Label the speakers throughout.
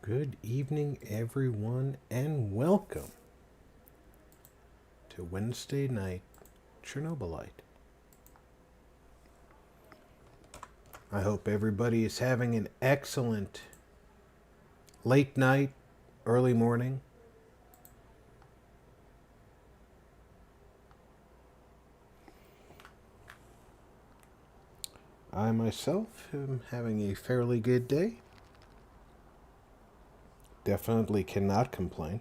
Speaker 1: Good evening, everyone, and welcome to Wednesday night Chernobylite. I hope everybody is having an excellent late night, early morning. I myself am having a fairly good day. Definitely cannot complain.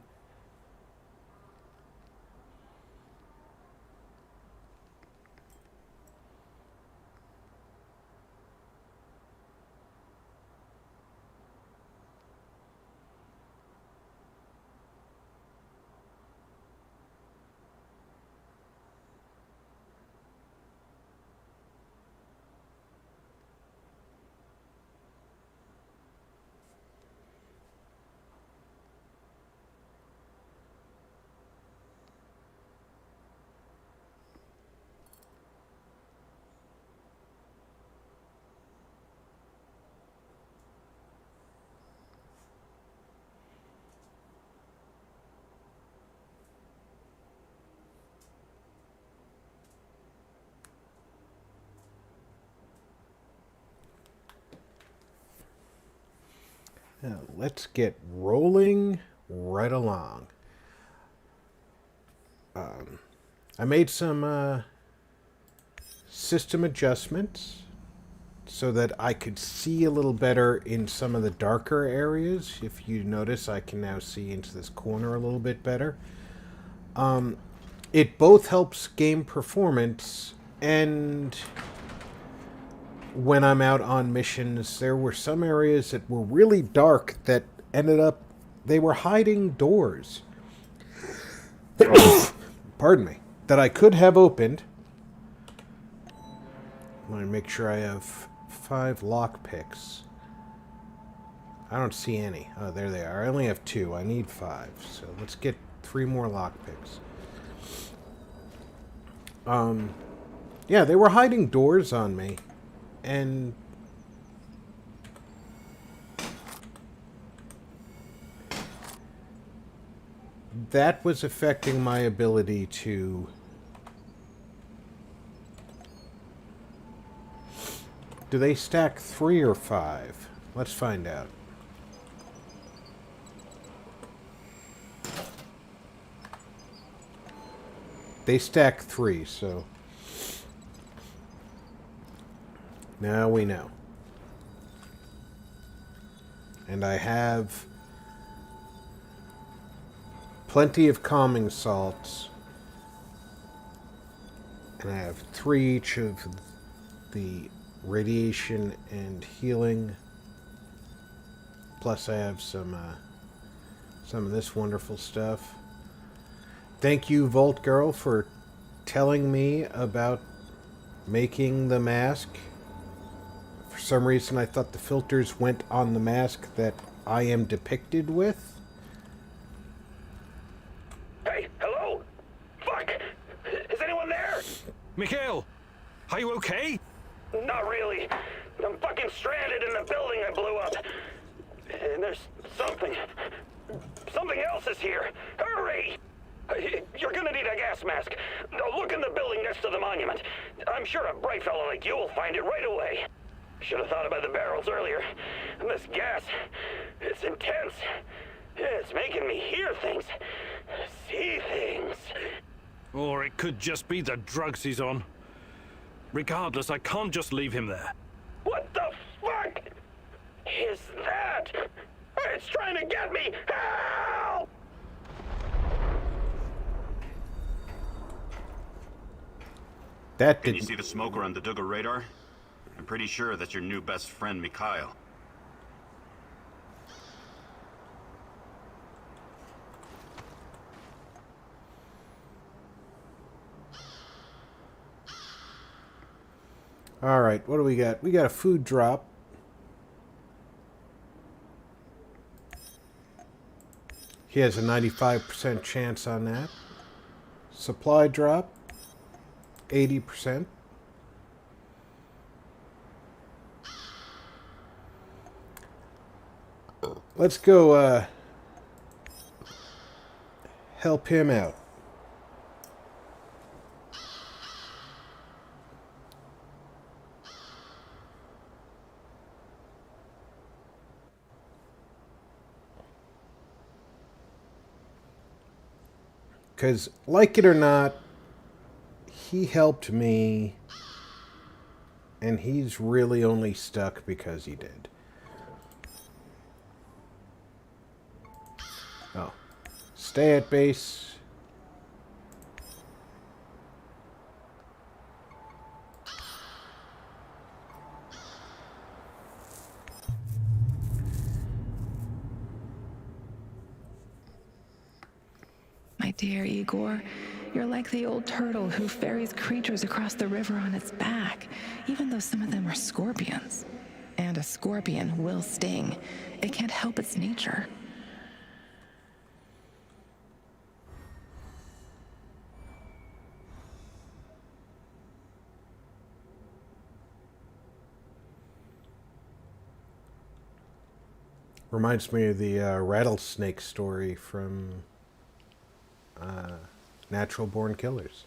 Speaker 1: Now, let's get rolling right along. I made some system adjustments so that I could see a little better in some of the darker areas. If you notice, I can now see into this corner a little bit better. It both helps game performance, and when I'm out on missions, there were some areas that were really dark that ended up, they were hiding doors. Pardon me. That I could have opened. I want to make sure I have 5 lockpicks. I don't see any. Oh, there they are. I only have 2. I need 5. So let's get 3 more lockpicks. Yeah, they were hiding doors on me. And that was affecting my ability to... Do they stack 3 or 5? Let's find out. They stack 3, so... Now we know. And I have plenty of calming salts. And I have 3 each of the radiation and healing. Plus I have some of this wonderful stuff. Thank you, Volt Girl, for telling me about making the mask. For some reason, I thought the filters went on the mask that I am depicted with.
Speaker 2: Hey, hello? Fuck! Is anyone there?
Speaker 3: Mikhail, are you okay?
Speaker 2: Not really. I'm fucking stranded in the building I blew up. And there's something else is here. Hurry! You're gonna need a gas mask. Look in the building next to the monument. I'm sure a bright fellow like you will find it right away. Should have thought about the barrels earlier. And this gas, it's intense. It's making me hear things, see things.
Speaker 3: Or it could just be the drugs he's on. Regardless, I can't just leave him there.
Speaker 2: What the fuck is that? It's trying to get me! Help!
Speaker 1: That
Speaker 4: Can
Speaker 1: did...
Speaker 4: you see the smoker on the Duggar radar? I'm pretty sure that's your new best friend, Mikhail.
Speaker 1: Alright, what do we got? We got a food drop. He has a 95% chance on that. Supply drop, 80%. Let's go, help him out. Because, like it or not, he helped me, and he's really only stuck because he did. Oh. Stay at base.
Speaker 5: My dear Igor, you're like the old turtle who ferries creatures across the river on its back, even though some of them are scorpions. And a scorpion will sting. It can't help its nature.
Speaker 1: Reminds me of the rattlesnake story from Natural Born Killers.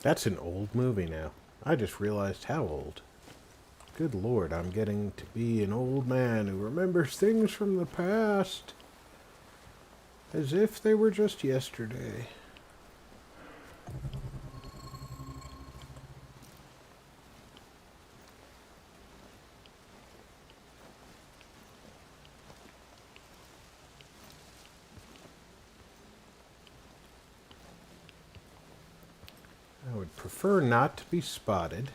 Speaker 1: That's an old movie now. I just realized how old. Good Lord, I'm getting to be an old man who remembers things from the past as if they were just yesterday. I would prefer not to be spotted.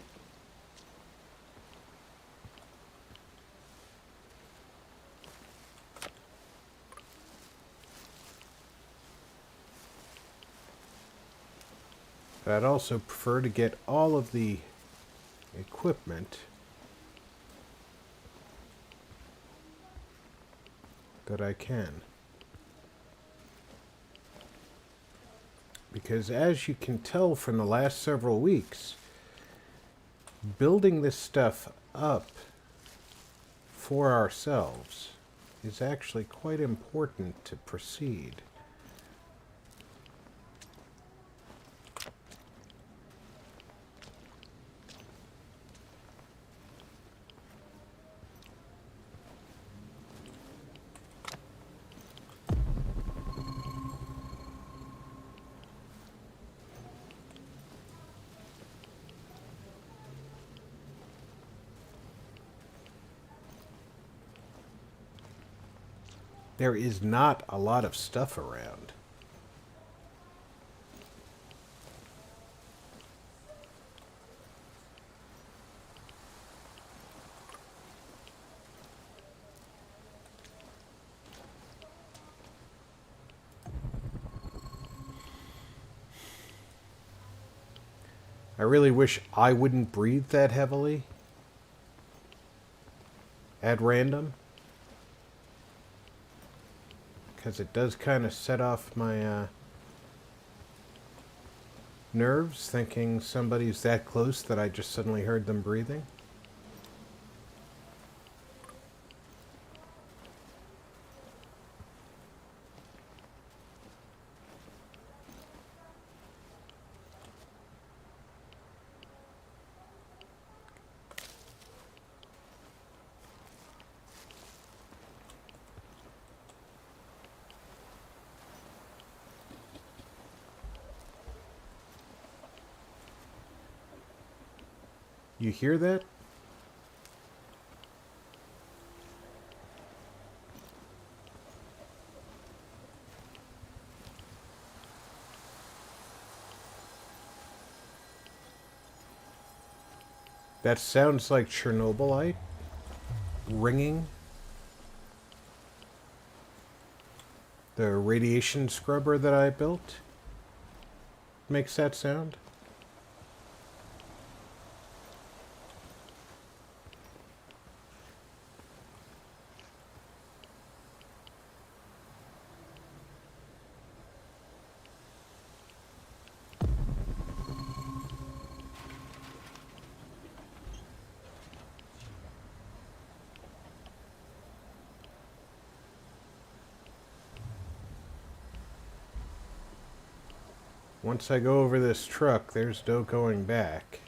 Speaker 1: But I'd also prefer to get all of the equipment that I can. Because as you can tell from the last several weeks, building this stuff up for ourselves is actually quite important to proceed. There is not a lot of stuff around. I really wish I wouldn't breathe that heavily at random, because it does kind of set off my nerves, thinking somebody's that close that I just suddenly heard them breathing. You hear that? That sounds like Chernobylite ringing. The radiation scrubber that I built. makes that sound? Once I go over this truck, there's no going back.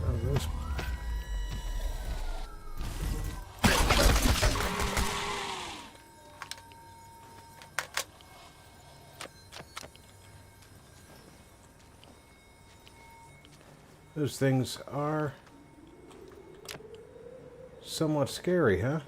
Speaker 1: Oh, those. Those things are somewhat scary, huh?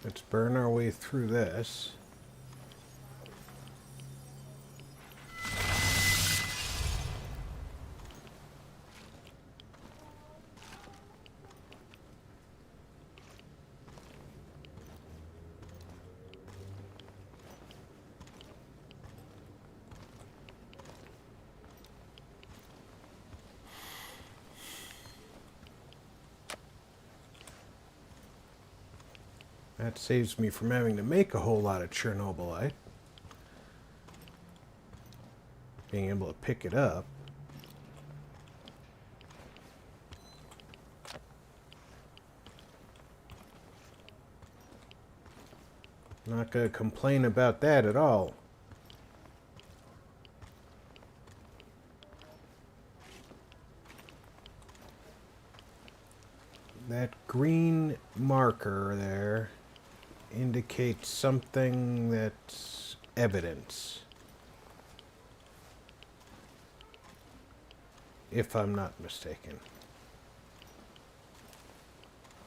Speaker 1: Let's burn our way through this. That saves me from having to make a whole lot of Chernobylite. Being able to pick it up. Not going to complain about that at all. That green marker there indicates something that's evidence. If I'm not mistaken.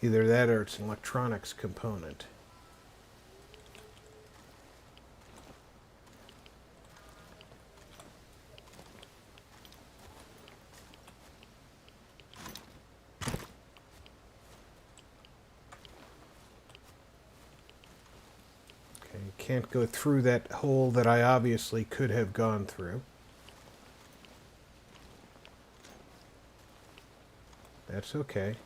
Speaker 1: Either that or it's an electronics component. Can't go through that hole that I obviously could have gone through. That's okay.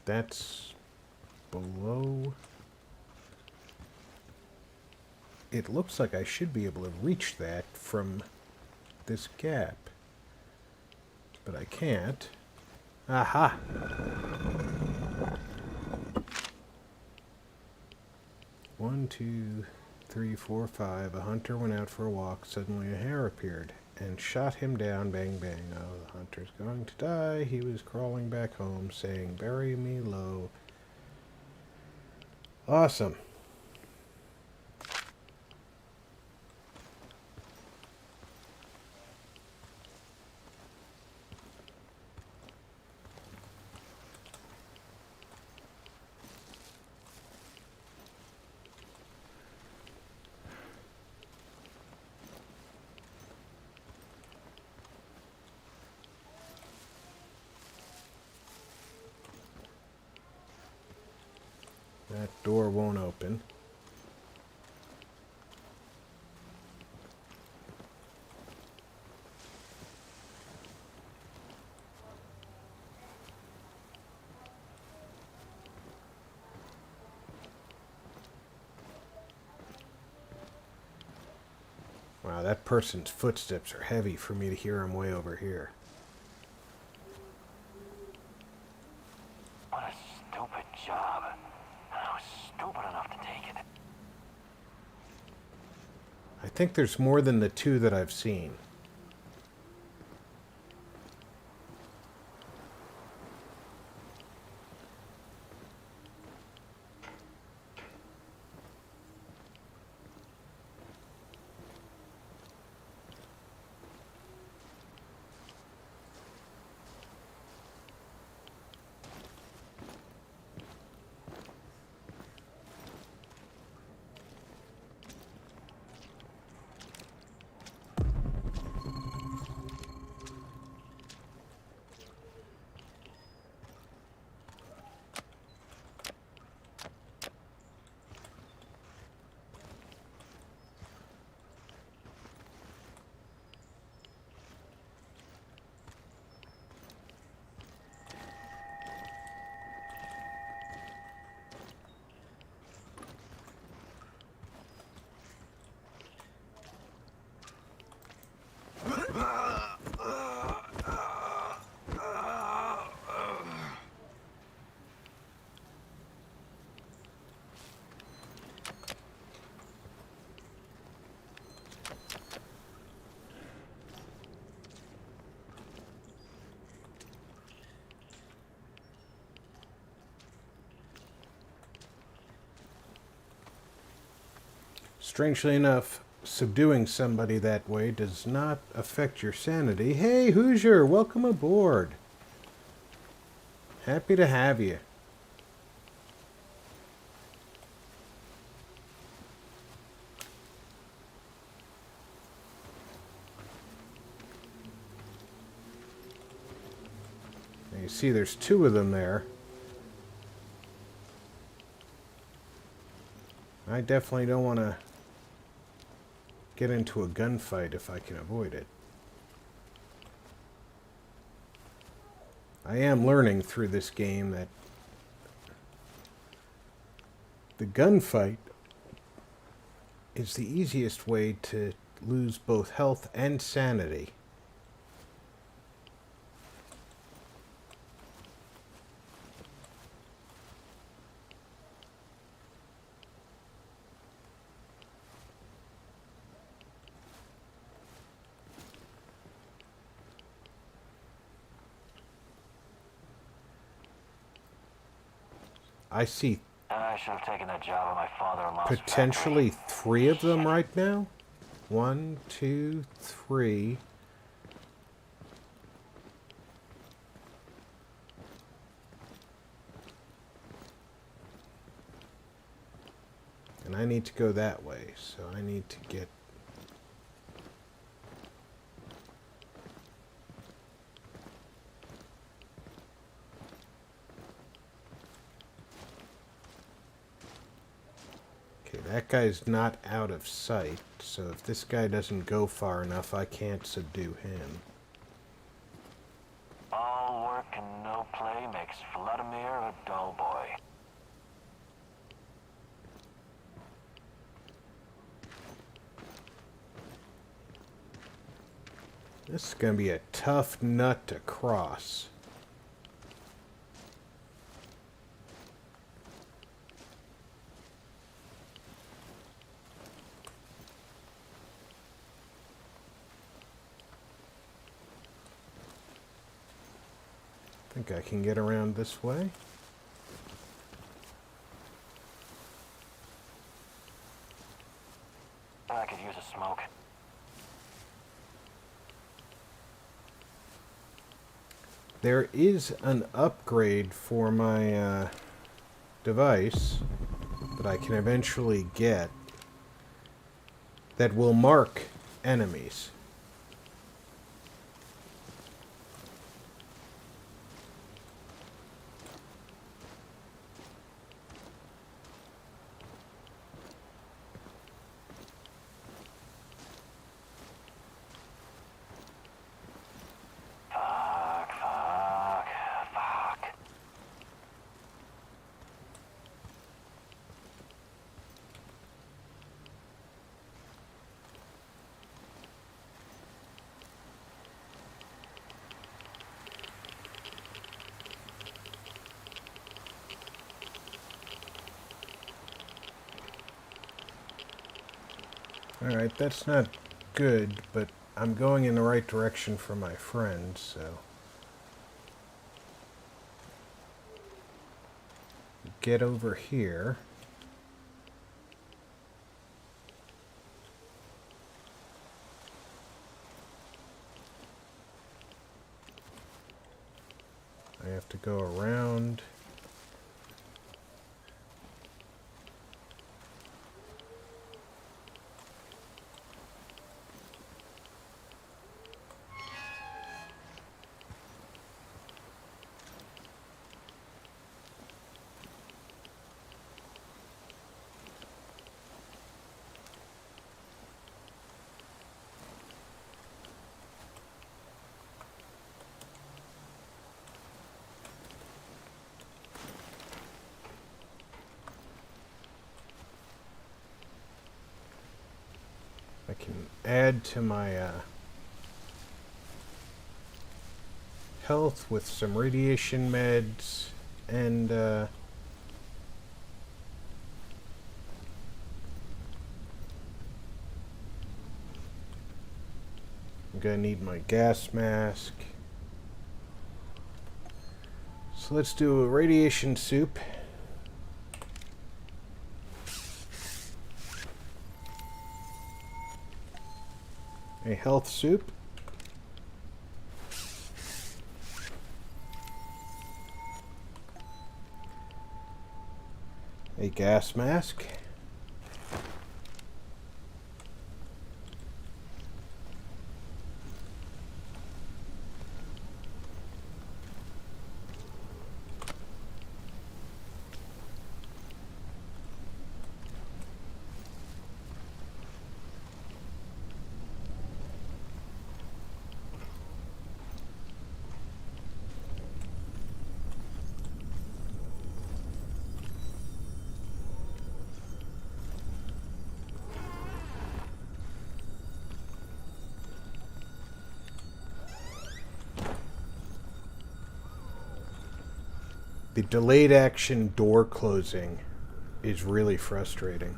Speaker 1: That's below. It looks like I should be able to reach that from this gap. But I can't. Aha! One, two, three, four, five. A hunter went out for a walk. Suddenly a hare appeared and shot him down. Bang, bang. Oh, the hunter's going to die. He was crawling back home, saying, "Bury me low." Awesome. That door won't open. Wow, that person's footsteps are heavy for me to hear them way over here.
Speaker 2: What a stupid job. I was stupid enough to take it.
Speaker 1: I think there's more than the two that I've seen. Strangely enough, subduing somebody that way does not affect your sanity. Hey, Hoosier, welcome aboard. Happy to have you. Now you see there's two of them there. I definitely don't want to get into a gunfight if I can avoid it. I am learning through this game that the gunfight is the easiest way to lose both health and sanity. I see
Speaker 2: I should have taken that job at my father-in-law's
Speaker 1: potentially
Speaker 2: factory.
Speaker 1: 3 of them right now. 1, 2, 3. And I need to go that way, so I need to get... Okay, that guy's not out of sight, so if this guy doesn't go far enough, I can't subdue him.
Speaker 6: All work and no play makes Vladimir a dull boy.
Speaker 1: This is going to be a tough nut to cross. I think I can get around this way.
Speaker 6: I could use a smoke.
Speaker 1: There is an upgrade for my device that I can eventually get that will mark enemies.
Speaker 6: Fuck.
Speaker 1: Alright, that's not good, but I'm going in the right direction for my friend, so... Get over here. I have to go around. I can add to my health with some radiation meds and I'm gonna need my gas mask. So let's do a radiation soup. A health soup. A gas mask. The delayed action door closing is really frustrating.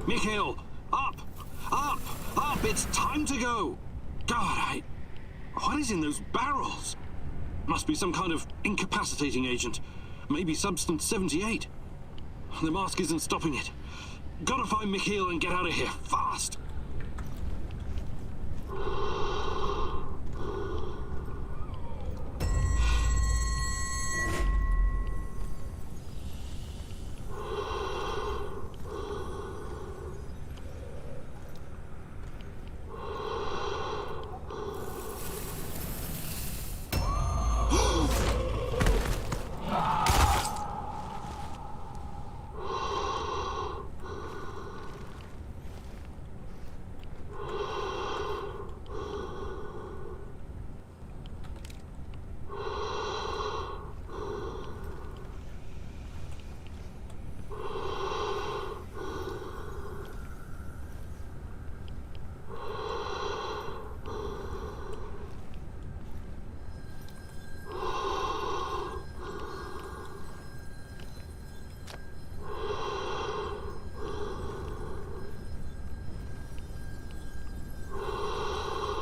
Speaker 3: Mikhail, up! Up! Up! It's time to go! God, What is in those barrels? Must be some kind of incapacitating agent. Maybe substance 78. The mask isn't stopping it. Gotta find Mikhail and get out of here fast.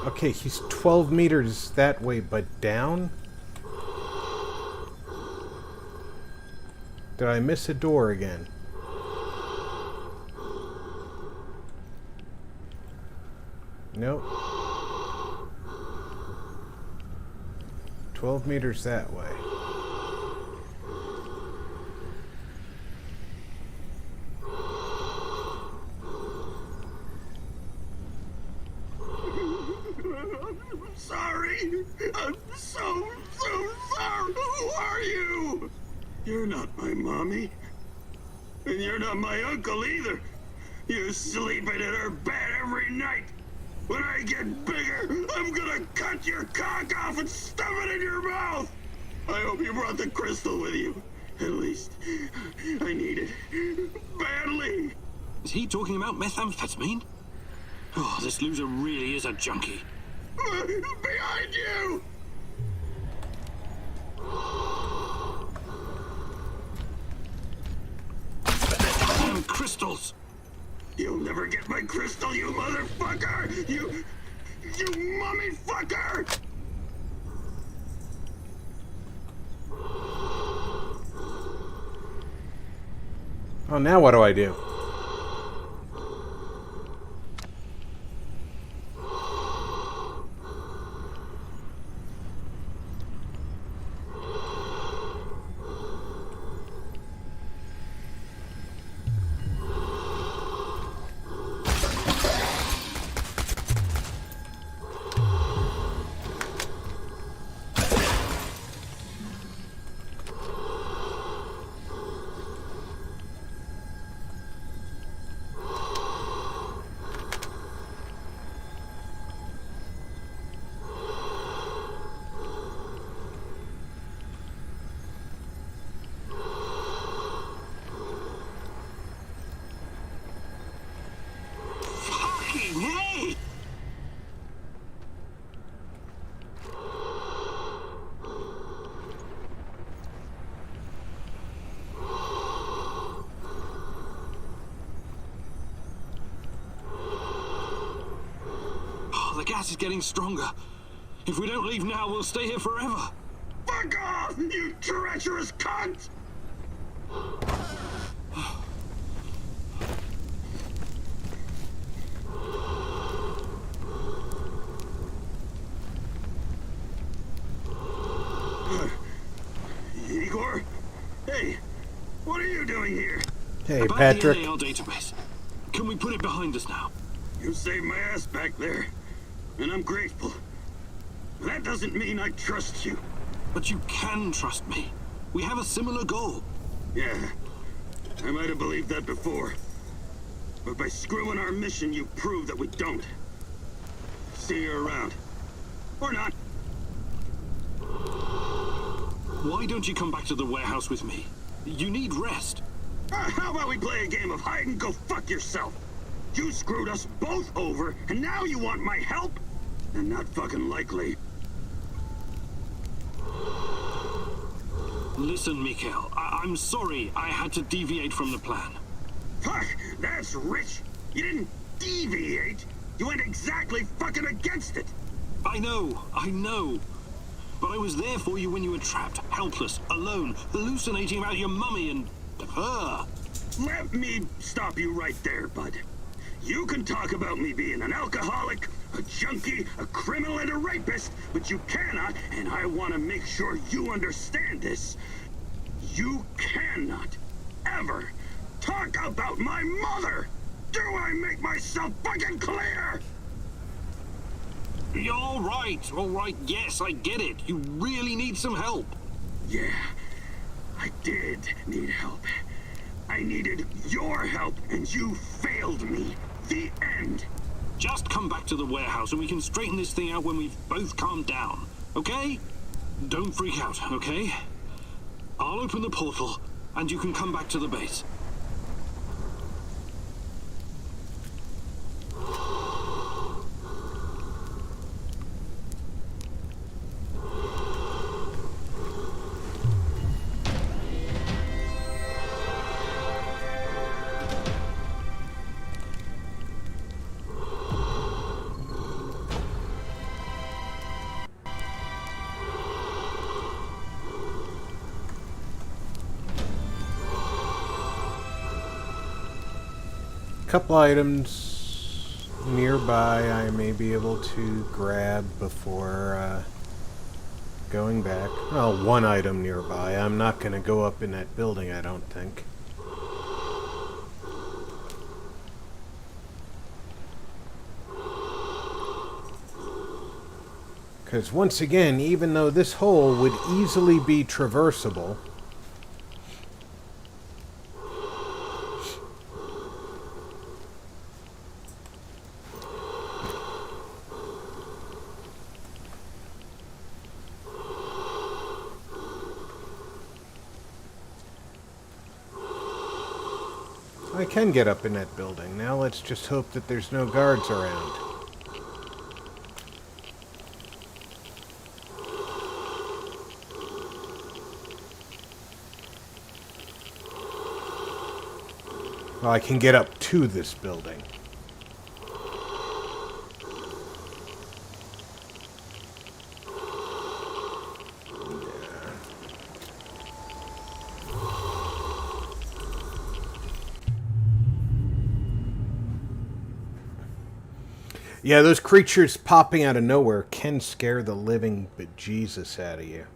Speaker 1: Okay, he's 12 meters that way, but down? Did I miss a door again? Nope. 12 meters that way.
Speaker 7: Sorry. I'm so sorry. Who are you? You're not my mommy. And you're not my uncle either. You're sleeping in her bed every night. When I get bigger, I'm gonna cut your cock off and stuff it in your mouth. I hope you brought the crystal with you. At least, I need it. Badly.
Speaker 3: Is he talking about methamphetamine? Oh, this loser really is a junkie.
Speaker 7: Behind you!
Speaker 3: Damn crystals!
Speaker 7: You'll never get my crystal, you motherfucker! You mummy fucker!
Speaker 1: Oh, now what do I do?
Speaker 3: Hey! Oh, the gas is getting stronger. If we don't leave now, we'll stay here forever.
Speaker 7: Fuck off, you treacherous cunt! Igor? Hey, what are you doing here?
Speaker 1: Hey,
Speaker 3: About
Speaker 1: Patrick.
Speaker 3: the NAL database. Can we put it behind us now?
Speaker 7: You saved my ass back there, and I'm grateful. That doesn't mean I trust you.
Speaker 3: But you can trust me. We have a similar goal.
Speaker 7: Yeah, I might have believed that before. But by screwing our mission, you prove that we don't. See you around. Or not.
Speaker 3: Why don't you come back to the warehouse with me? You need rest.
Speaker 7: How about we play a game of hide and go fuck yourself? You screwed us both over, and now you want my help? And not fucking likely.
Speaker 3: Listen, Mikhail, I'm sorry I had to deviate from the plan.
Speaker 7: Fuck, that's rich. You didn't deviate. You went exactly fucking against it.
Speaker 3: I know. But I was there for you when you were trapped, helpless, alone, hallucinating about your mummy and her.
Speaker 7: Let me stop you right there, bud. You can talk about me being an alcoholic, a junkie, a criminal, and a rapist, but you cannot, and I want to make sure you understand this, you cannot ever talk about my mother! Do I make myself fucking clear?
Speaker 3: All right, yes, I get it. You really need some help.
Speaker 7: Yeah, I did need help. I needed your help, and you failed me. The end.
Speaker 3: Just come back to the warehouse and we can straighten this thing out when we've both calmed down, okay? Don't freak out, okay? I'll open the portal, and you can come back to the base.
Speaker 1: Couple items nearby I may be able to grab before going back. Well, one item nearby. I'm not going to go up in that building, I don't think. Because once again, even though this hole would easily be traversable, I can get up in that building. Now let's just hope that there's no guards around. Well, I can get up to this building. Yeah, those creatures popping out of nowhere can scare the living bejesus out of you.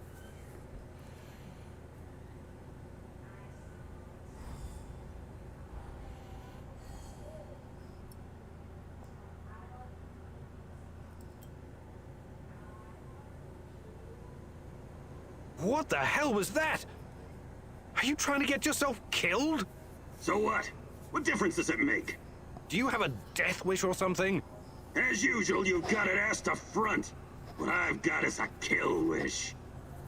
Speaker 2: What the hell was that? Are you trying to get yourself killed?
Speaker 7: So what? What difference does it make?
Speaker 2: Do you have a death wish or something?
Speaker 7: As usual, you've got it ass to front. What I've got is a kill wish.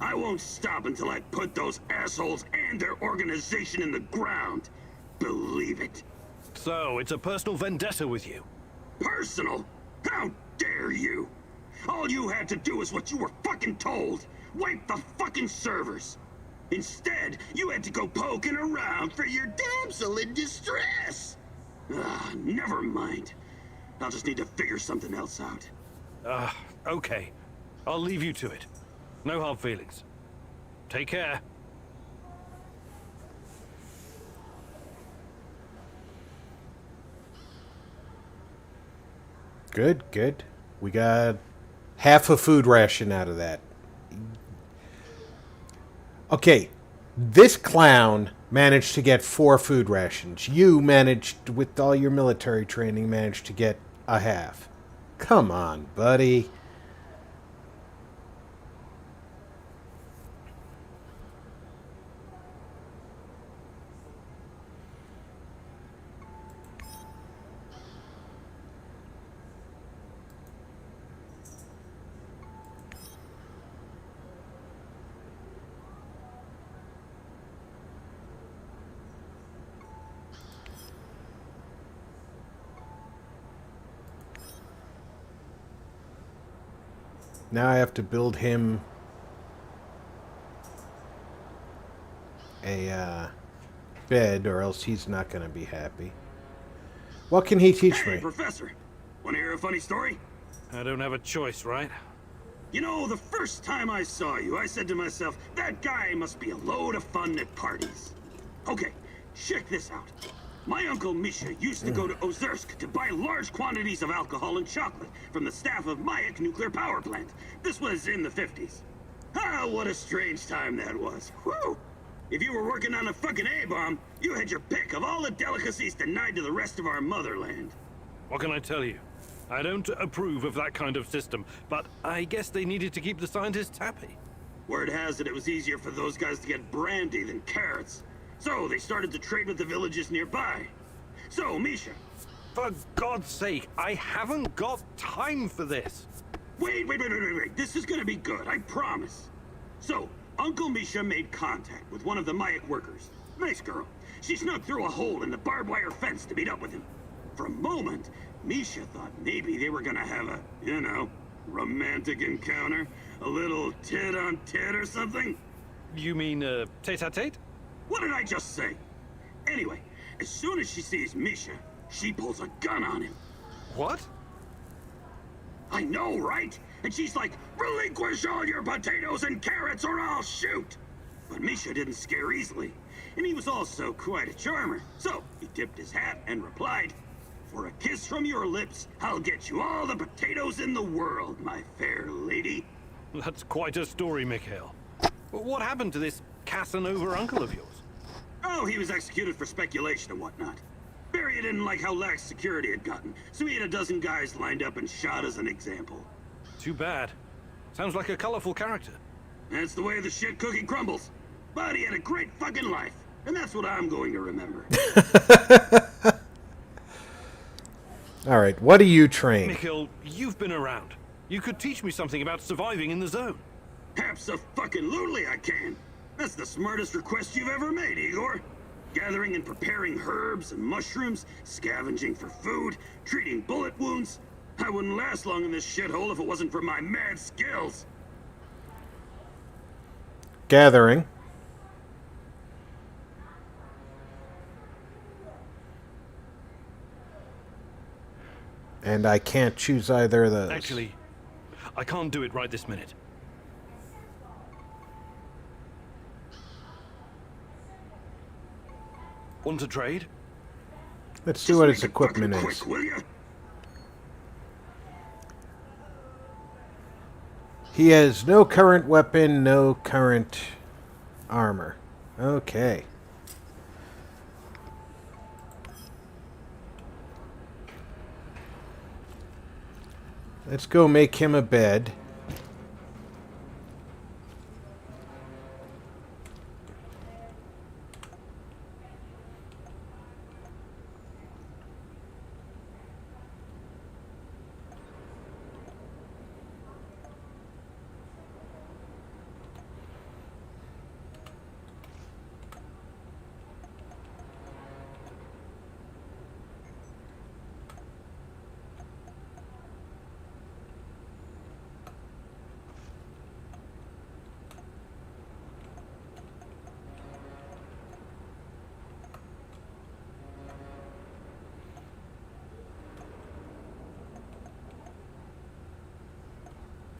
Speaker 7: I won't stop until I put those assholes and their organization in the ground. Believe it.
Speaker 2: So, it's a personal vendetta with you?
Speaker 7: Personal? How dare you? All you had to do is what you were fucking told. Wipe the fucking servers. Instead, you had to go poking around for your damsel in distress. Never mind. I'll just need to figure something else out.
Speaker 2: Okay. I'll leave you to it. No hard feelings. Take care.
Speaker 1: Good, good. We got half a food ration out of that. Okay, this clown managed to get 4 food rations. You managed, with all your military training, managed to get a half. Come on, buddy. Now I have to build him a bed, or else he's not going to be happy. What can he teach
Speaker 7: Hey,
Speaker 1: me?
Speaker 7: Professor. Want to hear a funny story?
Speaker 3: I don't have a choice, right?
Speaker 7: You know, the first time I saw you, I said to myself, that guy must be a load of fun at parties. Okay, check this out. My uncle Misha used to go to Ozersk to buy large quantities of alcohol and chocolate from the staff of Mayak nuclear power plant. This was in the 50s. Ah, what a strange time that was. Whew! If you were working on a fucking A-bomb, you had your pick of all the delicacies denied to the rest of our motherland.
Speaker 3: What can I tell you? I don't approve of that kind of system, but I guess they needed to keep the scientists happy.
Speaker 7: Word has it was easier for those guys to get brandy than carrots. So they started to trade with the villages nearby. So, Misha.
Speaker 3: For God's sake, I haven't got time for this.
Speaker 7: Wait. This is gonna be good, I promise. So, Uncle Misha made contact with one of the Mayak workers. Nice girl. She snuck through a hole in the barbed wire fence to meet up with him. For a moment, Misha thought maybe they were gonna have a, you know, romantic encounter. A little tit-on-tit or something.
Speaker 3: You mean, tete-a-tete?
Speaker 7: What did I just say? Anyway, as soon as she sees Misha, she pulls a gun on him.
Speaker 3: What?
Speaker 7: I know, right? And she's like, relinquish all your potatoes and carrots or I'll shoot! But Misha didn't scare easily, and he was also quite a charmer. So he tipped his hat and replied, for a kiss from your lips, I'll get you all the potatoes in the world, my fair lady.
Speaker 3: That's quite a story, Mikhail. But what happened to this Casanova uncle of yours?
Speaker 7: Oh, he was executed for speculation and whatnot. Barry didn't like how lax security had gotten, so he had a dozen guys lined up and shot as an example.
Speaker 3: Too bad. Sounds like a colorful character.
Speaker 7: That's the way the shit cookie crumbles. But he had a great fucking life, and that's what I'm going to remember.
Speaker 1: All right, what do you train?
Speaker 3: Mikhail, you've been around. You could teach me something about surviving in the zone.
Speaker 7: Abso-fucking-lutely I can. That's the smartest request you've ever made, Igor. Gathering and preparing herbs and mushrooms, scavenging for food, treating bullet wounds. I wouldn't last long in this shithole if it wasn't for my mad skills.
Speaker 1: Gathering. And I can't choose either of those.
Speaker 3: Actually, I can't do it right this minute. Want to trade?
Speaker 1: Let's see what his
Speaker 7: Make it
Speaker 1: equipment
Speaker 7: fucking
Speaker 1: is.
Speaker 7: quick, will ya?
Speaker 1: He has no current weapon, no current armor. Okay. Let's go make him a bed.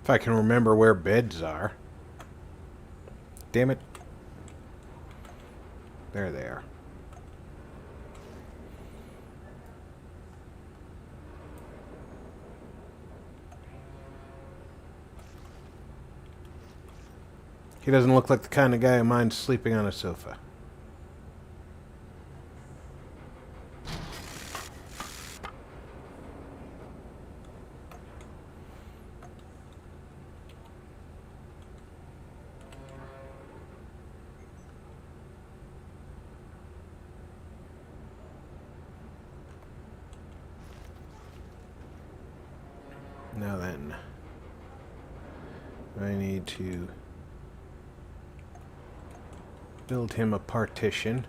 Speaker 1: If I can remember where beds are. Damn it. There they are. He doesn't look like the kind of guy who minds sleeping on a sofa. Now then, I need to build him a partition.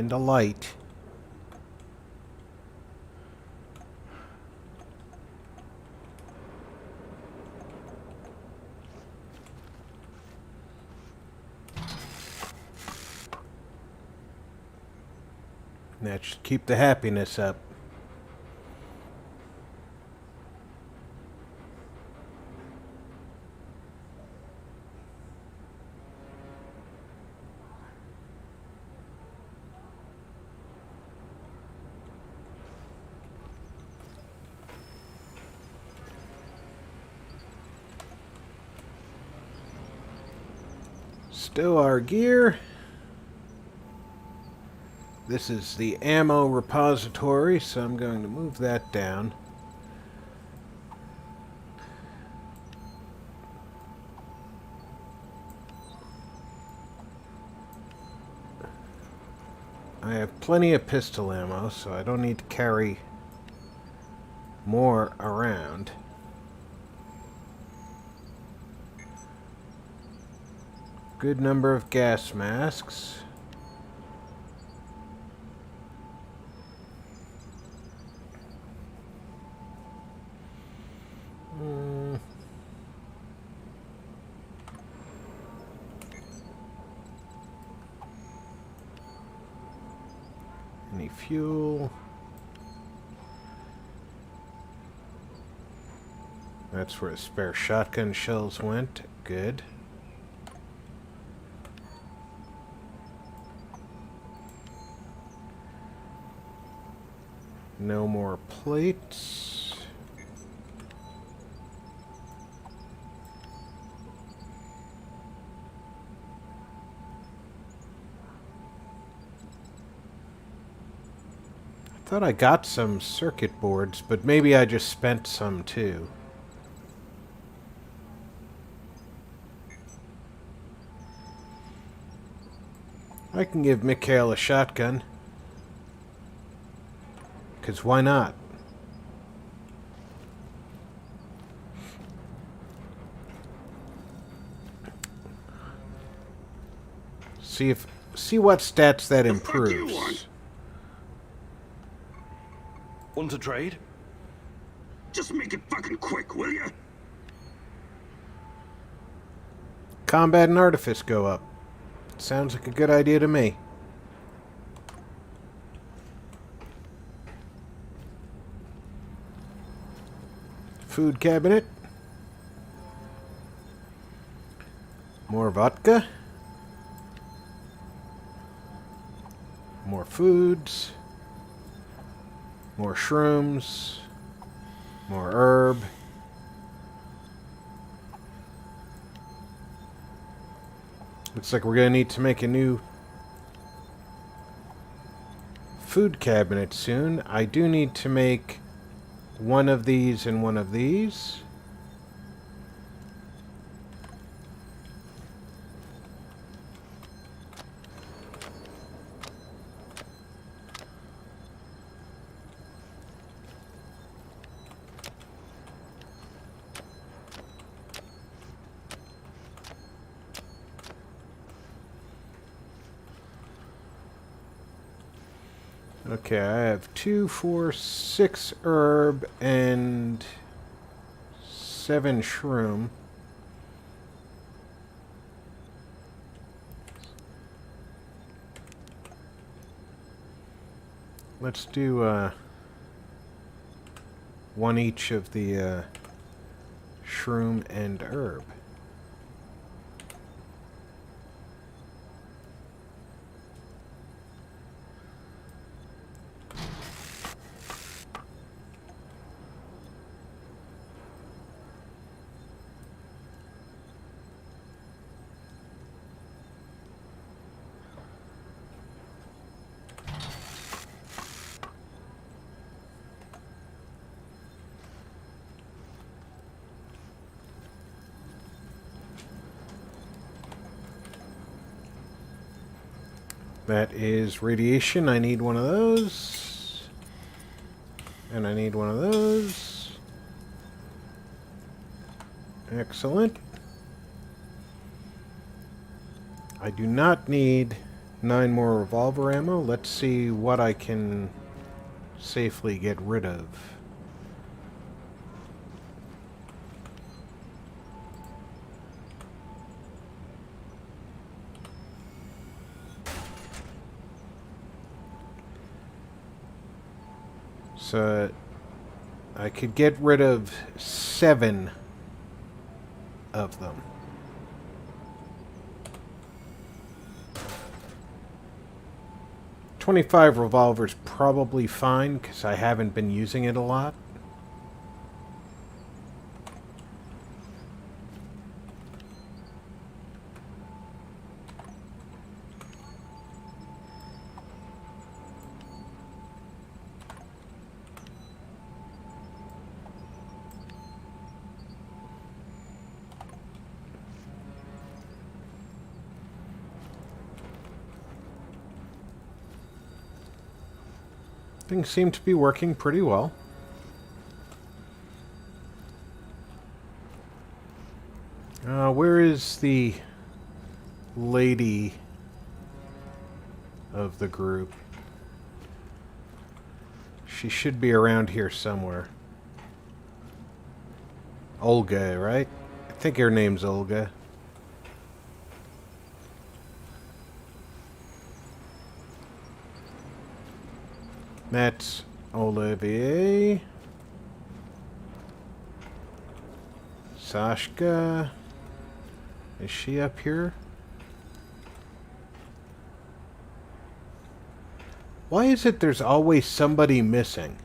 Speaker 1: and a light. That should keep the happiness up. Still our gear. This is the ammo repository, so I'm going to move that down. I have plenty of pistol ammo, so I don't need to carry more around. Good number of gas masks. Any fuel? That's where the spare shotgun shells went. Good. No more plates. I thought I got some circuit boards, but maybe I just spent some too. I can give Mikhail a shotgun. 'Cause why not? See what stats that
Speaker 7: The fuck you
Speaker 1: improves.
Speaker 7: want?
Speaker 3: Want to trade?
Speaker 7: Just make it fucking quick, will ya?
Speaker 1: Combat and artifice go up. Sounds like a good idea to me. Food cabinet. More vodka. More foods. More shrooms. More herb. Looks like we're going to need to make a new food cabinet soon. I do need to make one of these and one of these. Okay, I have 2, 4, 6 herb and 7 shroom. Let's do one each of the shroom and herb. That is radiation. I need one of those. And I need one of those. Excellent. I do not need 9 more revolver ammo. Let's see what I can safely get rid of. So I could get rid of 7 of them. .25 revolver's probably fine because I haven't been using it a lot. Things seem to be working pretty well. Where is the lady of the group? She should be around here somewhere. Olga, right? I think her name's Olga. That's Olivier. Sashka. Is she up here? Why is it there's always somebody missing?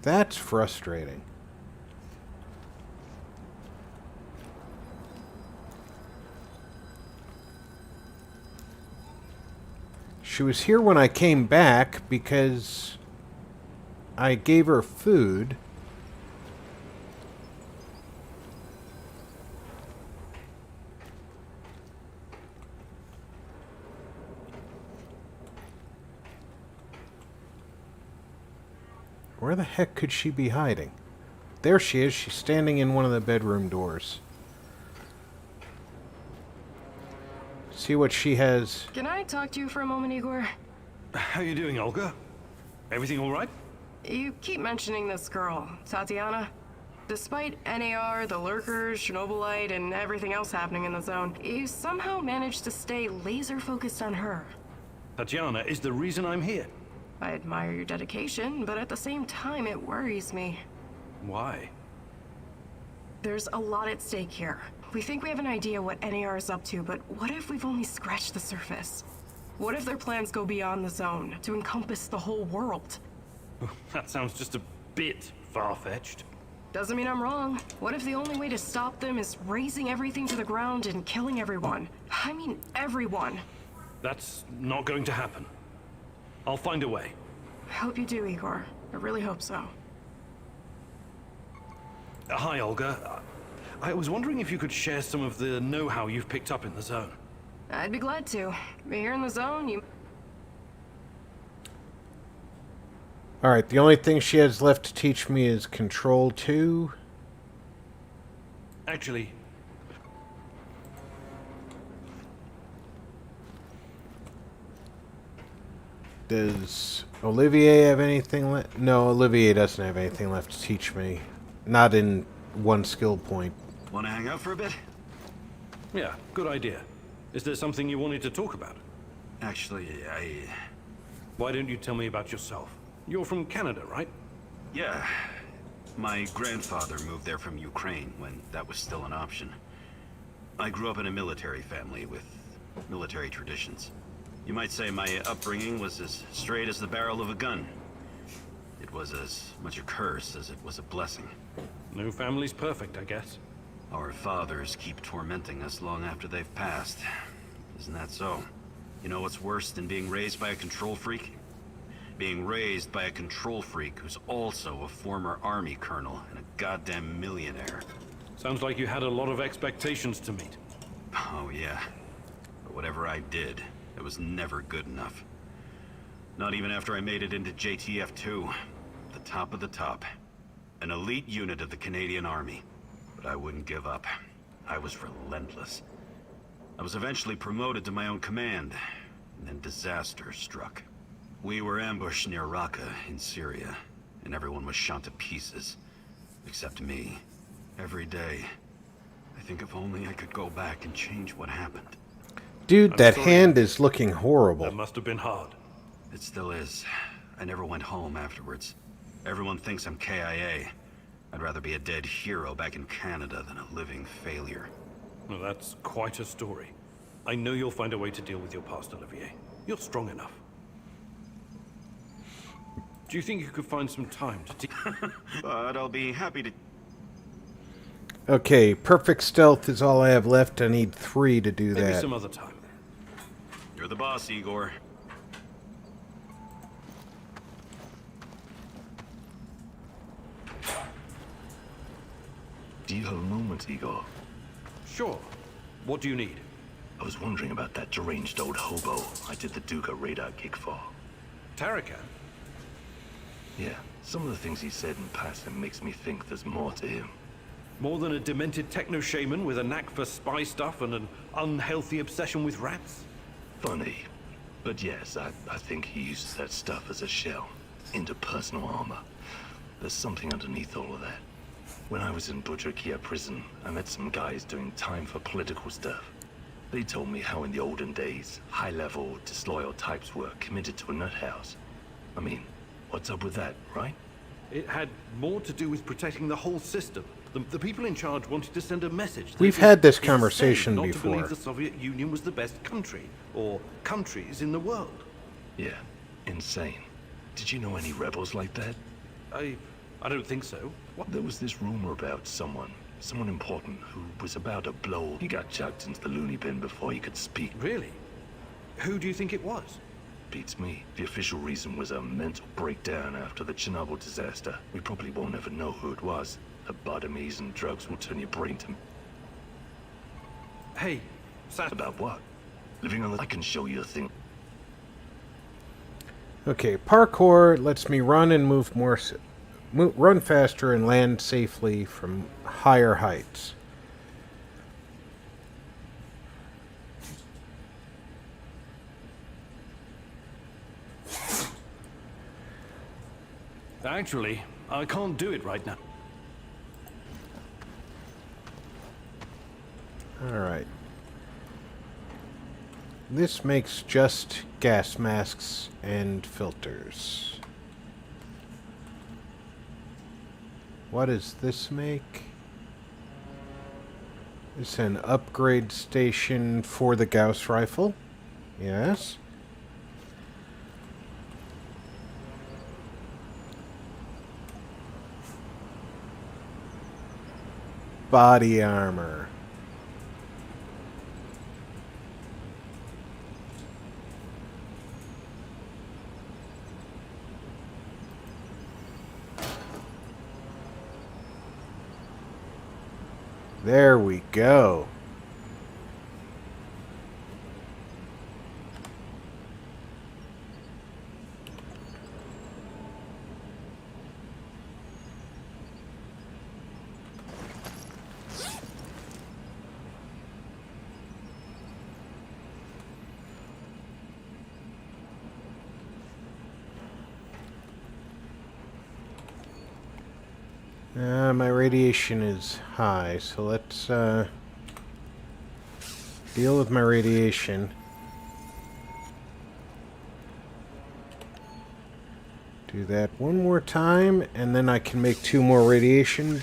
Speaker 1: That's frustrating. She was here when I came back because I gave her food. Where the heck could she be hiding? There she is. She's standing in one of the bedroom doors. See what she has.
Speaker 8: Can I talk to you for a moment, Igor?
Speaker 3: How you doing, Olga? Everything all right?
Speaker 8: You keep mentioning this girl, Tatiana. Despite NAR, the lurkers, Chernobylite, and everything else happening in the zone, you somehow managed to stay laser-focused on her.
Speaker 3: Tatiana is the reason I'm here.
Speaker 8: I admire your dedication, but at the same time, it worries me.
Speaker 3: Why?
Speaker 8: There's a lot at stake here. We think we have an idea what NAR is up to, but what if we've only scratched the surface? What if their plans go beyond the zone, to encompass the whole world?
Speaker 3: That sounds just a bit far-fetched.
Speaker 8: Doesn't mean I'm wrong. What if the only way to stop them is razing everything to the ground and killing everyone? I mean, everyone.
Speaker 3: That's not going to happen. I'll find a way.
Speaker 8: I hope you do, Igor. I really hope so.
Speaker 3: Hi, Olga. I was wondering if you could share some of the know-how you've picked up in the zone.
Speaker 8: I'd be glad to. Here in the zone, you...
Speaker 1: Alright, the only thing she has left to teach me is Control 2.
Speaker 3: Actually,
Speaker 1: Does Olivier have anything left? No, Olivier doesn't have anything left to teach me. Not in one skill point.
Speaker 4: Want to hang out for a bit?
Speaker 3: yeah, good idea. Is there something you wanted to talk about?
Speaker 4: Actually,
Speaker 3: Why don't you tell me about yourself? You're from Canada, right?
Speaker 4: yeah. My grandfather moved there from Ukraine when that was still an option. I grew up in a military family with military traditions. You might say my upbringing was as straight as the barrel of a gun. It was as much a curse as it was a blessing.
Speaker 3: No family's perfect, I guess.
Speaker 4: Our fathers keep tormenting us long after they've passed. Isn't that so? You know what's worse than being raised by a control freak? Being raised by a control freak who's also a former army colonel and a goddamn millionaire.
Speaker 3: Sounds like you had a lot of expectations to meet.
Speaker 4: Oh yeah. But whatever I did, it was never good enough. Not even after I made it into JTF-2. The top of the top. An elite unit of the Canadian Army. But I wouldn't give up. I was relentless. I was eventually promoted to my own command, and then disaster struck. We were ambushed near Raqqa in Syria, and everyone was shot to pieces. Except me. Every day. I think if only I could go back and change what happened.
Speaker 1: Dude, that
Speaker 9: sorry.
Speaker 1: hand is looking horrible.
Speaker 9: That must have been hard.
Speaker 4: It still is. I never went home afterwards. Everyone thinks I'm KIA. I'd rather be a dead hero back in Canada than a living failure.
Speaker 9: Well, that's quite a story. I know you'll find a way to deal with your past, Olivier. You're strong enough. Do you think you could find some time to
Speaker 4: But I'll be happy to...
Speaker 1: Okay, perfect stealth is all I have left. I need 3 to do
Speaker 9: maybe
Speaker 1: that.
Speaker 9: some other time?
Speaker 4: You're the boss, Igor.
Speaker 10: Do you have a moment, Igor?
Speaker 9: Sure. What do you need?
Speaker 10: I was wondering about that deranged old hobo I did the Duga radar gig for.
Speaker 9: Tarakan?
Speaker 10: Yeah, some of the things he said in passing makes me think there's more to him.
Speaker 9: More than a demented techno-shaman with a knack for spy stuff and an unhealthy obsession with rats?
Speaker 10: Funny. But yes, I think he uses that stuff as a shell. Interpersonal armor. There's something underneath all of that. When I was in Budrakia prison, I met some guys doing time for political stuff. They told me how in the olden days, high-level, disloyal types were committed to a nut house. I mean, what's up with that, right?
Speaker 9: It had more to do with protecting the whole system. The people in charge wanted to send a message. that
Speaker 1: We've
Speaker 9: it was
Speaker 1: had this
Speaker 9: insane
Speaker 1: conversation
Speaker 9: not
Speaker 1: before.
Speaker 9: to believe the Soviet Union was the best country, or countries in the world.
Speaker 10: Yeah, insane. Did you know any rebels like that?
Speaker 9: I don't think so. What?
Speaker 10: There was this rumor about someone important who was about to blow. He got chucked into the loony bin before he could speak.
Speaker 9: Really? Who do you think it was?
Speaker 10: Beats me. The official reason was a mental breakdown after the Chernobyl disaster. We probably won't ever know who it was. Lobotomies and drugs will turn your brain to...
Speaker 9: Hey, Sat.
Speaker 10: About what? Living on the... I can show you a thing.
Speaker 1: Okay, parkour lets me run and move more... run faster and land safely from higher heights.
Speaker 9: Actually, I can't do it right now.
Speaker 1: Alright. This makes just gas masks and filters. What does this make? It's an upgrade station for the Gauss rifle. Yes. Body armor. There we go. My radiation is high, so let's deal with my radiation. Do that one more time, and then I can make 2 more radiation.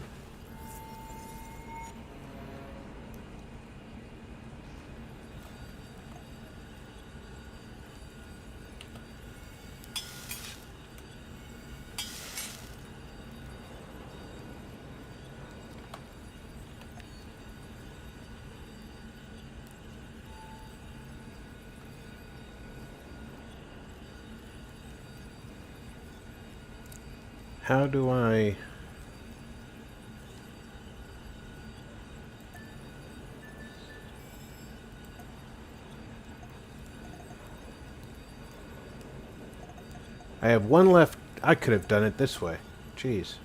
Speaker 1: How do I... I have 1 left. I could have done it this way. Jeez.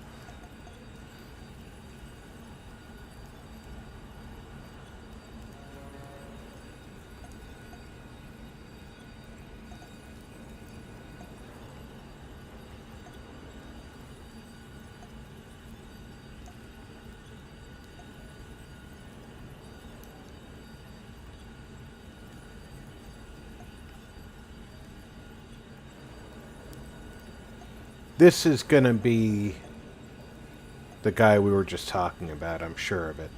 Speaker 1: This is going to be the guy we were just talking about, I'm sure of it.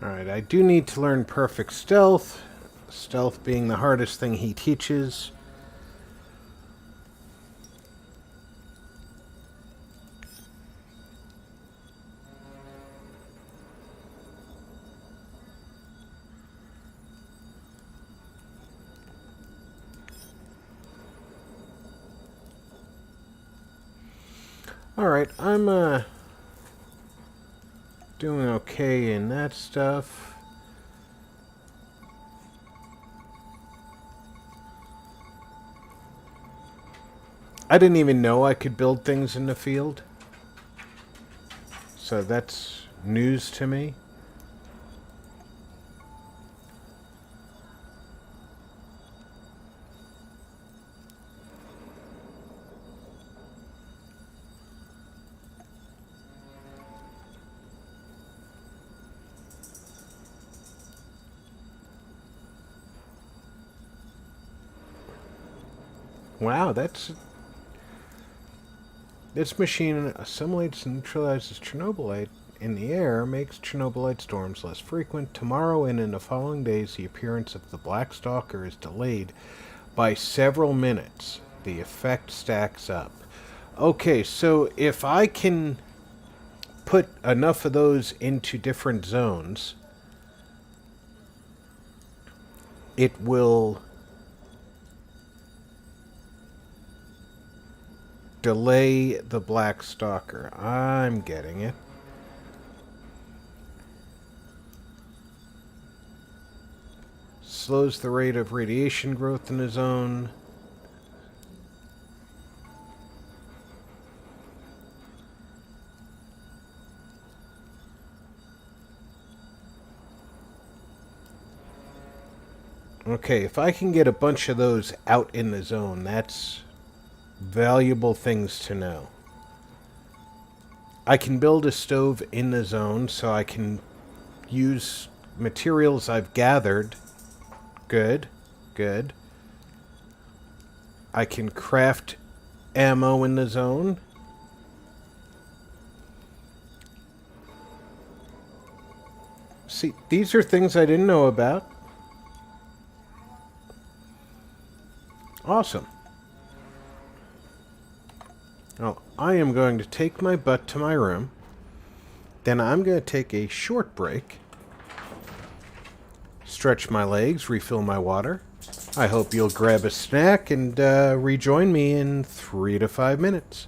Speaker 1: Alright, I do need to learn perfect stealth. Stealth being the hardest thing he teaches. Alright, I'm doing okay in that stuff. I didn't even know I could build things in the field. So that's news to me. Wow, that's... This machine assimilates and neutralizes Chernobylite in the air, makes Chernobylite storms less frequent. Tomorrow and in the following days, the appearance of the Black Stalker is delayed by several minutes. The effect stacks up. Okay, so if I can put enough of those into different zones, it will delay the Black Stalker. I'm getting it. Slows the rate of radiation growth in the zone. Okay, if I can get a bunch of those out in the zone, that's valuable things to know. I can build a stove in the zone, so I can use materials I've gathered. Good, good. I can craft ammo in the zone. See, these are things I didn't know about. Awesome. Now, I am going to take my butt to my room. Then I'm going to take a short break. Stretch my legs, refill my water. I hope you'll grab a snack and rejoin me in 3 to 5 minutes.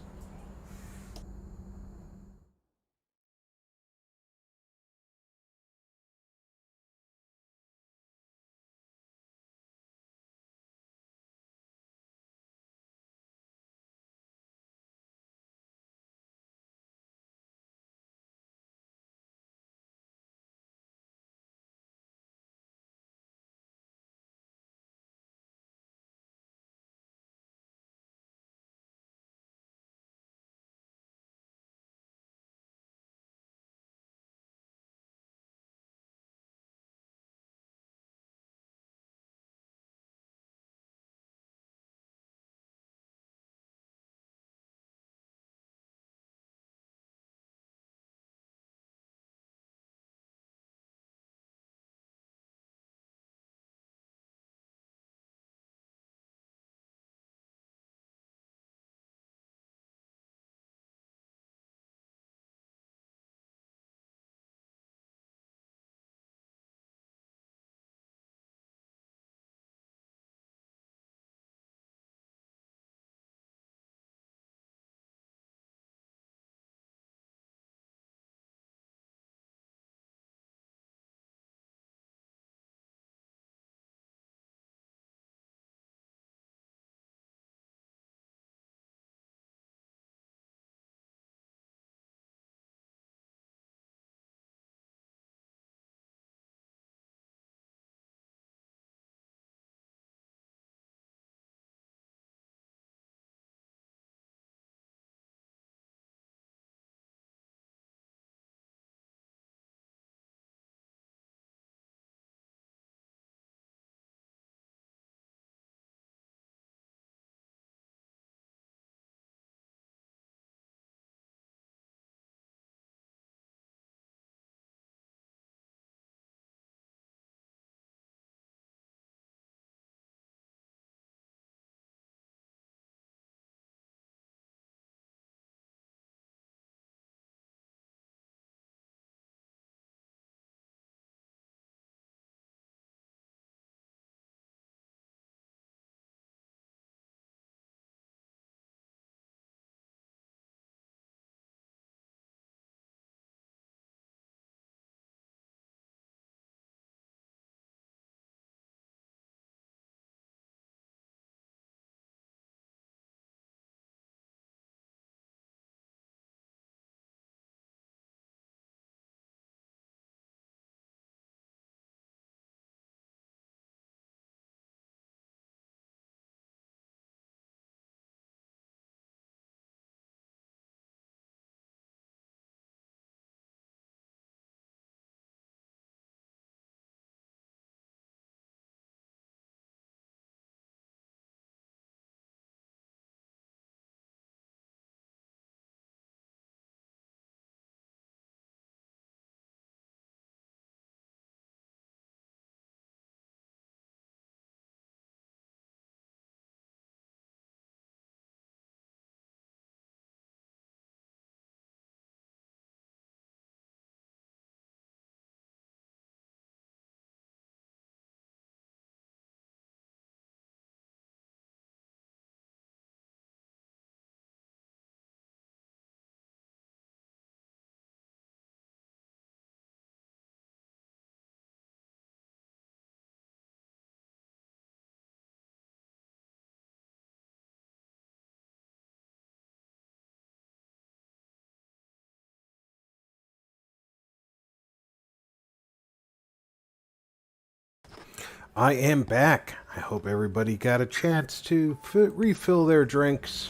Speaker 1: I am back. I hope everybody got a chance to refill their drinks.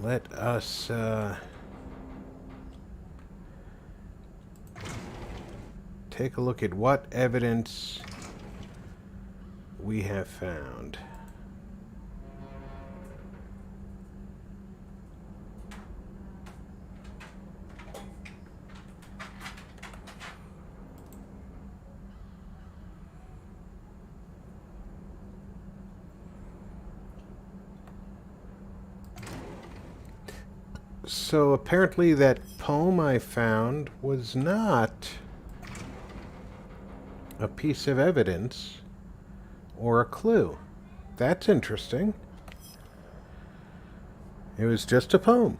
Speaker 1: Let us take a look at what evidence we have found. So apparently that poem I found was not a piece of evidence or a clue. That's interesting. It was just a poem.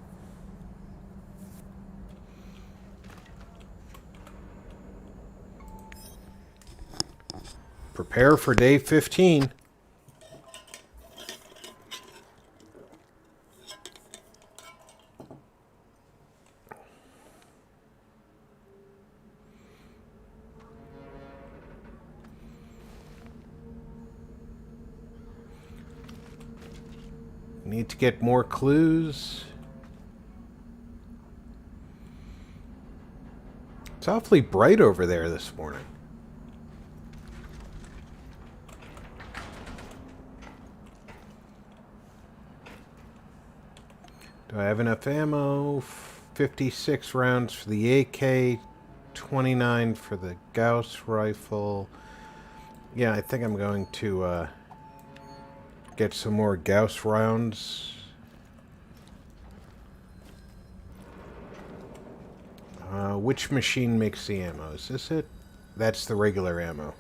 Speaker 1: Prepare for day 15. Need to get more clues. It's awfully bright over there this morning. Do I have enough ammo? 56 rounds for the AK, 29 for the Gauss rifle. Yeah, I think I'm going to get some more Gauss rounds. Which machine makes the ammo? Is this it? That's the regular ammo.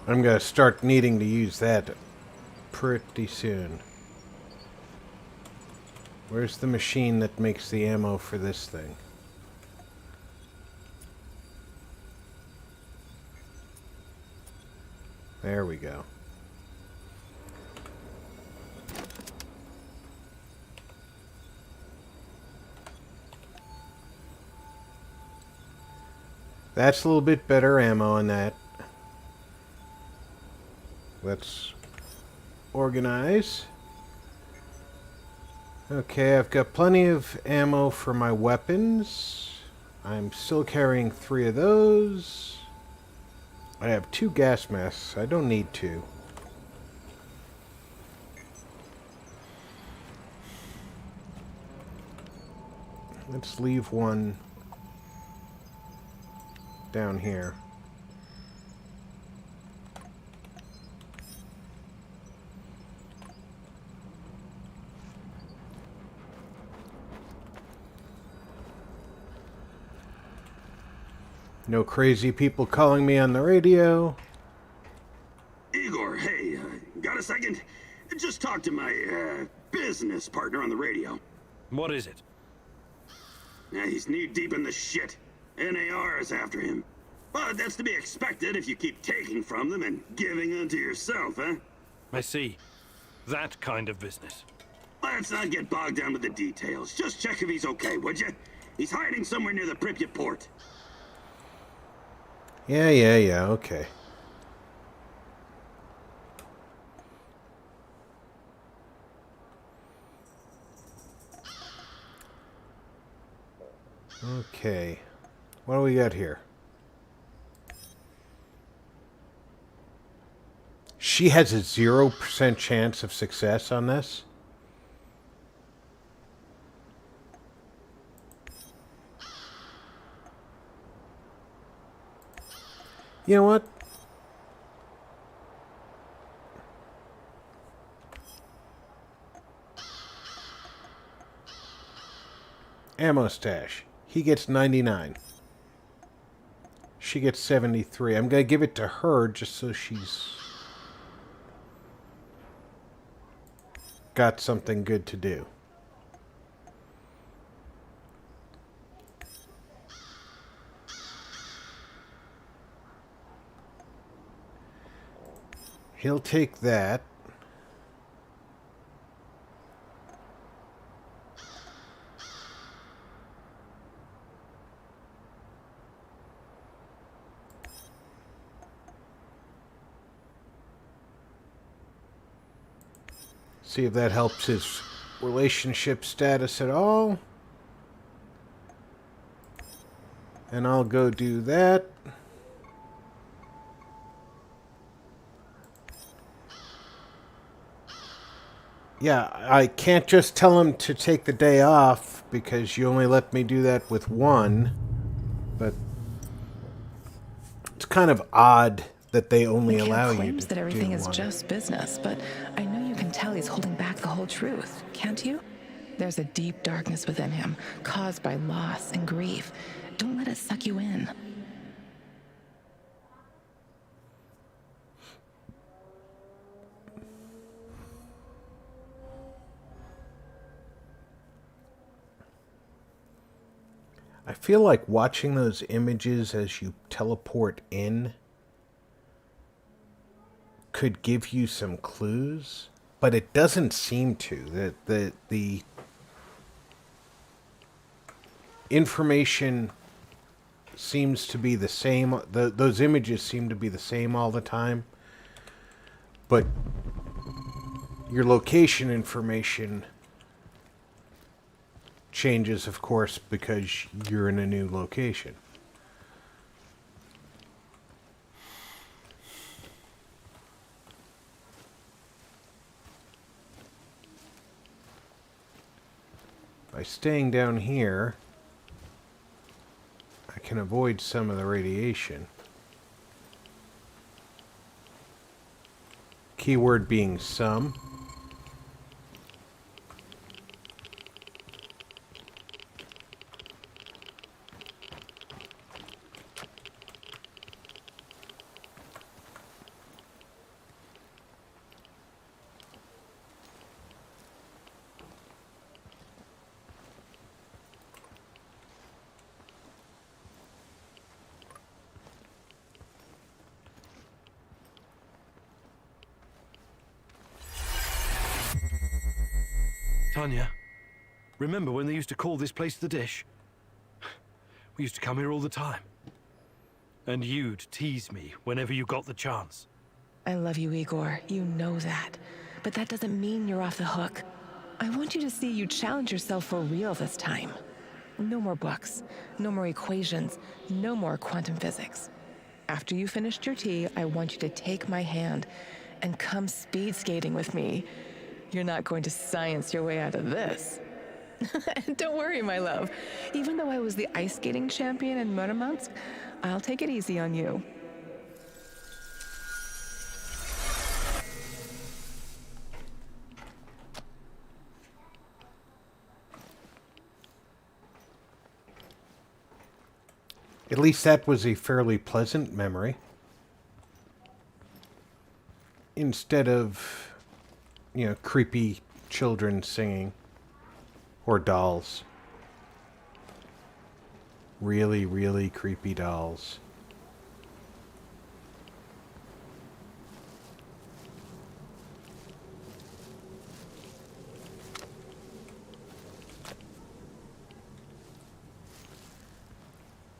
Speaker 1: I'm going to start needing to use that pretty soon. Where's the machine that makes the ammo for this thing? There we go. That's a little bit better ammo on that. Let's organize. Okay, I've got plenty of ammo for my weapons. I'm still carrying 3 of those. I have 2 gas masks. I don't need 2. Let's leave one down here. No crazy people calling me on the radio.
Speaker 7: Igor, hey, got a second? Just talk to my, business partner on the radio.
Speaker 9: What is it?
Speaker 7: He's knee-deep in the shit. NAR is after him. But that's to be expected if you keep taking from them and giving unto yourself, huh?
Speaker 9: I see. That kind of business.
Speaker 7: Let's not get bogged down with the details. Just check if he's okay, would you? He's hiding somewhere near the Pripyat port.
Speaker 1: Yeah, okay. Okay. What do we got here? She has a 0% chance of success on this? You know what? Ammo stash. He gets 99. She gets 73. I'm going to give it to her just so she's got something good to do. He'll take that. See if that helps his relationship status at all. And I'll go do that. Yeah, I can't just tell him to take the day off because you only let me do that with one. But it's kind of odd that they only allow you to
Speaker 5: claims that everything
Speaker 1: do
Speaker 5: is
Speaker 1: one.
Speaker 5: just business, but I know you can tell he's holding back the whole truth, can't you? There's a deep darkness within him, caused by loss and grief. Don't let it suck you in.
Speaker 1: I feel like watching those images as you teleport in could give you some clues, but it doesn't seem to. The information seems to be the same. Those images seem to be the same all the time, but your location information changes, of course, because you're in a new location. By staying down here, I can avoid some of the radiation. Keyword being some.
Speaker 9: Tanya, remember when they used to call this place the Dish? We used to come here all the time. And you'd tease me whenever you got the chance.
Speaker 5: I love you, Igor. You know that. But that doesn't mean you're off the hook. I want you to see you challenge yourself for real this time. No more books, no more equations, no more quantum physics. After you finished your tea, I want you to take my hand and come speed skating with me. You're not going to science your way out of this. And don't worry, my love. Even though I was the ice skating champion in Murmansk, I'll take it easy on you.
Speaker 1: At least that was a fairly pleasant memory. Instead of, creepy children singing. Or dolls. Really, really creepy dolls.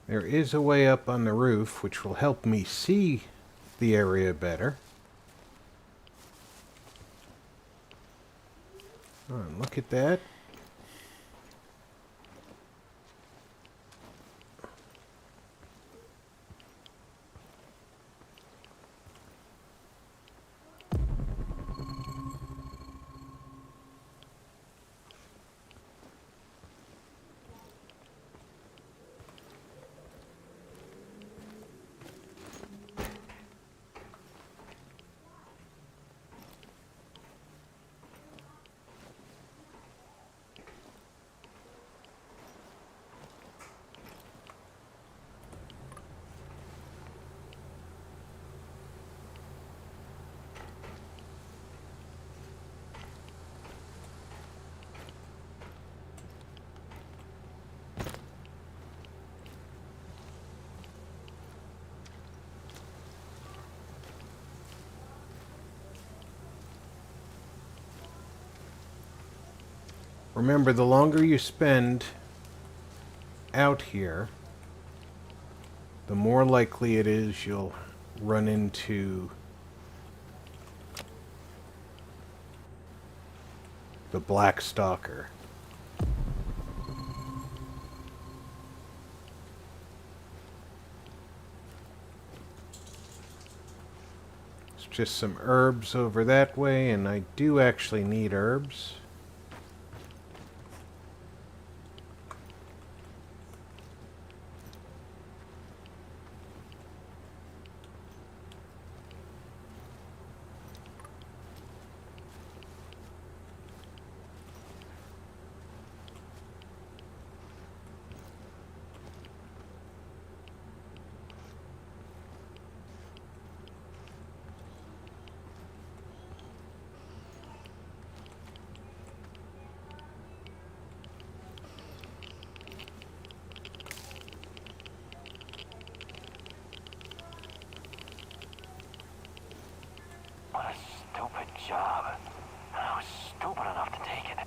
Speaker 1: There is a way up on the roof which will help me see the area better. Oh, and look at that. Remember, the longer you spend out here, the more likely it is you'll run into the Black Stalker. It's just some herbs over that way, and I do actually need herbs.
Speaker 6: What a stupid job. I was stupid enough to take it.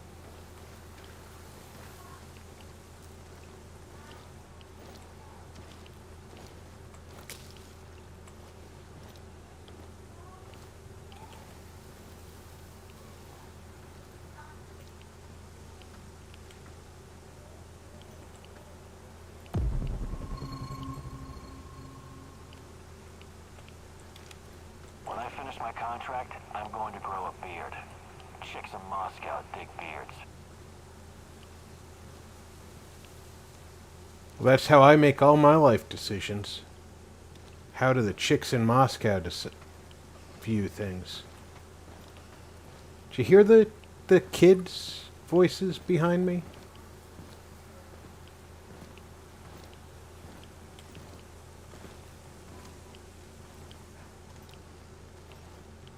Speaker 6: When I finish my contract, I'm going to grow a beard. Chicks in Moscow dig beards.
Speaker 1: Well, that's how I make all my life decisions. How do the chicks in Moscow view things? Did you hear the kids' voices behind me?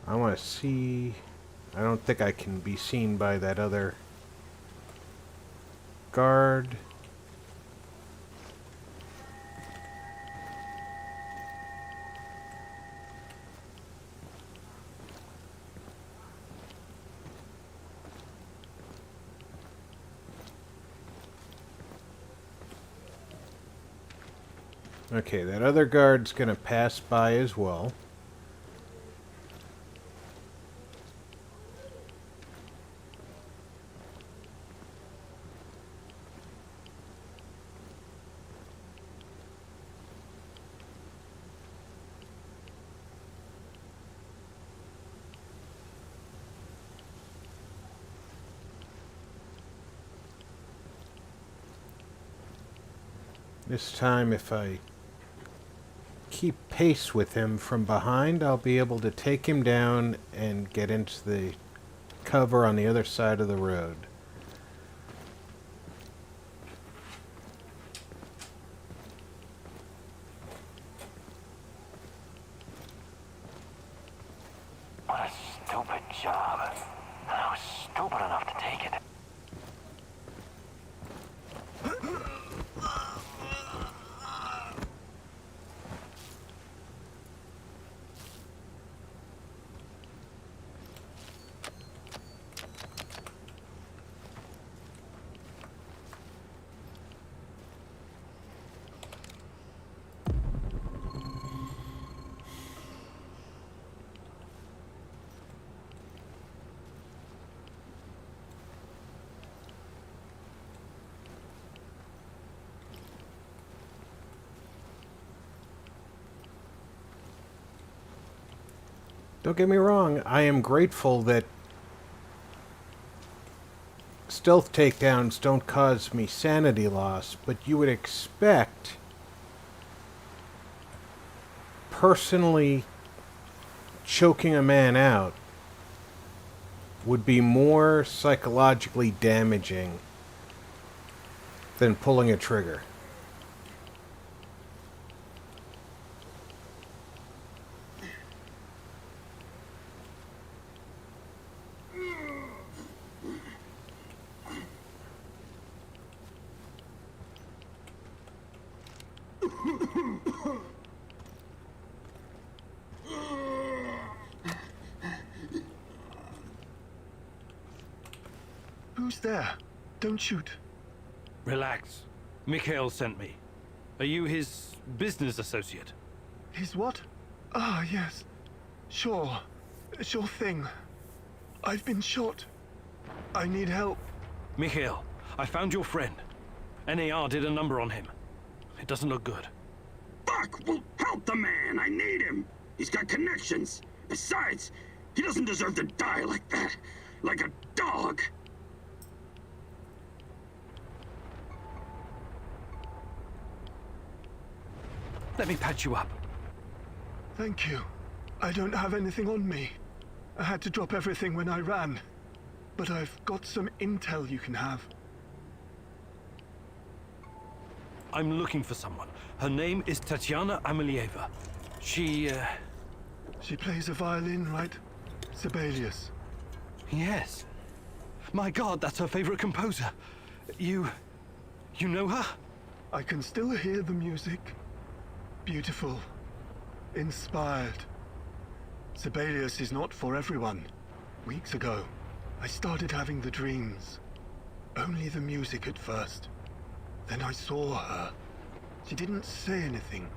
Speaker 1: I want to see... I don't think I can be seen by that other guard. Okay, that other guard's gonna pass by as well. This time, if I keep pace with him from behind, I'll be able to take him down and get into the cover on the other side of the road.
Speaker 6: What a stupid job. I was stupid enough to take it.
Speaker 1: Don't get me wrong, I am grateful that stealth takedowns don't cause me sanity loss, but you would expect personally choking a man out would be more psychologically damaging than pulling a trigger.
Speaker 11: Who's there? Don't shoot.
Speaker 9: Relax. Mikhail sent me. Are you his business associate?
Speaker 11: His what? Ah, yes. Sure. Sure thing. I've been shot. I need help.
Speaker 9: Mikhail, I found your friend. NAR did a number on him. It doesn't look good.
Speaker 7: Fuck! Well, help the man! I need him! He's got connections. Besides, he doesn't deserve to die like that. Like a dog.
Speaker 9: Let me patch you up.
Speaker 11: Thank you. I don't have anything on me. I had to drop everything when I ran. But I've got some intel you can have.
Speaker 9: I'm looking for someone. Her name is Tatiana Amelieva. She
Speaker 11: plays a violin, right? Sibelius.
Speaker 9: Yes. My God, that's her favorite composer. You know her?
Speaker 11: I can still hear the music. Beautiful. Inspired. Sibelius is not for everyone. Weeks ago, I started having the dreams. Only the music at first. Then I saw her. She didn't say anything,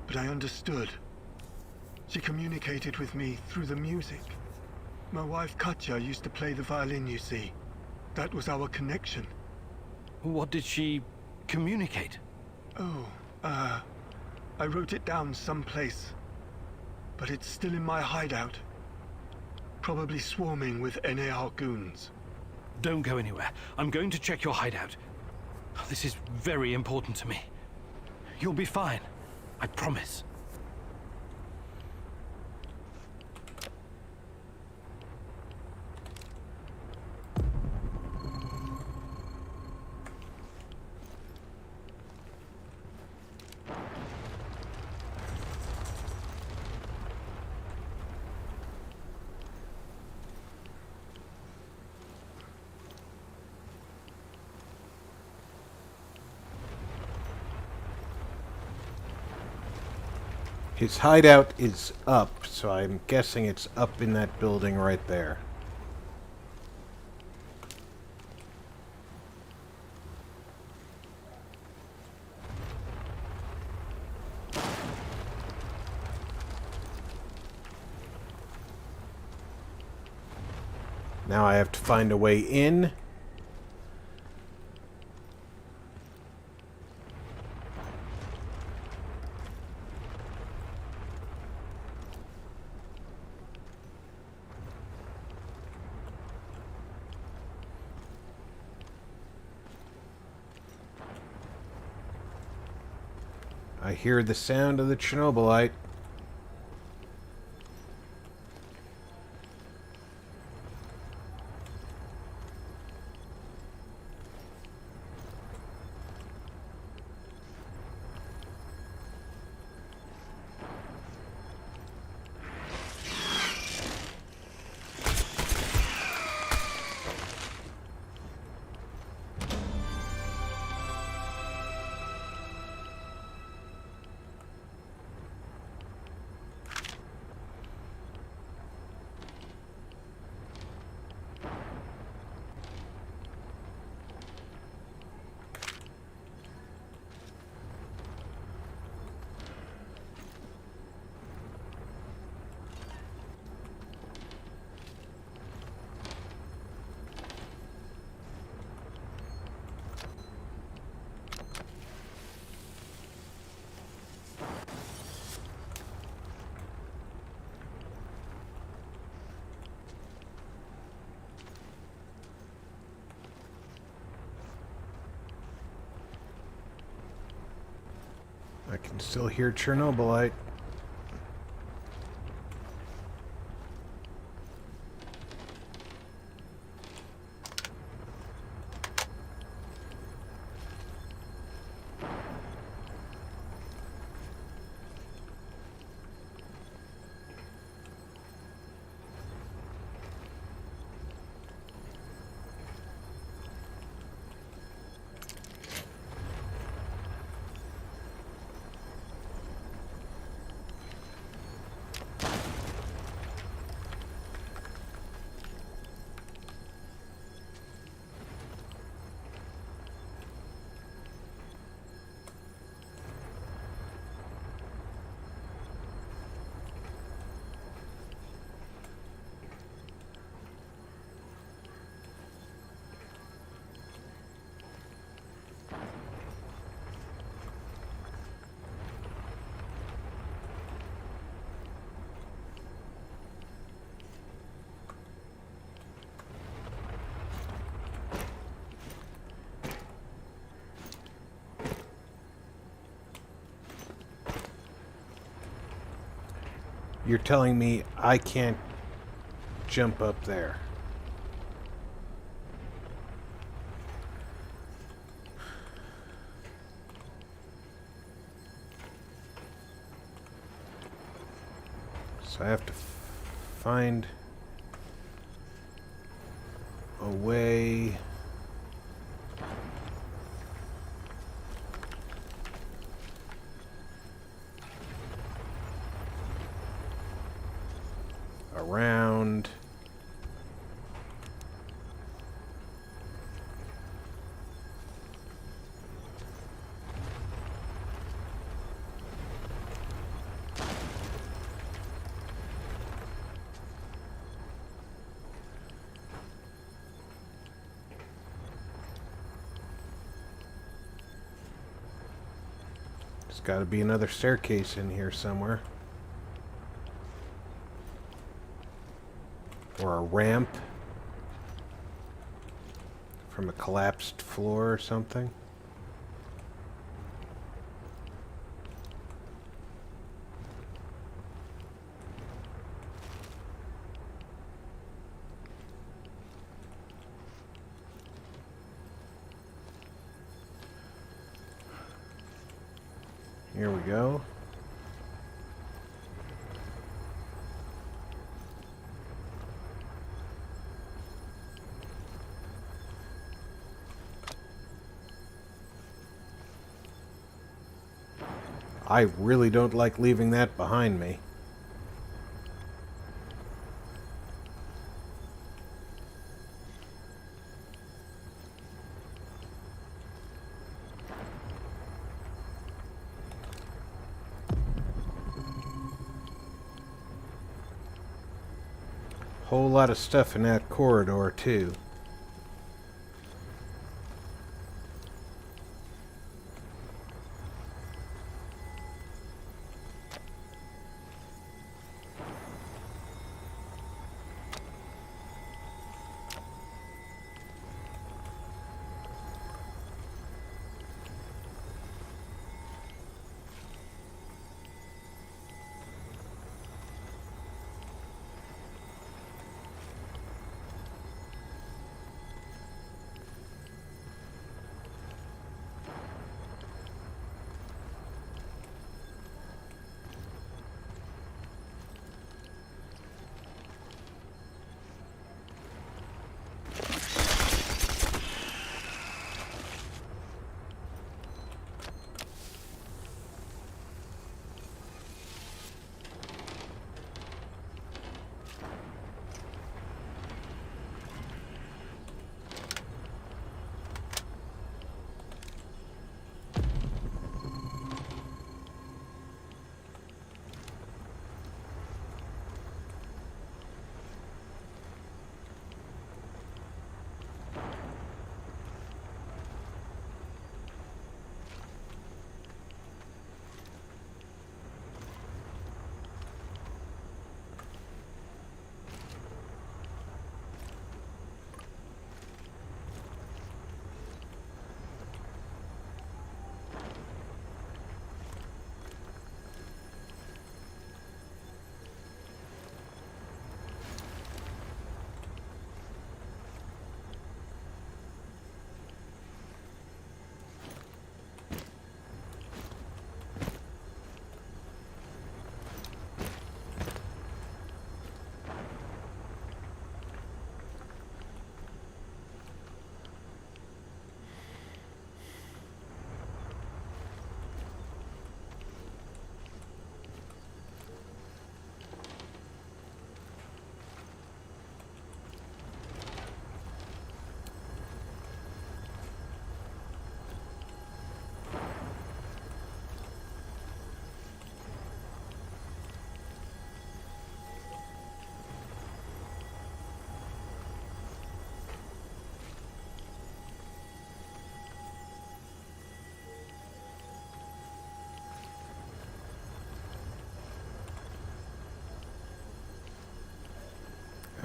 Speaker 11: but I understood. She communicated with me through the music. My wife Katya used to play the violin, you see. That was our connection.
Speaker 9: What did she communicate?
Speaker 11: Oh, I wrote it down someplace. But it's still in my hideout. Probably swarming with NAR goons.
Speaker 9: Don't go anywhere. I'm going to check your hideout. This is very important to me. You'll be fine. I promise.
Speaker 1: His hideout is up, so I'm guessing it's up in that building right there. Now I have to find a way in. I hear the sound of the Chernobylite. I can still hear Chernobylite. You're telling me I can't jump up there. So I have to find a way. Around. There's got to be another staircase in here somewhere. Or a ramp from a collapsed floor or something. Here we go. I really don't like leaving that behind me. Whole lot of stuff in that corridor, too.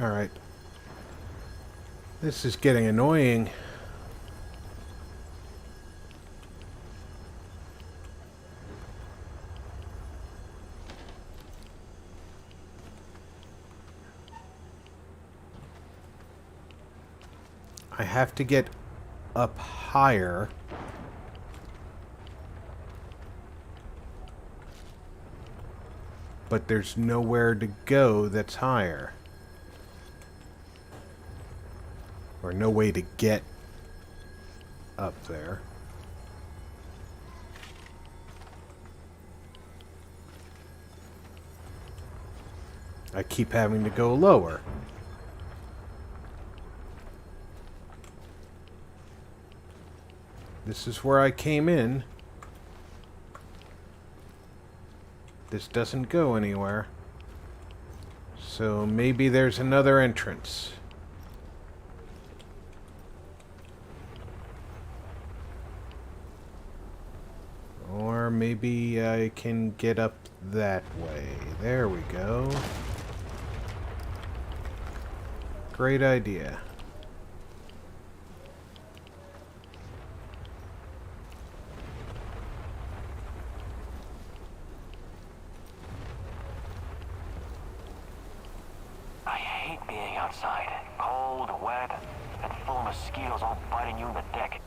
Speaker 1: Alright. This is getting annoying. I have to get up higher. But there's nowhere to go that's higher. Or no way to get up there. I keep having to go lower. This is where I came in. This doesn't go anywhere. So maybe there's another entrance. Or maybe I can get up that way. There we go. Great idea.
Speaker 6: I hate being outside. Cold, wet, and full of mosquitoes all biting you in the dick.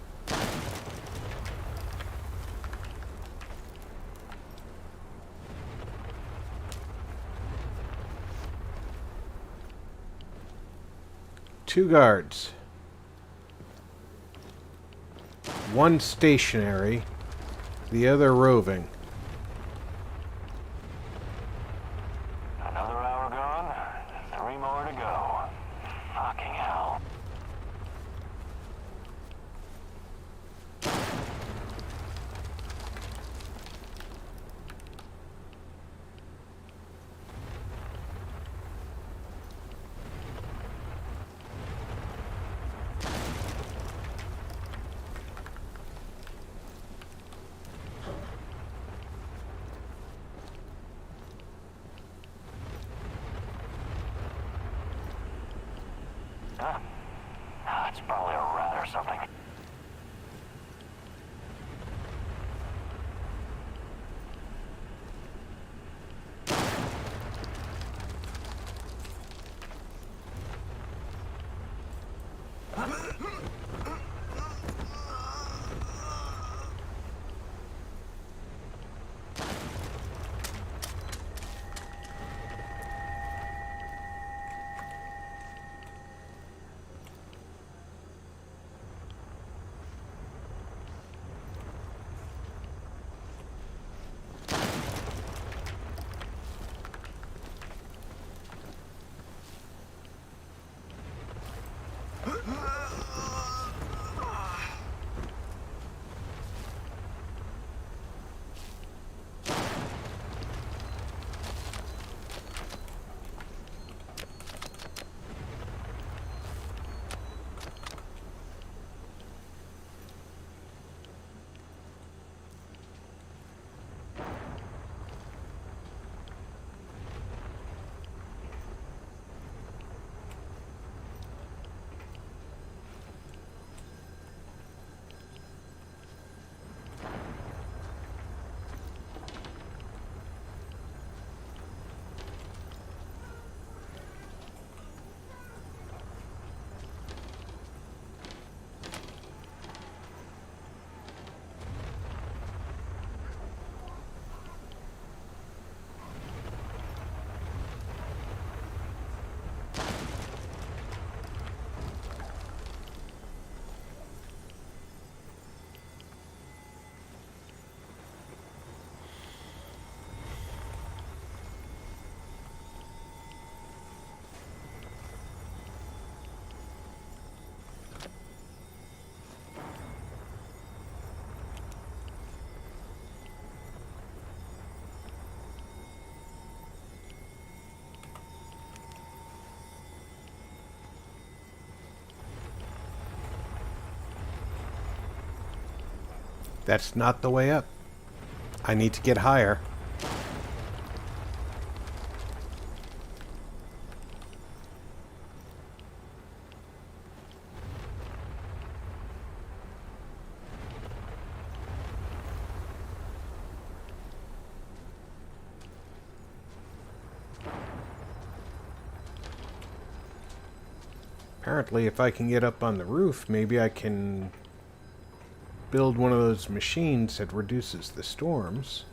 Speaker 1: Two guards. One stationary, the other roving.
Speaker 6: Another hour gone, 3 more to go. Fucking hell. Huh? Ah, it's probably a rat or something.
Speaker 1: That's not the way up. I need to get higher. Apparently, if I can get up on the roof, maybe I can build one of those machines that reduces the storms.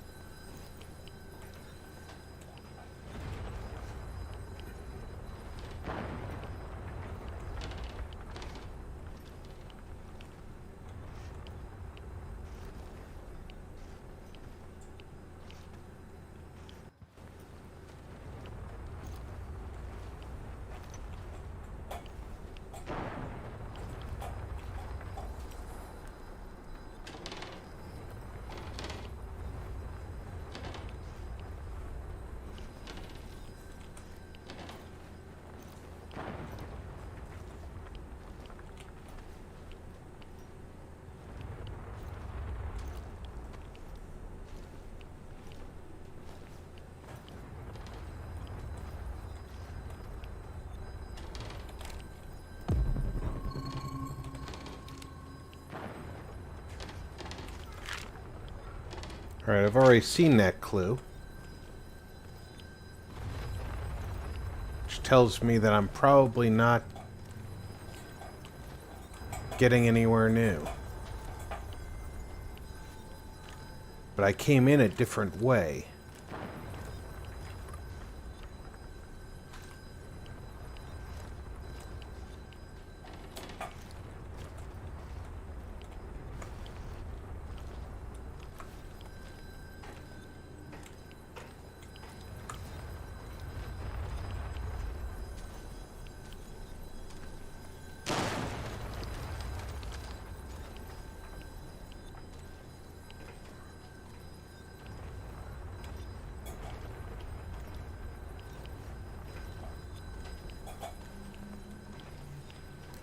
Speaker 1: Alright, I've already seen that clue. Which tells me that I'm probably not getting anywhere new. But I came in a different way.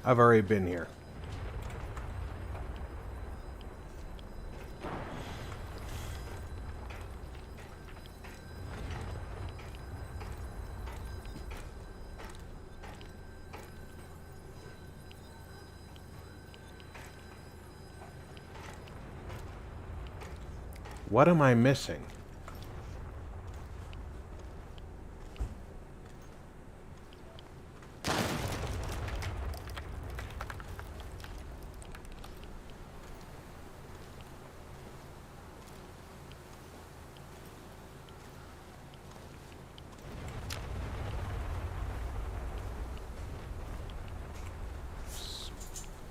Speaker 1: I've already been here. What am I missing?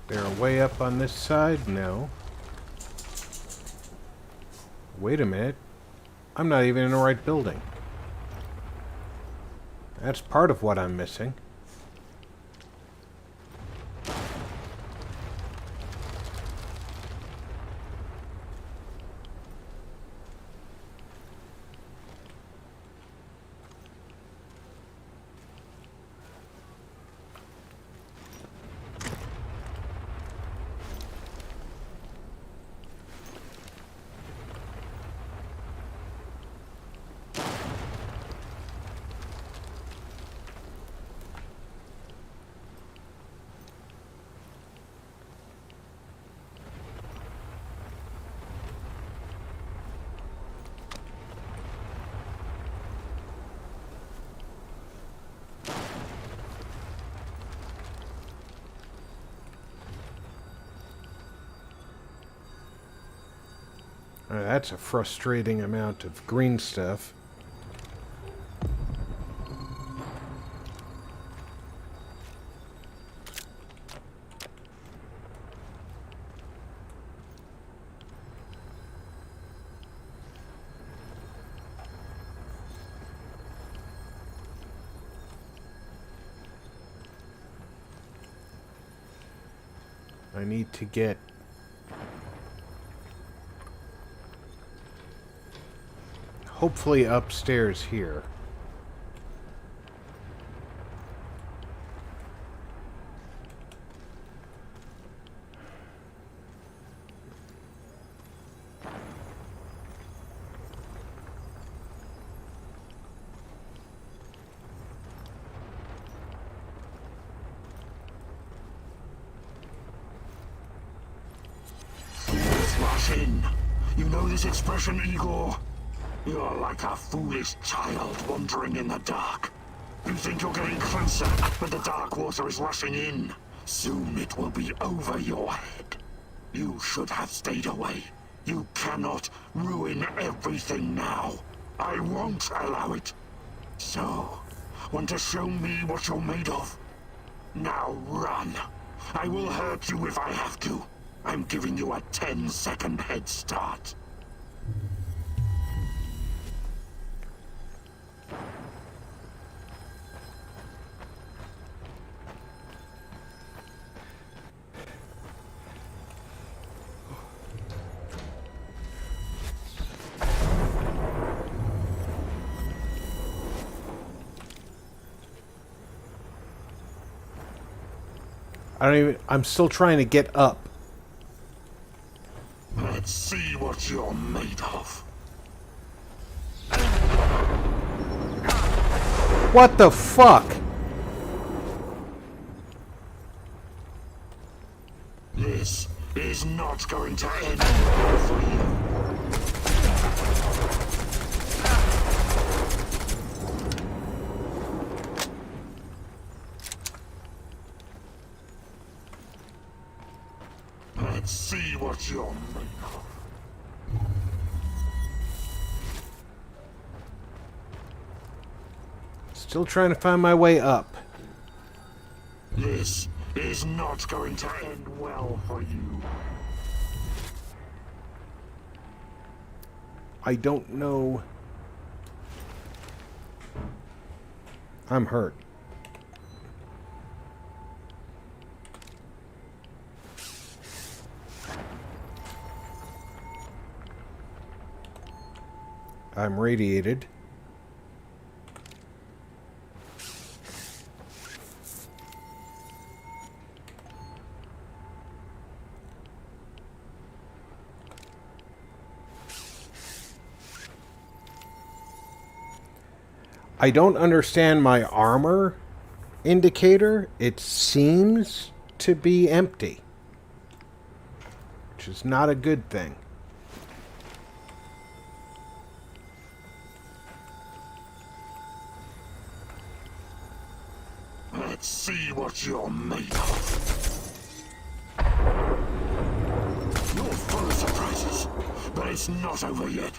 Speaker 1: They're way up on this side? No. Wait a minute. I'm not even in the right building. That's part of what I'm missing. That's a frustrating amount of green stuff. I need to get hopefully upstairs here.
Speaker 7: Rush in. You know this expression, Igor? You're like a foolish child wandering in the dark. You think you're getting closer, but the dark water is rushing in. Soon it will be over your head. You should have stayed away. You cannot ruin everything now. I won't allow it. So, want to show me what you're made of? Now run. I will hurt you if I have to. I'm giving you a 10-second head start.
Speaker 1: I'm still trying to get up.
Speaker 7: Let's see what you're made of.
Speaker 1: What the fuck?
Speaker 7: This is not going to end well for you. Let's see what you're made of.
Speaker 1: Still trying to find my way up.
Speaker 7: This is not going to end well for you.
Speaker 1: I don't know. I'm hurt. I'm radiated. I don't understand my armor indicator. It seems to be empty, which is not a good thing.
Speaker 7: Let's see what you're made of. You're full of surprises, but it's not over yet.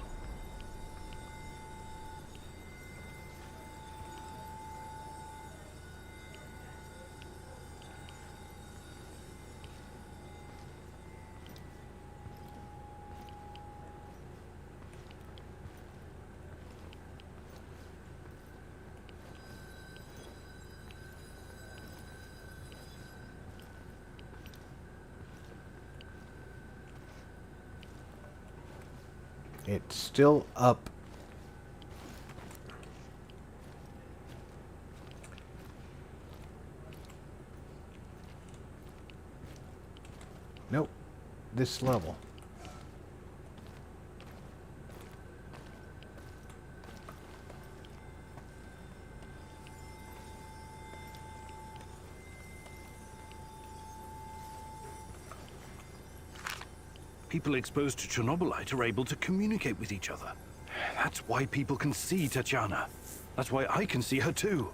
Speaker 1: It's still up. Nope. This level.
Speaker 9: People exposed to Chernobylite are able to communicate with each other. That's why people can see Tatiana. That's why I can see her too.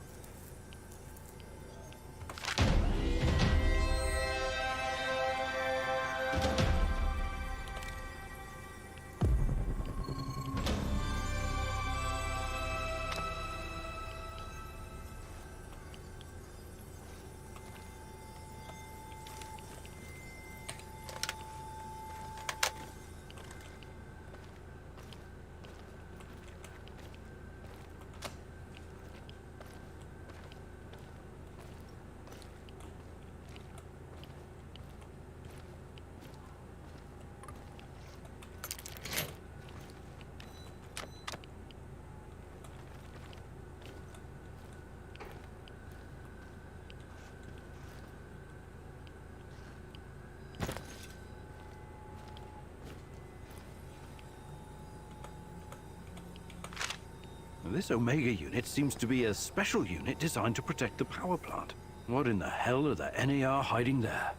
Speaker 9: This Omega unit seems to be a special unit designed to protect the power plant. What in the hell are the NAR hiding there?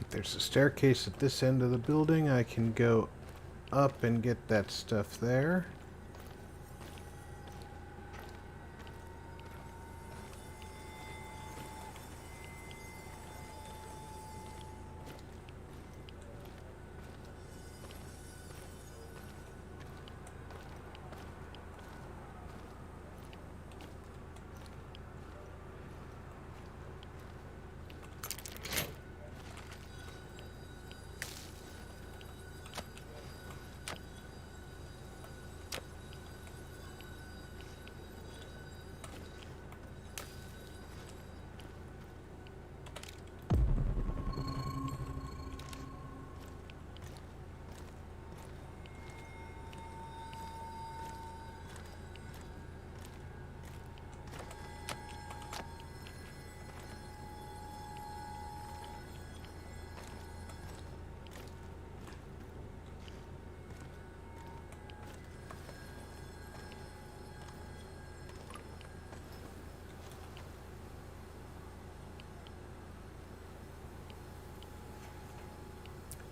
Speaker 1: There's a staircase at this end of the building. I can go up and get that stuff there.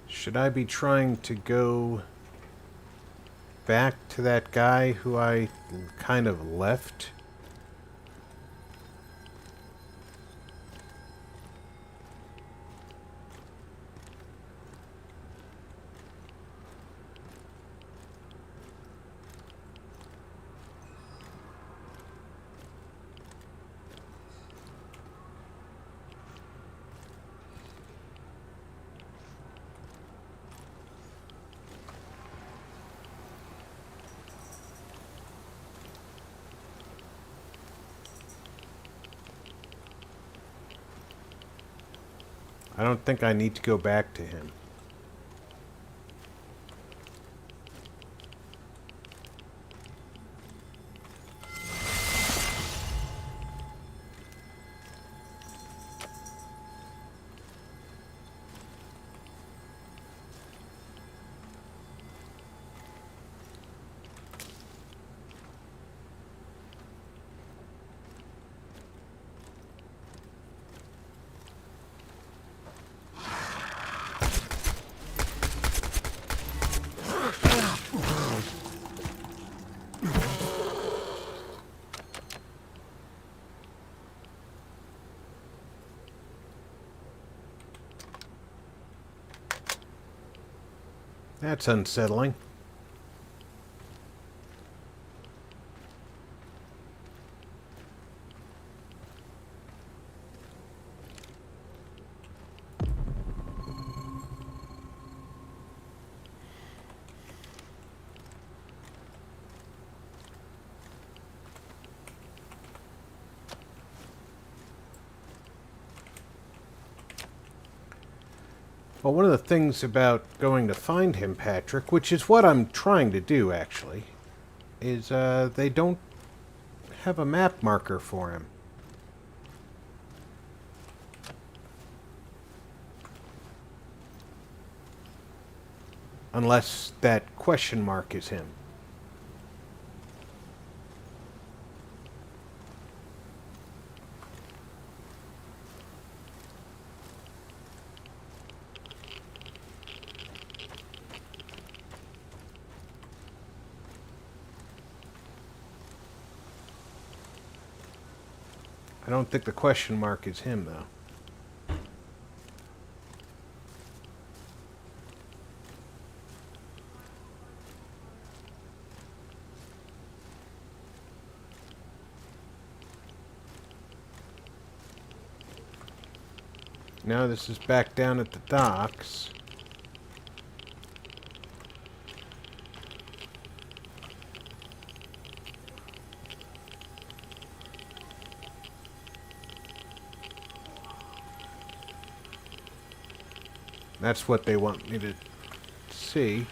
Speaker 1: Should I be trying to go back to that guy who I kind of left? I don't think I need to go back to him. That's unsettling. Well, one of the things about going to find him, Patrick, which is what I'm trying to do, actually, is they don't have a map marker for him. Unless that question mark is him. I don't think the question mark is him, though. Now this is back down at the docks. That's what they want me to see.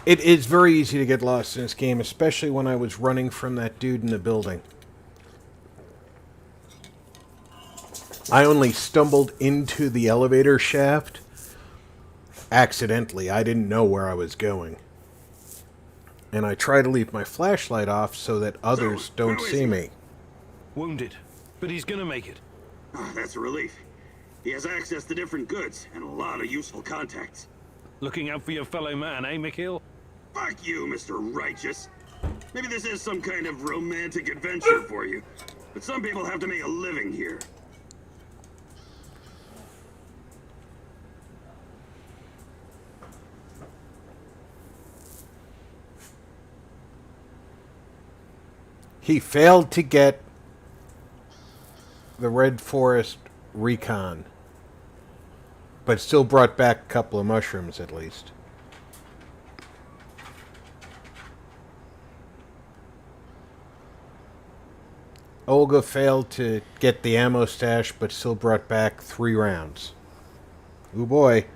Speaker 1: It is very easy to get lost in this game, especially when I was running from that dude in the building. I only stumbled into the elevator shaft accidentally. I didn't know where I was going. And I try to leave my flashlight off so that others don't see me.
Speaker 9: Wounded, but he's gonna make it.
Speaker 7: Oh, that's a relief. He has access to different goods and a lot of useful contacts.
Speaker 9: Looking out for your fellow man, eh, Mikhail?
Speaker 7: Fuck you, Mr. Righteous. Maybe this is some kind of romantic adventure for you, but some people have to make a living here.
Speaker 1: He failed to get the Red Forest recon, but still brought back a couple of mushrooms at least. Olga failed to get the ammo stash, but still brought back 3 rounds. Ooh boy.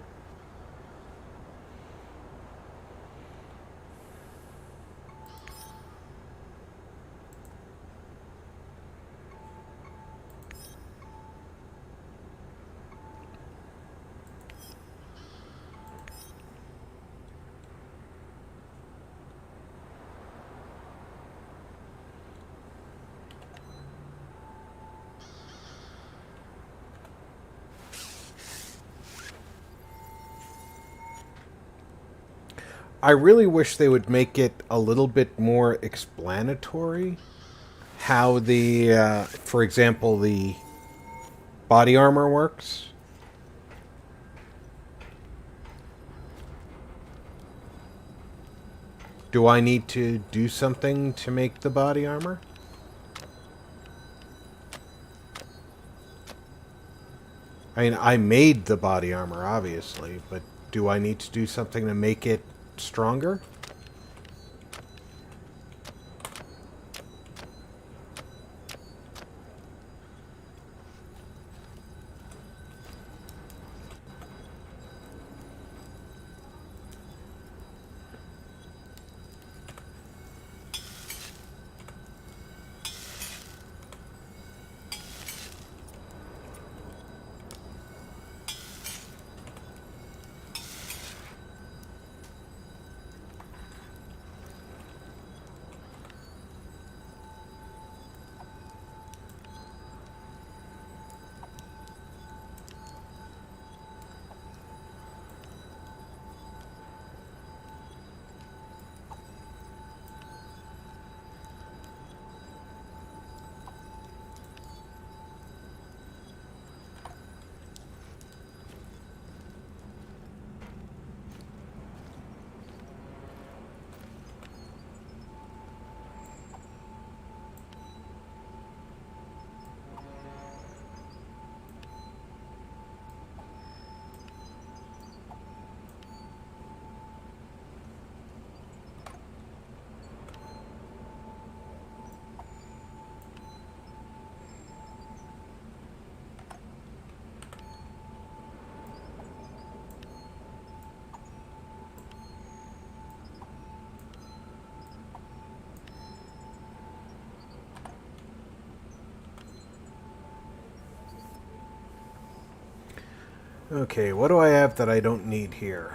Speaker 1: I really wish they would make it a little bit more explanatory how the, for example, the body armor works. Do I need to do something to make the body armor? I mean, I made the body armor, obviously, but do I need to do something to make it stronger? Okay, what do I have that I don't need here?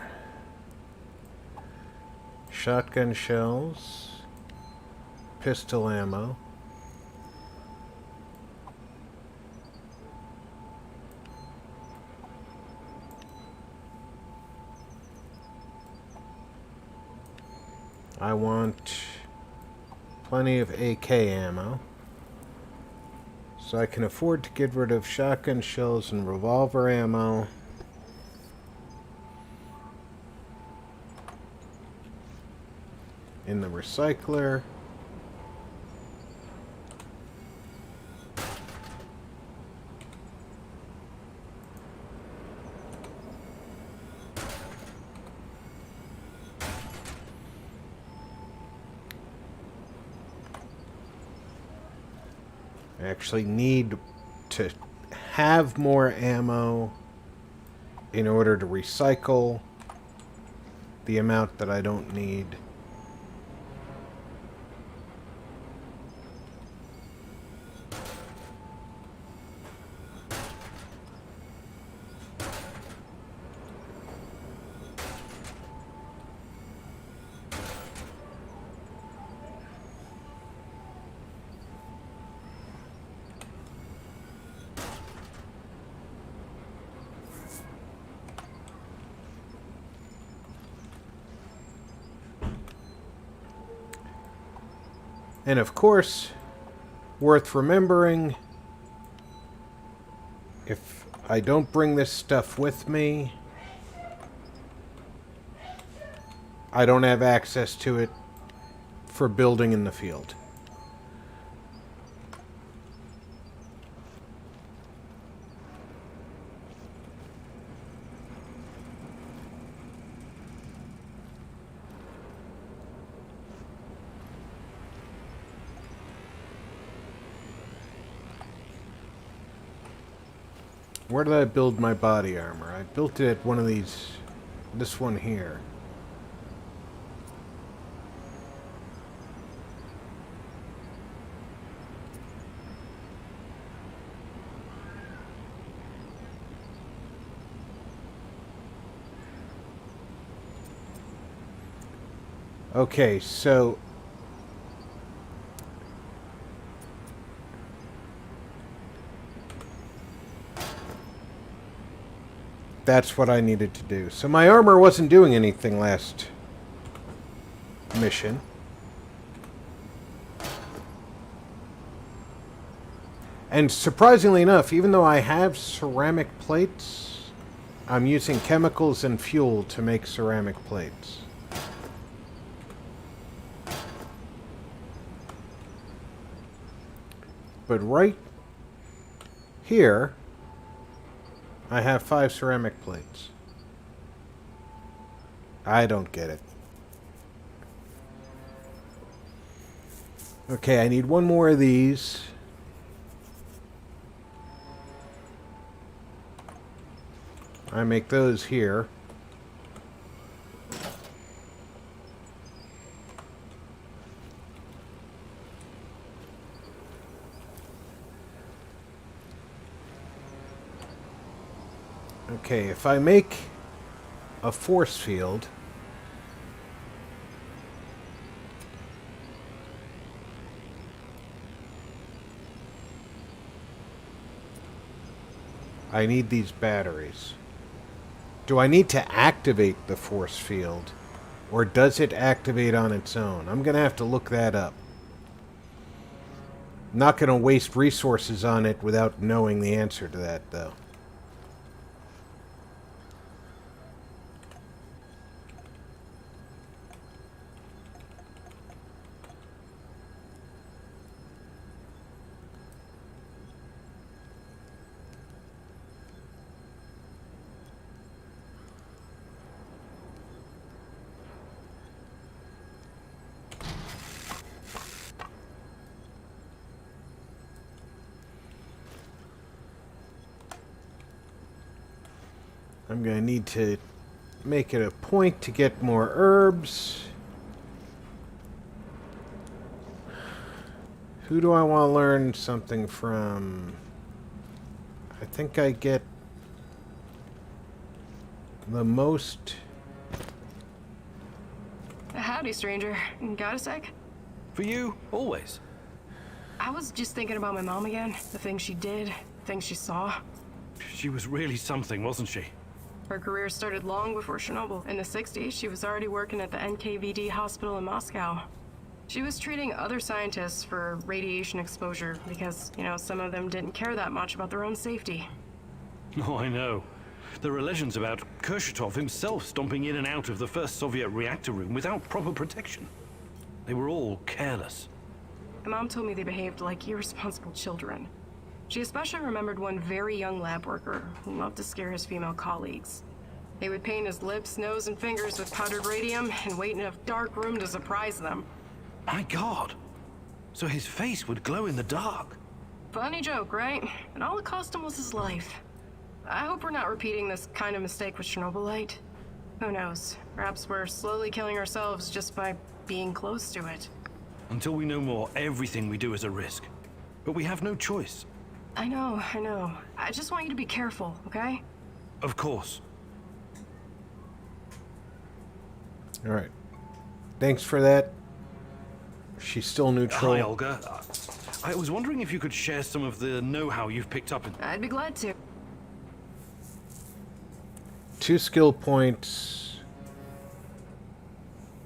Speaker 1: Shotgun shells, pistol ammo. I want plenty of AK ammo. So I can afford to get rid of shotgun shells and revolver ammo. In the recycler. I actually need to have more ammo in order to recycle. the amount that I don't need. And of course, worth remembering, if I don't bring this stuff with me, I don't have access to it for building in the field. Where did I build my body armor? I built it at one of these, this one here. Okay, so that's what I needed to do. So my armor wasn't doing anything last mission. And surprisingly enough, even though I have ceramic plates, I'm using chemicals and fuel to make ceramic plates. But right here, I have 5 ceramic plates. I don't get it. Okay, I need one more of these. I make those here. Okay, if I make a force field, I need these batteries. Do I need to activate the force field, or does it activate on its own? I'm going to have to look that up. I'm not going to waste resources on it without knowing the answer to that, though. I'm going to need to make it a point to get more herbs. Who do I want to learn something from? I think I get the most...
Speaker 8: Howdy, stranger. Got a sec?
Speaker 9: For you, always.
Speaker 8: I was just thinking about my mom again. The things she did, things she saw.
Speaker 9: She was really something, wasn't she?
Speaker 8: Her career started long before Chernobyl. In the 60s, she was already working at the NKVD hospital in Moscow. She was treating other scientists for radiation exposure because, you know, some of them didn't care that much about their own safety.
Speaker 9: Oh, I know. There are legends about Kurchatov himself stomping in and out of the first Soviet reactor room without proper protection. They were all careless.
Speaker 8: My mom told me they behaved like irresponsible children. She especially remembered one very young lab worker who loved to scare his female colleagues. They would paint his lips, nose, and fingers with powdered radium and wait in a dark room to surprise them.
Speaker 9: My God! So his face would glow in the dark.
Speaker 8: Funny joke, right? And all it cost him was his life. I hope we're not repeating this kind of mistake with Chernobylite. Who knows? Perhaps we're slowly killing ourselves just by being close to it.
Speaker 9: Until we know more, everything we do is a risk. But we have no choice.
Speaker 8: I know. I just want you to be careful, okay?
Speaker 9: Of course.
Speaker 1: All right. Thanks for that. She's still neutral.
Speaker 9: Hi, Olga. I was wondering if you could share some of the know-how you've picked up in...
Speaker 8: I'd be glad to.
Speaker 1: 2 skill points,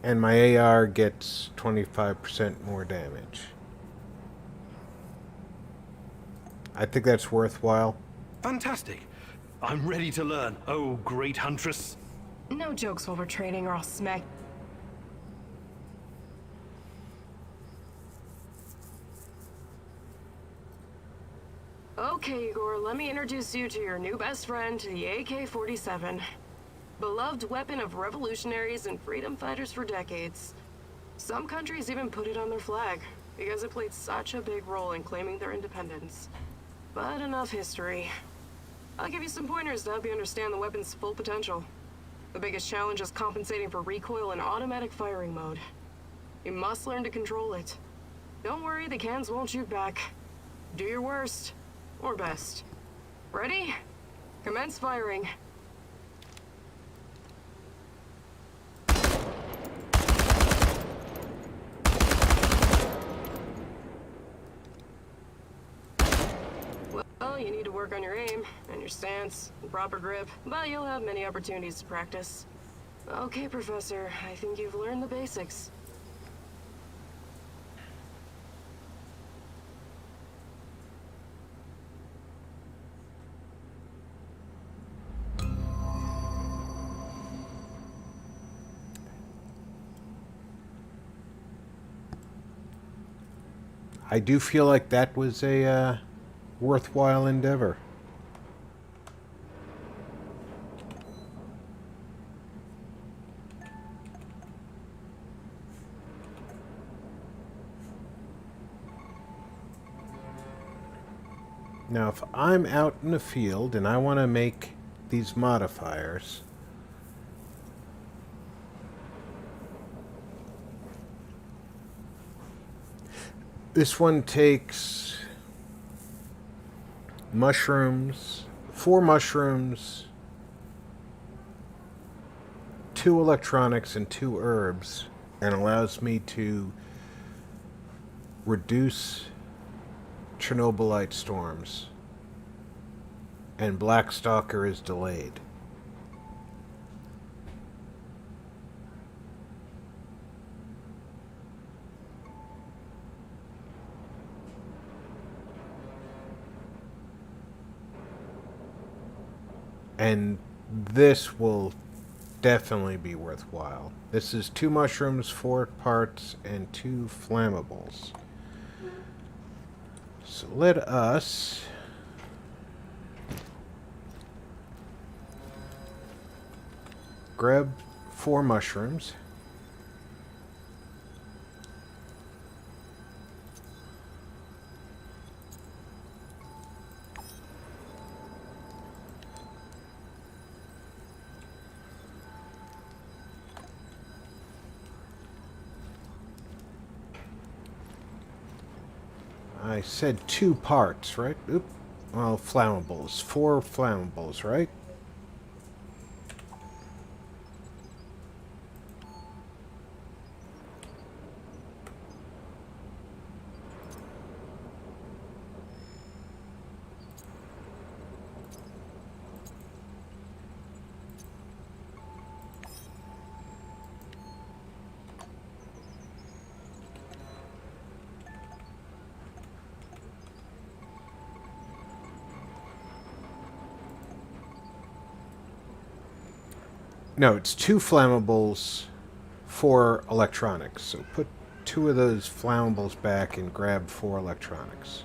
Speaker 1: and my AR gets 25% more damage. I think that's worthwhile.
Speaker 9: Fantastic. I'm ready to learn. Oh, great huntress.
Speaker 8: No jokes while we're training or I'll smack. Okay, Igor, let me introduce you to your new best friend, the AK-47. Beloved weapon of revolutionaries and freedom fighters for decades. Some countries even put it on their flag, because it played such a big role in claiming their independence. But enough history. I'll give you some pointers to help you understand the weapon's full potential. The biggest challenge is compensating for recoil in automatic firing mode. You must learn to control it. Don't worry, the cans won't shoot back. Do your worst. Or best. Ready? Commence firing. Well, you need to work on your aim, and your stance, and proper grip, but you'll have many opportunities to practice. Okay, Professor, I think you've learned the basics.
Speaker 1: I do feel like that was a worthwhile endeavor. Now, if I'm out in the field and I want to make these modifiers, this one takes mushrooms, 4 mushrooms, 2 electronics, and 2 herbs, and allows me to reduce Chernobylite storms. And Black Stalker is delayed. And this will definitely be worthwhile. This is 2 mushrooms, 4 parts, and 2 flammables. So let us grab 4 mushrooms. I said 2 parts, right? Oop. Well, flammables. 4 flammables, right? No, it's 2 flammables, 4 electronics. So put 2 of those flammables back and grab 4 electronics.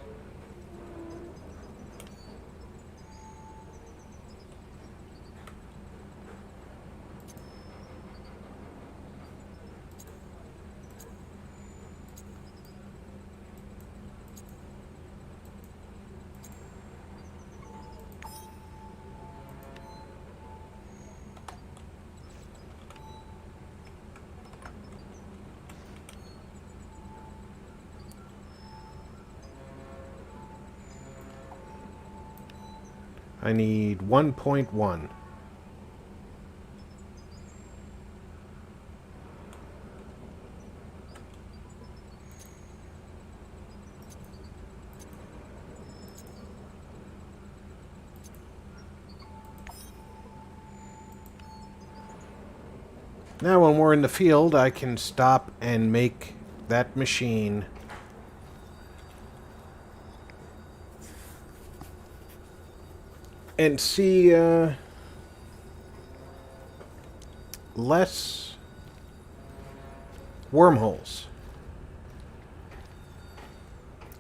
Speaker 1: I need 1.1. Now when we're in the field, I can stop and make that machine. And see less wormholes.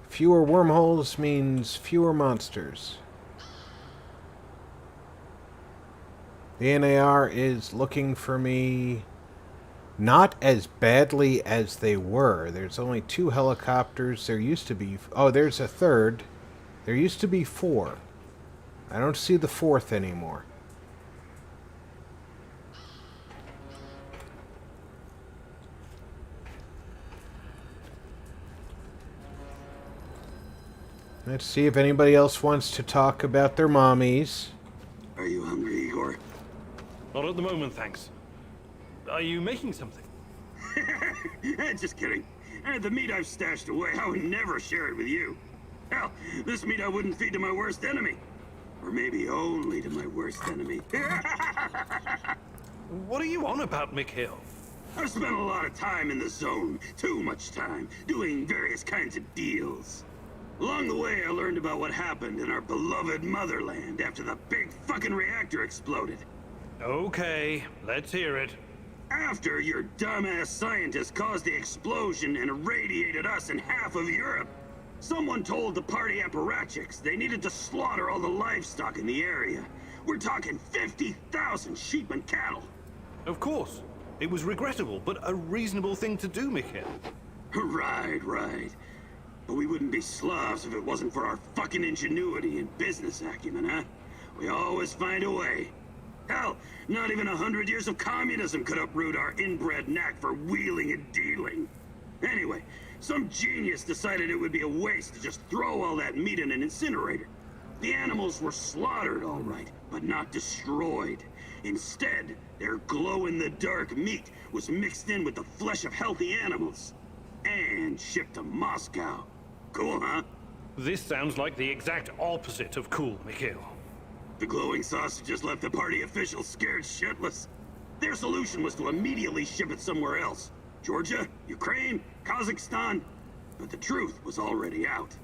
Speaker 1: Fewer wormholes means fewer monsters. The NAR is looking for me not as badly as they were. There's only 2 helicopters. There used to be... Oh, there's a third. There used to be 4. I don't see the 4th anymore. Let's see if anybody else wants to talk about their mommies.
Speaker 7: Are you hungry, Igor?
Speaker 9: Not at the moment, thanks. Are you making something?
Speaker 7: Just kidding. The meat I've stashed away, I would never share it with you. Hell, this meat I wouldn't feed to my worst enemy. Or maybe only to my worst enemy.
Speaker 9: What are you on about, Mikhail?
Speaker 7: I've spent a lot of time in the zone. Too much time, doing various kinds of deals. Along the way, I learned about what happened in our beloved motherland after the big fucking reactor exploded.
Speaker 9: Okay, let's hear it.
Speaker 7: After your dumbass scientists caused the explosion and irradiated us and half of Europe, someone told the party apparatchiks they needed to slaughter all the livestock in the area. We're talking 50,000 sheep and cattle.
Speaker 9: Of course. It was regrettable, but a reasonable thing to do, Mikhail.
Speaker 7: Right. But we wouldn't be Slavs if it wasn't for our fucking ingenuity and business acumen, huh? We always find a way. Hell, not even 100 years of communism could uproot our inbred knack for wheeling and dealing. Anyway, some genius decided it would be a waste to just throw all that meat in an incinerator. The animals were slaughtered, all right, but not destroyed. Instead, their glow-in-the-dark meat was mixed in with the flesh of healthy animals and shipped to Moscow. Cool, huh?
Speaker 9: This sounds like the exact opposite of cool, Mikhail.
Speaker 7: The glowing sausages left the party officials scared shitless. Their solution was to immediately ship it somewhere else. Georgia, Ukraine, Kazakhstan. But the truth was already out.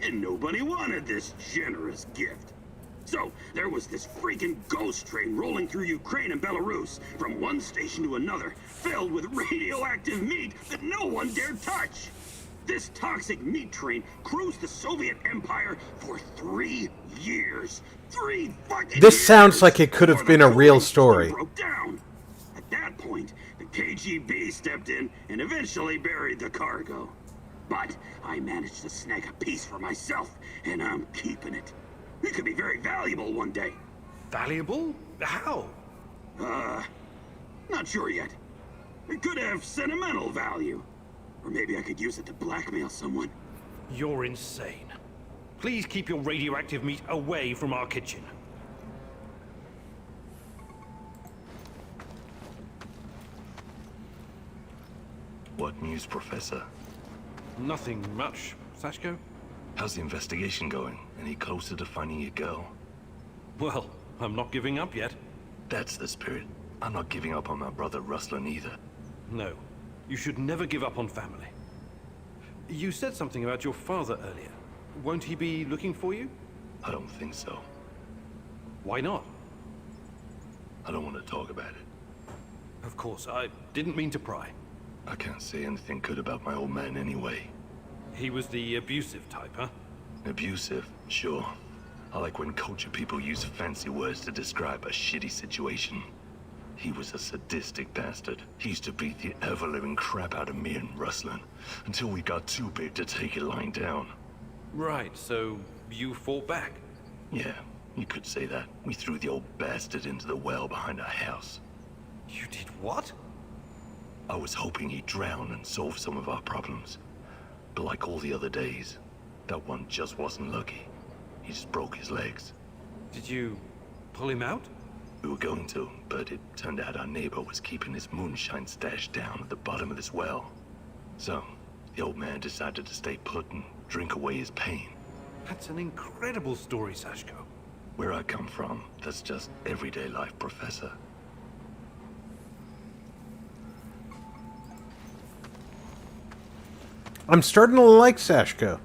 Speaker 7: And nobody wanted this generous gift. So, there was this freaking ghost train rolling through Ukraine and Belarus, from one station to another, filled with radioactive meat that no one dared touch. This toxic meat train cruised the Soviet Empire for 3 years. 3 fucking
Speaker 1: This
Speaker 7: years
Speaker 1: sounds like it could have been a real story.
Speaker 7: broke down. At that point, the KGB stepped in and eventually buried the cargo. But I managed to snag a piece for myself, and I'm keeping it. It could be very valuable one day.
Speaker 9: Valuable? How?
Speaker 7: Not sure yet. It could have sentimental value. Or maybe I could use it to blackmail someone.
Speaker 9: You're insane. Please keep your radioactive meat away from our kitchen.
Speaker 10: What news, Professor?
Speaker 9: Nothing much, Sashko.
Speaker 10: How's the investigation going? Any closer to finding your girl?
Speaker 9: Well, I'm not giving up yet.
Speaker 10: That's the spirit. I'm not giving up on my brother Ruslan either.
Speaker 9: No, you should never give up on family. You said something about your father earlier. Won't he be looking for you?
Speaker 10: I don't think so.
Speaker 9: Why not?
Speaker 10: I don't want to talk about it.
Speaker 9: Of course, I didn't mean to pry.
Speaker 10: I can't say anything good about my old man anyway.
Speaker 9: He was the abusive type, huh?
Speaker 10: Abusive, sure. I like when culture people use fancy words to describe a shitty situation. He was a sadistic bastard. He used to beat the ever-living crap out of me and Ruslan, until we got too big to take it lying down.
Speaker 9: Right, so you fought back?
Speaker 10: Yeah, you could say that. We threw the old bastard into the well behind our house.
Speaker 9: You did what?
Speaker 10: I was hoping he'd drown and solve some of our problems. But like all the other days, that one just wasn't lucky. He just broke his legs.
Speaker 9: Did you pull him out?
Speaker 10: We were going to, but it turned out our neighbor was keeping his moonshine stash down at the bottom of this well. So, the old man decided to stay put and drink away his pain.
Speaker 9: That's an incredible story, Sashko.
Speaker 10: Where I come from, that's just everyday life, Professor.
Speaker 1: I'm starting to like Sashko.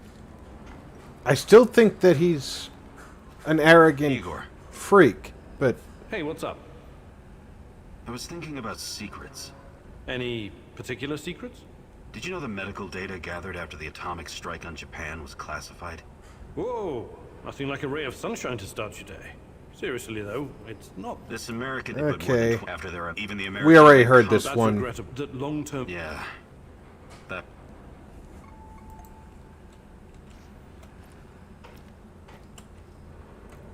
Speaker 1: I still think that he's an arrogant
Speaker 4: Igor.
Speaker 1: freak, but...
Speaker 9: Hey, what's up?
Speaker 4: I was thinking about secrets.
Speaker 9: Any particular secrets?
Speaker 4: Did you know the medical data gathered after the atomic strike on Japan was classified?
Speaker 9: Whoa, nothing like a ray of sunshine to start your day. Seriously, though, it's not.
Speaker 4: This American they
Speaker 1: Okay.
Speaker 4: put more than after there are even the American.
Speaker 1: We already heard this
Speaker 9: That's
Speaker 1: one.
Speaker 9: regrettable. That long-term.
Speaker 4: Yeah. That.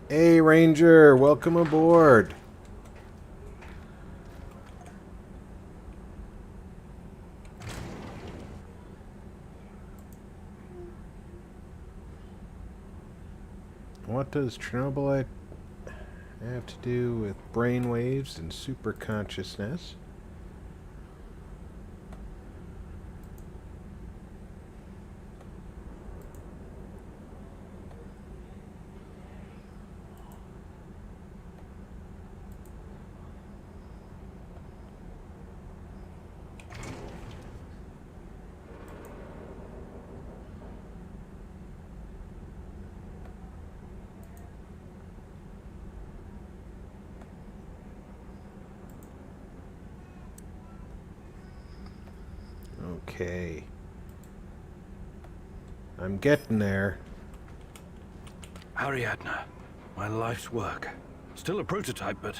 Speaker 1: Hey, Ranger, welcome aboard. What does Chernobylite have to do with brainwaves and superconsciousness? Okay. I'm getting there.
Speaker 9: Ariadne, my life's work. Still a prototype, but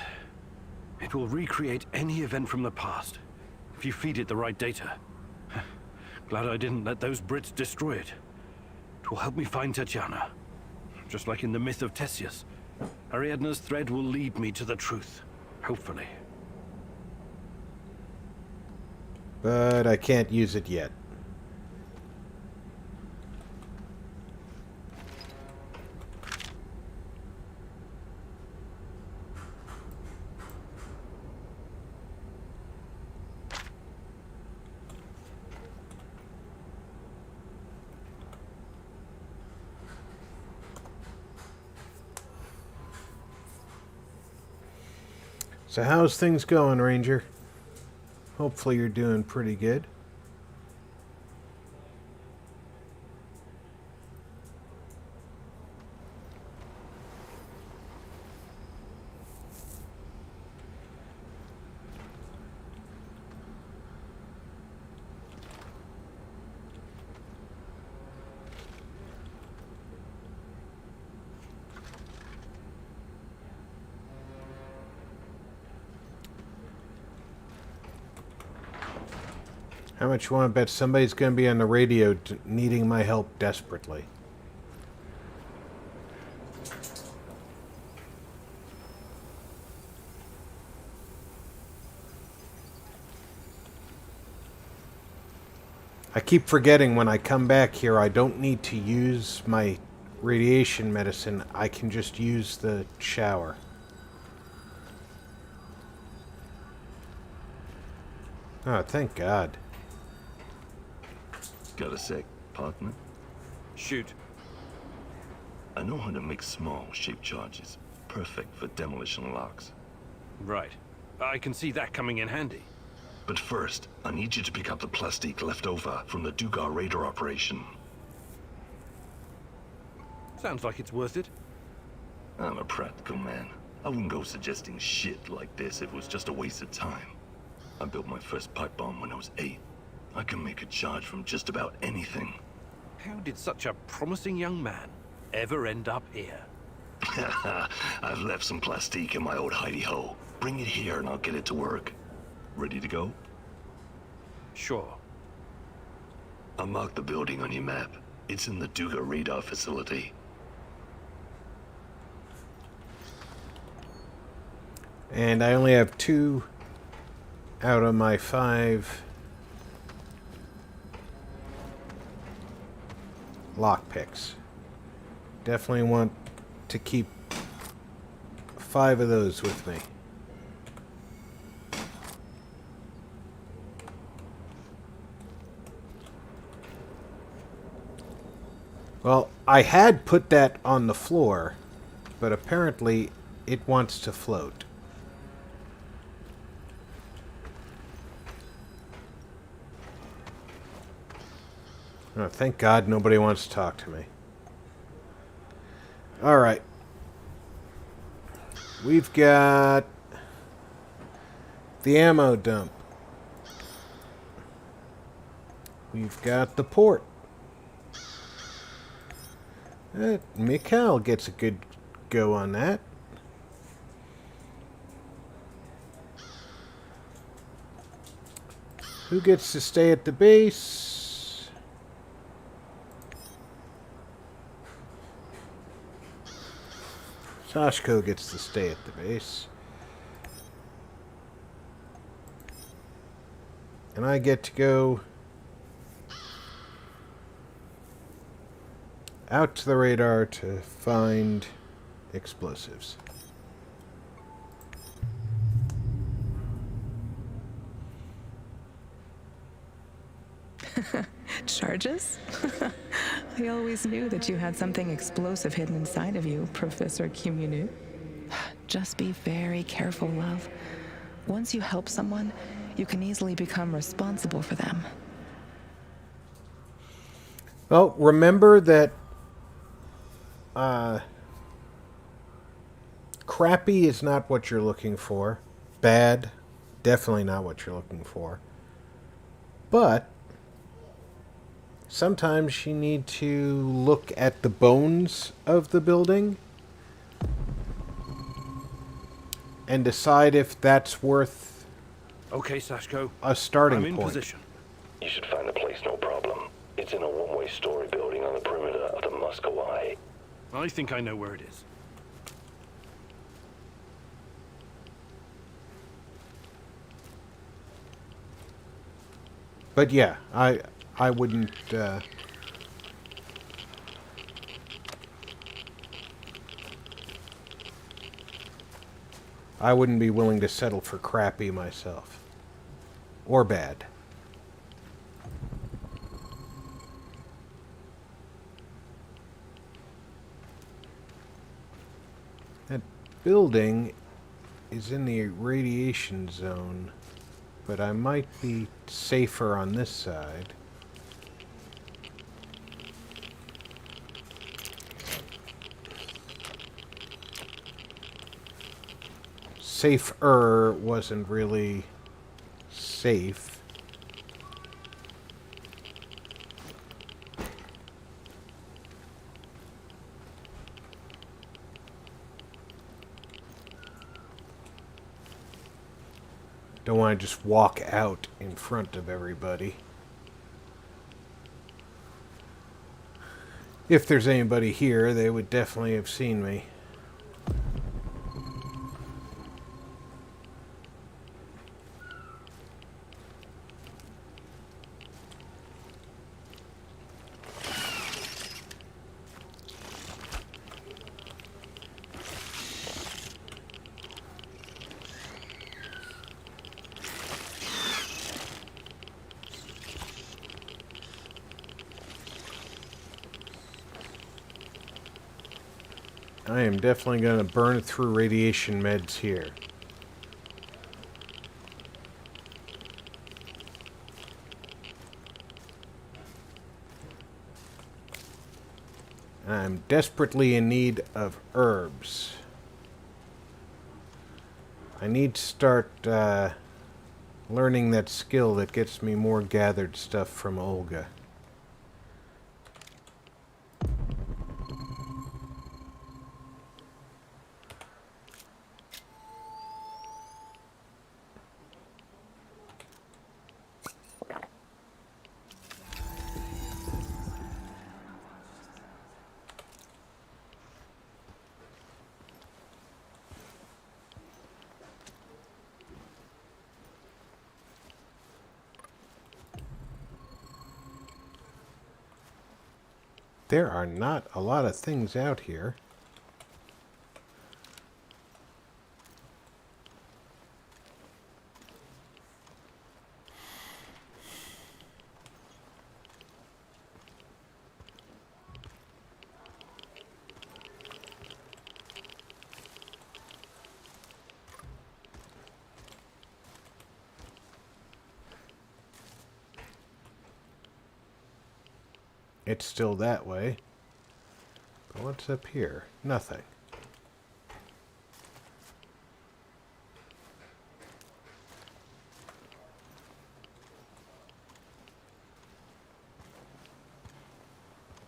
Speaker 9: it will recreate any event from the past if you feed it the right data. Glad I didn't let those Brits destroy it. It will help me find Tatiana. Just like in the myth of Theseus, Ariadne's thread will lead me to the truth, hopefully.
Speaker 1: But I can't use it yet. So how's things going, Ranger? Hopefully you're doing pretty good. How much you want to bet somebody's going to be on the radio needing my help desperately? I keep forgetting when I come back here I don't need to use my radiation medicine. I can just use the shower. Oh, thank God.
Speaker 10: Got a sec, partner?
Speaker 9: Shoot.
Speaker 10: I know how to make small, shaped charges. Perfect for demolition locks.
Speaker 9: Right. I can see that coming in handy.
Speaker 10: But first, I need you to pick up the plastique left over from the Dugar radar operation.
Speaker 9: Sounds like it's worth it.
Speaker 10: I'm a practical man. I wouldn't go suggesting shit like this if it was just a waste of time. I built my first pipe bomb when I was 8. I can make a charge from just about anything.
Speaker 9: How did such a promising young man ever end up here?
Speaker 10: I've left some plastique in my old hidey-ho. Bring it here and I'll get it to work. Ready to go?
Speaker 9: Sure.
Speaker 10: I marked the building on your map. It's in the Duga radar facility.
Speaker 1: And I only have 2 out of my 5 lockpicks. Definitely want to keep 5 of those with me. Well, I had put that on the floor, but apparently it wants to float. Oh, thank God nobody wants to talk to me. Alright. We've got the ammo dump. We've got the port. Mikhail gets a good go on that. Who gets to stay at the base? Sashko gets to stay at the base. And I get to go out to the radar to find explosives.
Speaker 5: Charges? I always knew that you had something explosive hidden inside of you, Professor Kimunu. Just be very careful, love. Once you help someone, you can easily become responsible for them.
Speaker 1: Well, remember that crappy is not what you're looking for. Bad, definitely not what you're looking for. But sometimes you need to look at the bones of the building and decide if that's worth
Speaker 9: Okay, Sashko.
Speaker 1: a starting
Speaker 9: I'm in
Speaker 1: point.
Speaker 9: position.
Speaker 10: You should find the place, no problem. It's in a one-way story building on the perimeter of the Muscovy.
Speaker 9: I think I know where it is.
Speaker 1: But yeah, I wouldn't I wouldn't be willing to settle for crappy myself. Or bad. That building is in the radiation zone, but I might be safer on this side. Safer wasn't really safe. Don't want to just walk out in front of everybody. If there's anybody here, they would definitely have seen me. I am definitely going to burn through radiation meds here. I'm desperately in need of herbs. I need to start learning that skill that gets me more gathered stuff from Olga. There are not a lot of things out here. It's still that way. But what's up here? Nothing.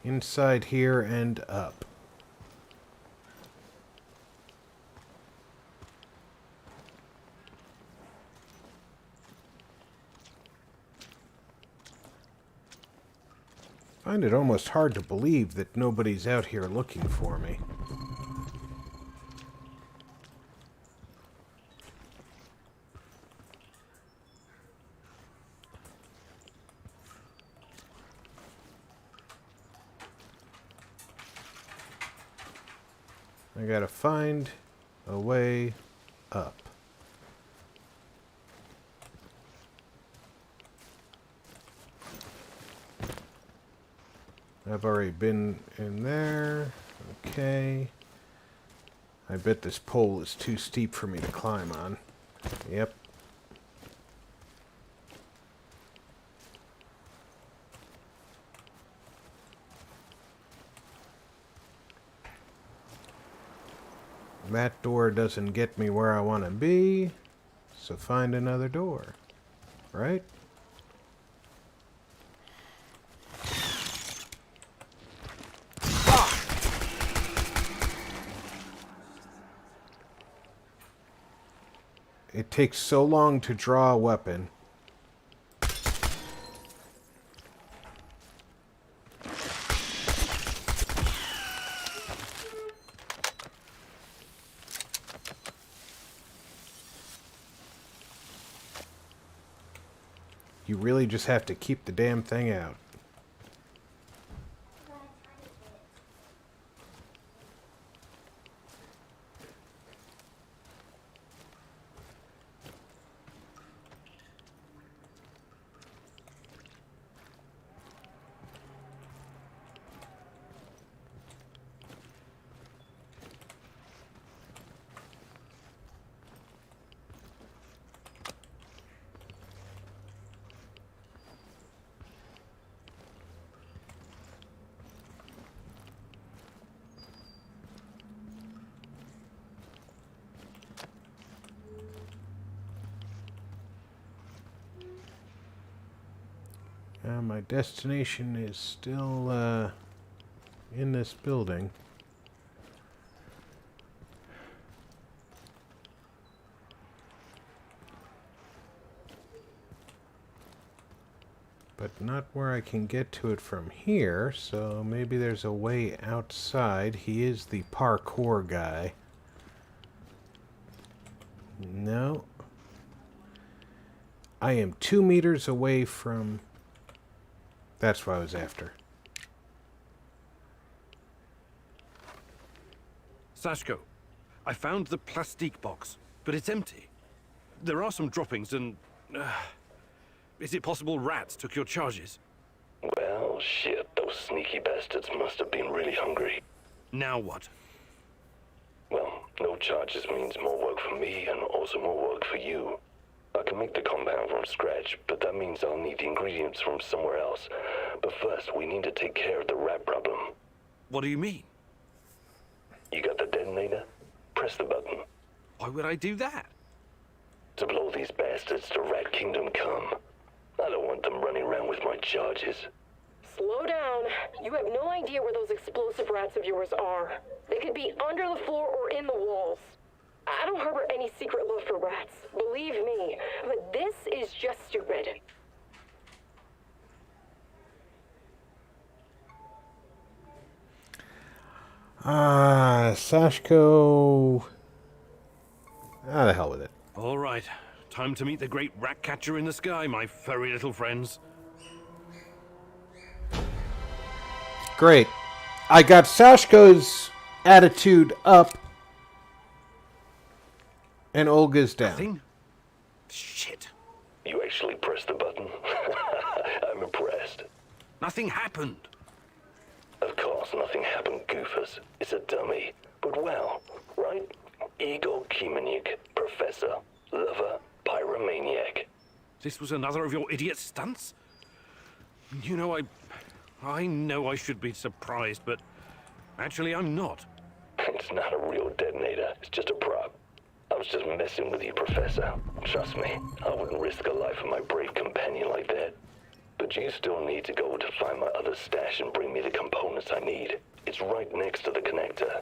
Speaker 1: Inside here and up. I find it almost hard to believe that nobody's out here looking for me. I gotta find a way up. I've already been in there. Okay. I bet this pole is too steep for me to climb on. Yep. That door doesn't get me where I want to be, so find another door, right? It takes so long to draw a weapon. You really just have to keep the damn thing out. My destination is still in this building. But not where I can get to it from here, so maybe there's a way outside. He is the parkour guy. No. I am 2 meters away from... That's what I was after.
Speaker 9: Sashko, I found the plastique box, but it's empty. There are some droppings and... is it possible rats took your charges?
Speaker 10: Well, shit, those sneaky bastards must have been really hungry.
Speaker 9: Now what?
Speaker 10: Well, no charges means more work for me and also more work for you. I can make the compound from scratch, but that means I'll need the ingredients from somewhere else. But first, we need to take care of the rat problem.
Speaker 9: What do you mean?
Speaker 10: You got the detonator? Press the button.
Speaker 9: Why would I do that?
Speaker 10: To blow these bastards to Rat Kingdom come. I don't want them running around with my charges.
Speaker 8: Slow down. You have no idea where those explosive rats of yours are. They could be under the floor or in the walls. I don't harbor any secret love for rats, believe me, but this is just stupid.
Speaker 1: Sashko... Ah, the hell with it.
Speaker 9: All right. Time to meet the great rat catcher in the sky, my furry little friends.
Speaker 1: Great. I got Sashko's attitude up. And Olga's down.
Speaker 9: Nothing? Shit.
Speaker 10: You actually pressed the button? I'm impressed.
Speaker 9: Nothing happened.
Speaker 10: Of course, nothing happened, goofers. It's a dummy. But well, right? Igor Kimenyuk, professor, lover, pyromaniac.
Speaker 9: This was another of your idiot stunts? You know, I I know I should be surprised, but actually I'm not.
Speaker 10: It's not a real detonator. It's just a prop. I was just messing with you, Professor. Trust me, I wouldn't risk the life of my brave companion like that. But you still need to go to find my other stash and bring me the components I need. It's right next to the connector.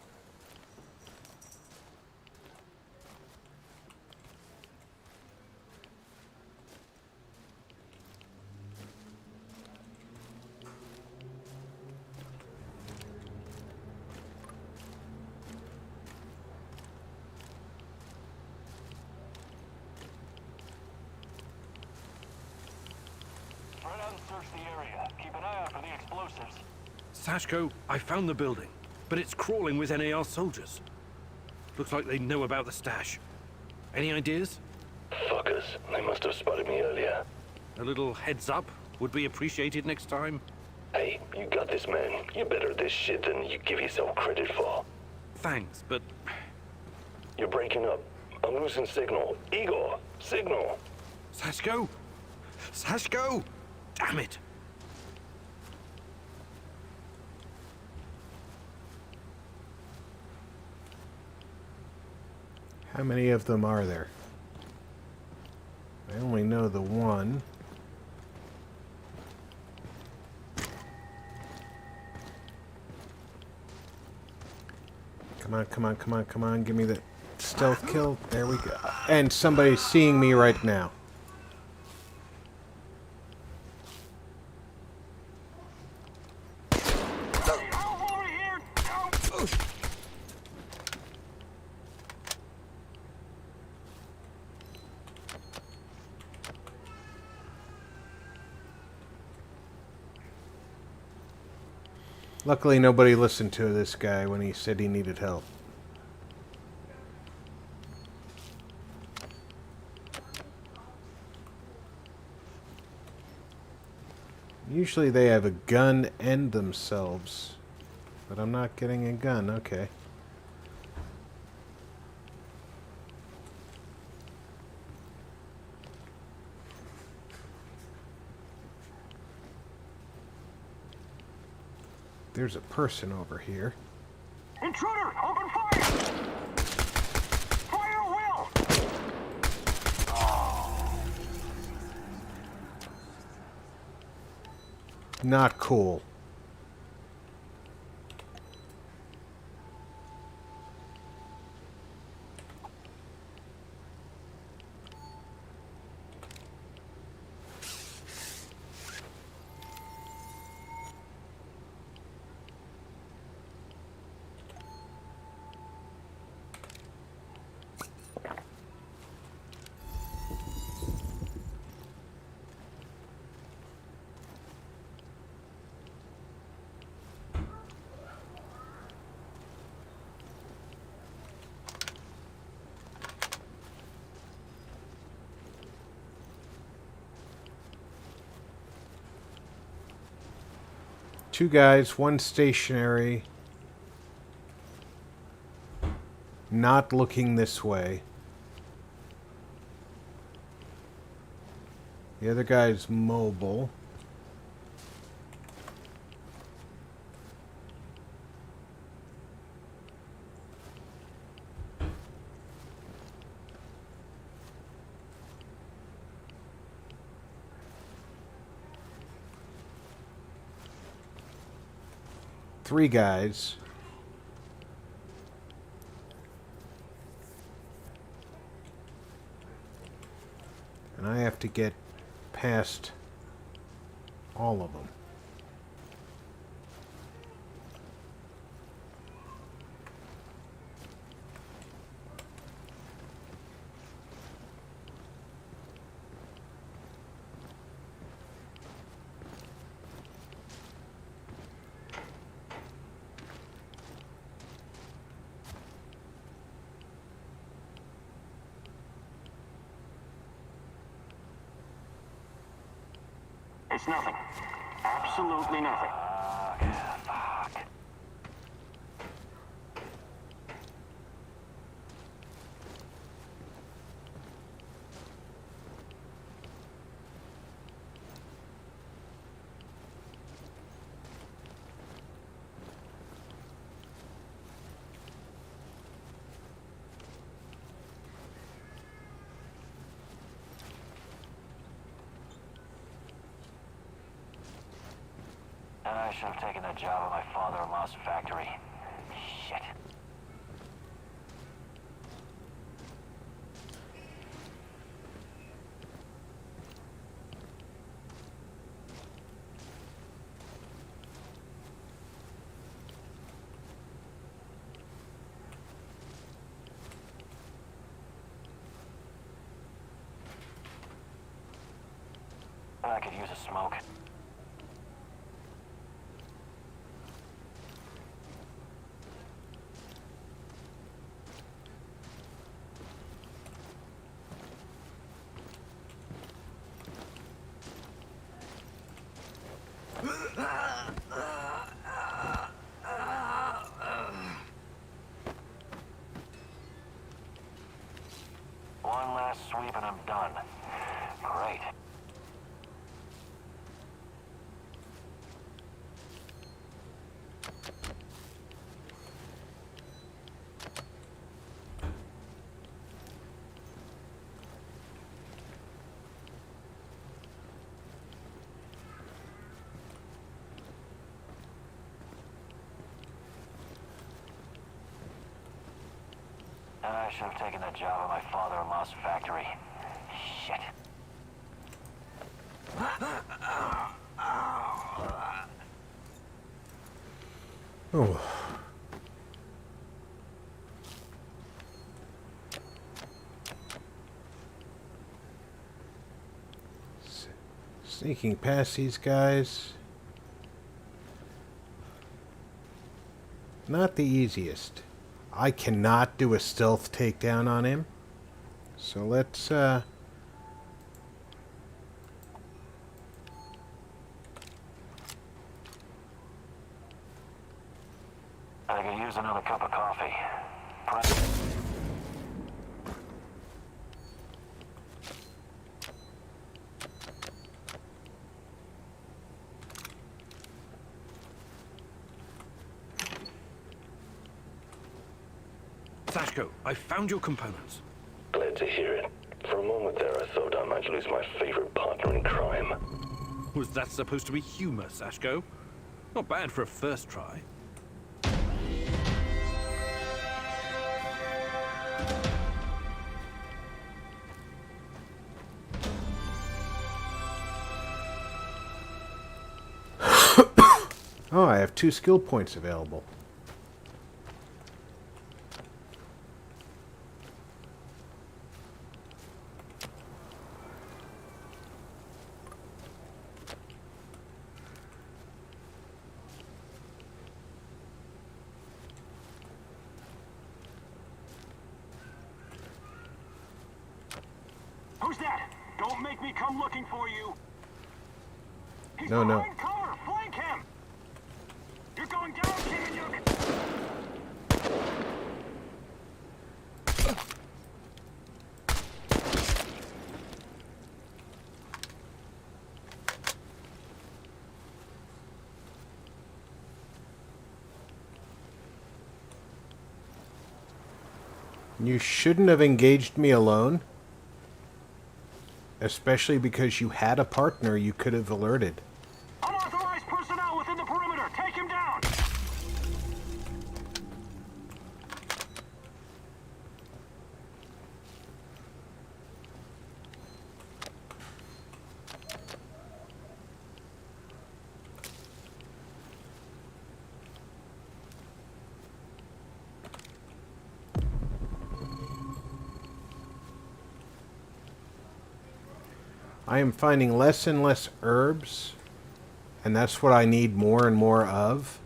Speaker 6: Spread out and search the area. Keep an eye out for the explosives.
Speaker 9: Sashko, I found the building, but it's crawling with NAR soldiers. Looks like they know about the stash. Any ideas?
Speaker 10: Fuckers, they must have spotted me earlier.
Speaker 9: A little heads up would be appreciated next time.
Speaker 10: Hey, you got this, man. You're better at this shit than you give yourself credit for.
Speaker 9: Thanks, but
Speaker 10: You're breaking up. I'm losing signal. Igor, signal.
Speaker 9: Sashko? Sashko! Damn it!
Speaker 1: How many of them are there? I only know the one. Come on, come on, come on, come on. Give me the stealth kill. There we go. And somebody's seeing me right now. Luckily, nobody listened to this guy when he said he needed help. Usually they have a gun and themselves, but I'm not getting a gun. Okay. There's a person over here.
Speaker 6: Intruder! Open fire! Fire will!
Speaker 1: Not cool. Two guys, one stationary. Not looking this way. The other guy's mobile. Three guys. And I have to get past all of them.
Speaker 6: It's nothing. Absolutely nothing. Fuck. should have taken that job at my father-in-law's factory. Shit. I could use a smoke. One last sweep and I'm done. Great. I should have taken that job at my father-in-law's factory. Shit.
Speaker 1: Oh. Sneaking past these guys. Not the easiest. I cannot do a stealth takedown on him. So let's,
Speaker 6: I could use another cup of coffee.
Speaker 9: Sashko, I found your components.
Speaker 10: Glad to hear it. For a moment there, I thought I might lose my favorite partner in crime.
Speaker 9: Was that supposed to be humor, Sashko? Not bad for a first try.
Speaker 1: oh, I have 2 skill points available.
Speaker 7: Who's that? Don't make me come looking for you. He's
Speaker 1: No.
Speaker 7: behind cover. Flank him. You're going down, King.
Speaker 1: You shouldn't have engaged me alone. Especially because you had a partner you could have alerted.
Speaker 7: Unauthorized personnel within the perimeter. Take him down.
Speaker 1: I am finding less and less herbs, and that's what I need more and more of.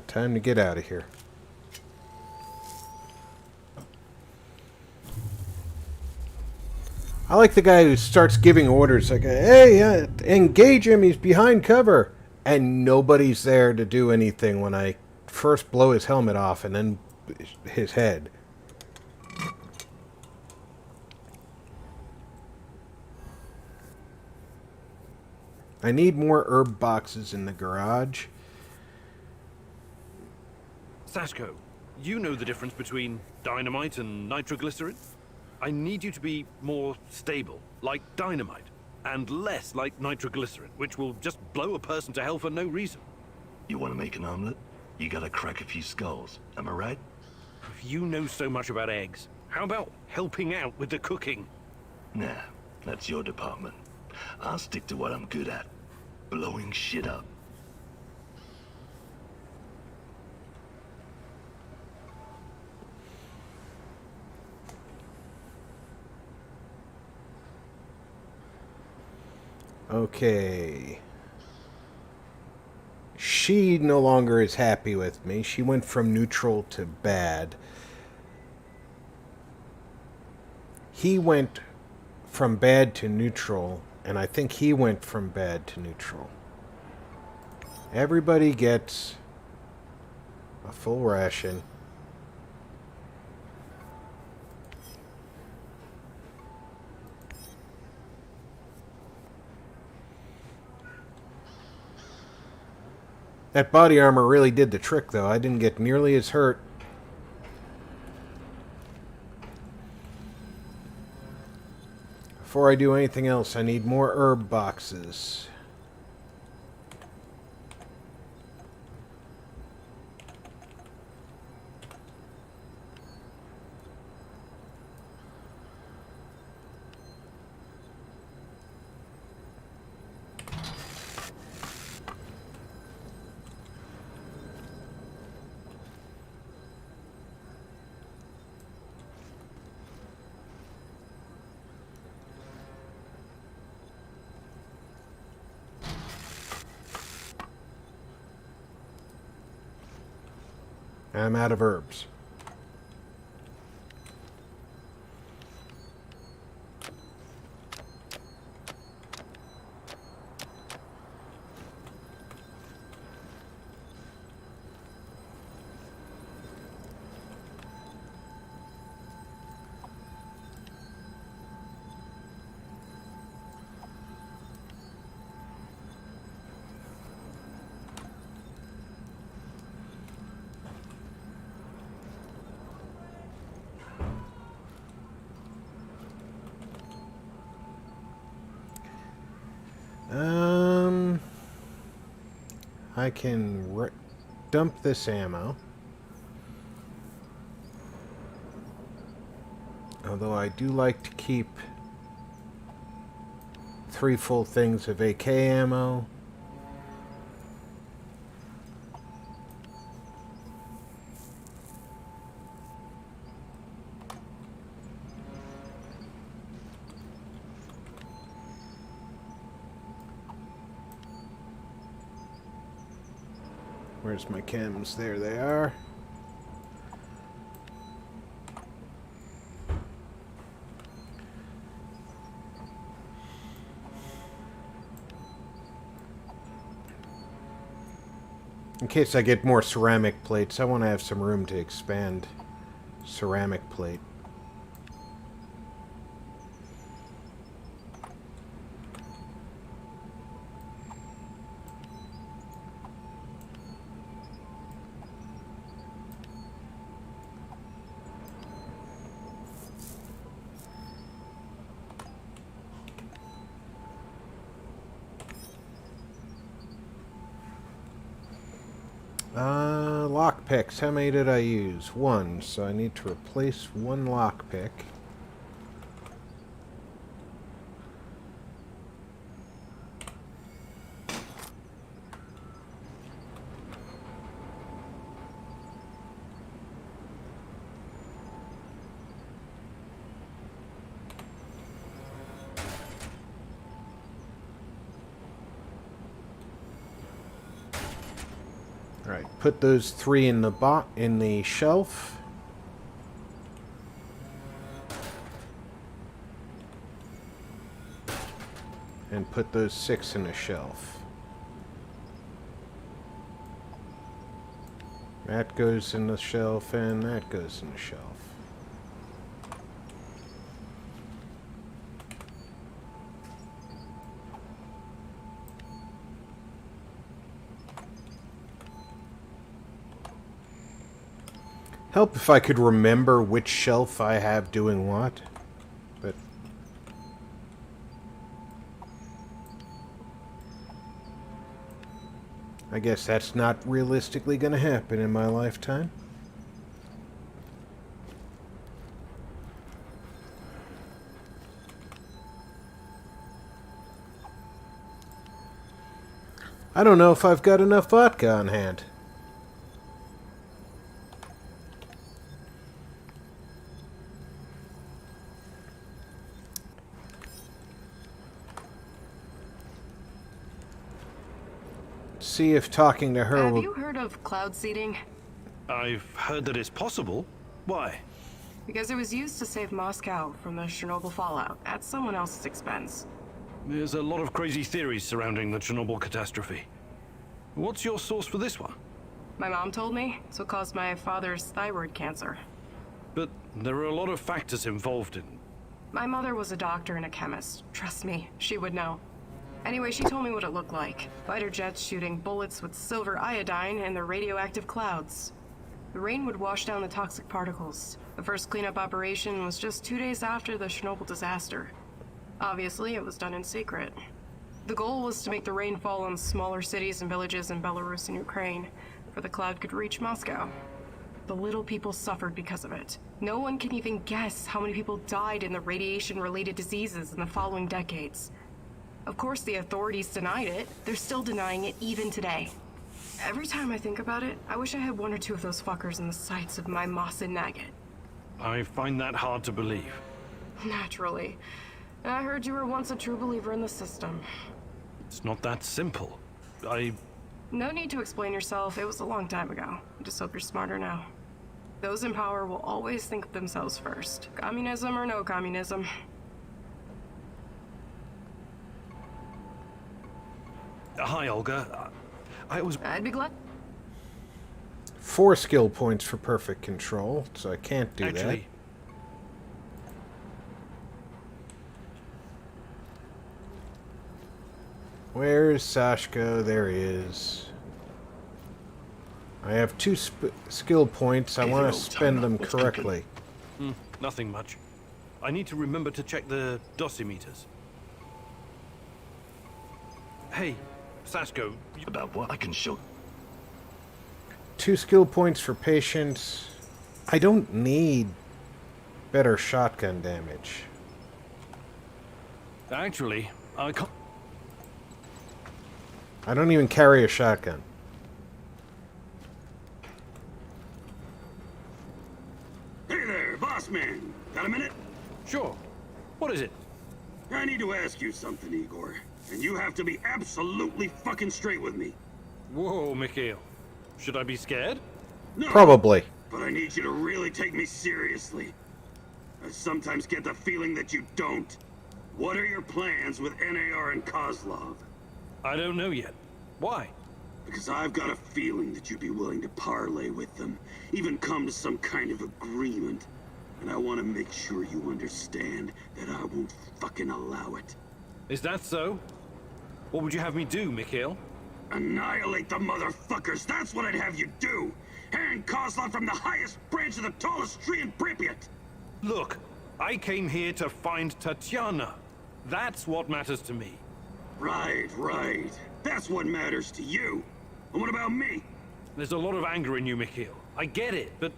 Speaker 1: Time to get out of here. I like the guy who starts giving orders like, hey, engage him, he's behind cover. And nobody's there to do anything when I first blow his helmet off and then his head. I need more herb boxes in the garage.
Speaker 9: Sashko, you know the difference between dynamite and nitroglycerin? I need you to be more stable, like dynamite, and less like nitroglycerin, which will just blow a person to hell for no reason.
Speaker 10: You want to make an omelet? You gotta crack a few skulls. Am I right?
Speaker 9: If you know so much about eggs, how about helping out with the cooking?
Speaker 10: Nah, that's your department. I'll stick to what I'm good at. Blowing shit up.
Speaker 1: Okay. She no longer is happy with me. She went from neutral to bad. He went from bad to neutral, and I think he went from bad to neutral. Everybody gets a full ration. That body armor really did the trick, though. I didn't get nearly as hurt. Before I do anything else, I need more herb boxes. I'm out of herbs. I can dump this ammo. Although I do like to keep 3 full things of AK ammo. Where's my chems? There they are. In case I get more ceramic plates, I want to have some room to expand ceramic plate. Lockpicks. How many did I use? 1. So I need to replace 1 lockpick. Alright, put those 3 in the shelf. And put those 6 in a shelf. That goes in the shelf, and that goes in the shelf. Help if I could remember which shelf I have doing what. But I guess that's not realistically going to happen in my lifetime. I don't know if I've got enough vodka on hand. See if talking to her
Speaker 8: Have
Speaker 1: will...
Speaker 8: you heard of cloud seeding?
Speaker 9: I've heard that it's possible. Why?
Speaker 8: Because it was used to save Moscow from the Chernobyl fallout at someone else's expense.
Speaker 9: There's a lot of crazy theories surrounding the Chernobyl catastrophe. What's your source for this one?
Speaker 8: My mom told me, so it caused my father's thyroid cancer.
Speaker 9: But there are a lot of factors involved in...
Speaker 8: My mother was a doctor and a chemist. Trust me, she would know. Anyway, she told me what it looked like. Fighter jets shooting bullets with silver iodine and the radioactive clouds. The rain would wash down the toxic particles. The first cleanup operation was just 2 days after the Chernobyl disaster. Obviously, it was done in secret. The goal was to make the rain fall on smaller cities and villages in Belarus and Ukraine, where the cloud could reach Moscow. The little people suffered because of it. No one can even guess how many people died in the radiation-related diseases in the following decades. Of course, the authorities denied it. They're still denying it even today. Every time I think about it, I wish I had 1 or 2 of those fuckers in the sights of my Moss and Nugget.
Speaker 9: I find that hard to believe.
Speaker 8: Naturally. I heard you were once a true believer in the system.
Speaker 9: It's not that simple.
Speaker 8: No need to explain yourself. It was a long time ago. I just hope you're smarter now. Those in power will always think of themselves first. Communism or no communism.
Speaker 9: Hi, Olga.
Speaker 8: I'd be glad.
Speaker 1: 4 skill points for perfect control, so I can't do that. Where's Sashka? There he is. I have 2 skill points. I want to spend them correctly.
Speaker 9: Nothing much. I need to remember to check the dosimeters. Hey, Sashko.
Speaker 10: About what? I can show.
Speaker 1: 2 skill points for patience. I don't need better shotgun damage.
Speaker 9: Actually, I can't...
Speaker 1: I don't even carry a shotgun.
Speaker 7: Hey there, boss man. Got a minute?
Speaker 9: Sure. What is it?
Speaker 7: I need to ask you something, Igor. And you have to be absolutely fucking straight with me.
Speaker 9: Whoa, Mikhail. Should I be scared?
Speaker 7: No.
Speaker 1: Probably.
Speaker 7: But I need you to really take me seriously. I sometimes get the feeling that you don't. What are your plans with NAR and Kozlov?
Speaker 9: I don't know yet. Why?
Speaker 7: Because I've got a feeling that you'd be willing to parlay with them, even come to some kind of agreement. And I want to make sure you understand that I won't fucking allow it.
Speaker 9: Is that so? What would you have me do, Mikhail?
Speaker 7: Annihilate the motherfuckers, that's what I'd have you do! Hang Kozlov from the highest branch of the tallest tree in Pripyat!
Speaker 9: Look, I came here to find Tatiana. That's what matters to me.
Speaker 7: Right. That's what matters to you. And what about me?
Speaker 9: There's a lot of anger in you, Mikhail. I get it, but...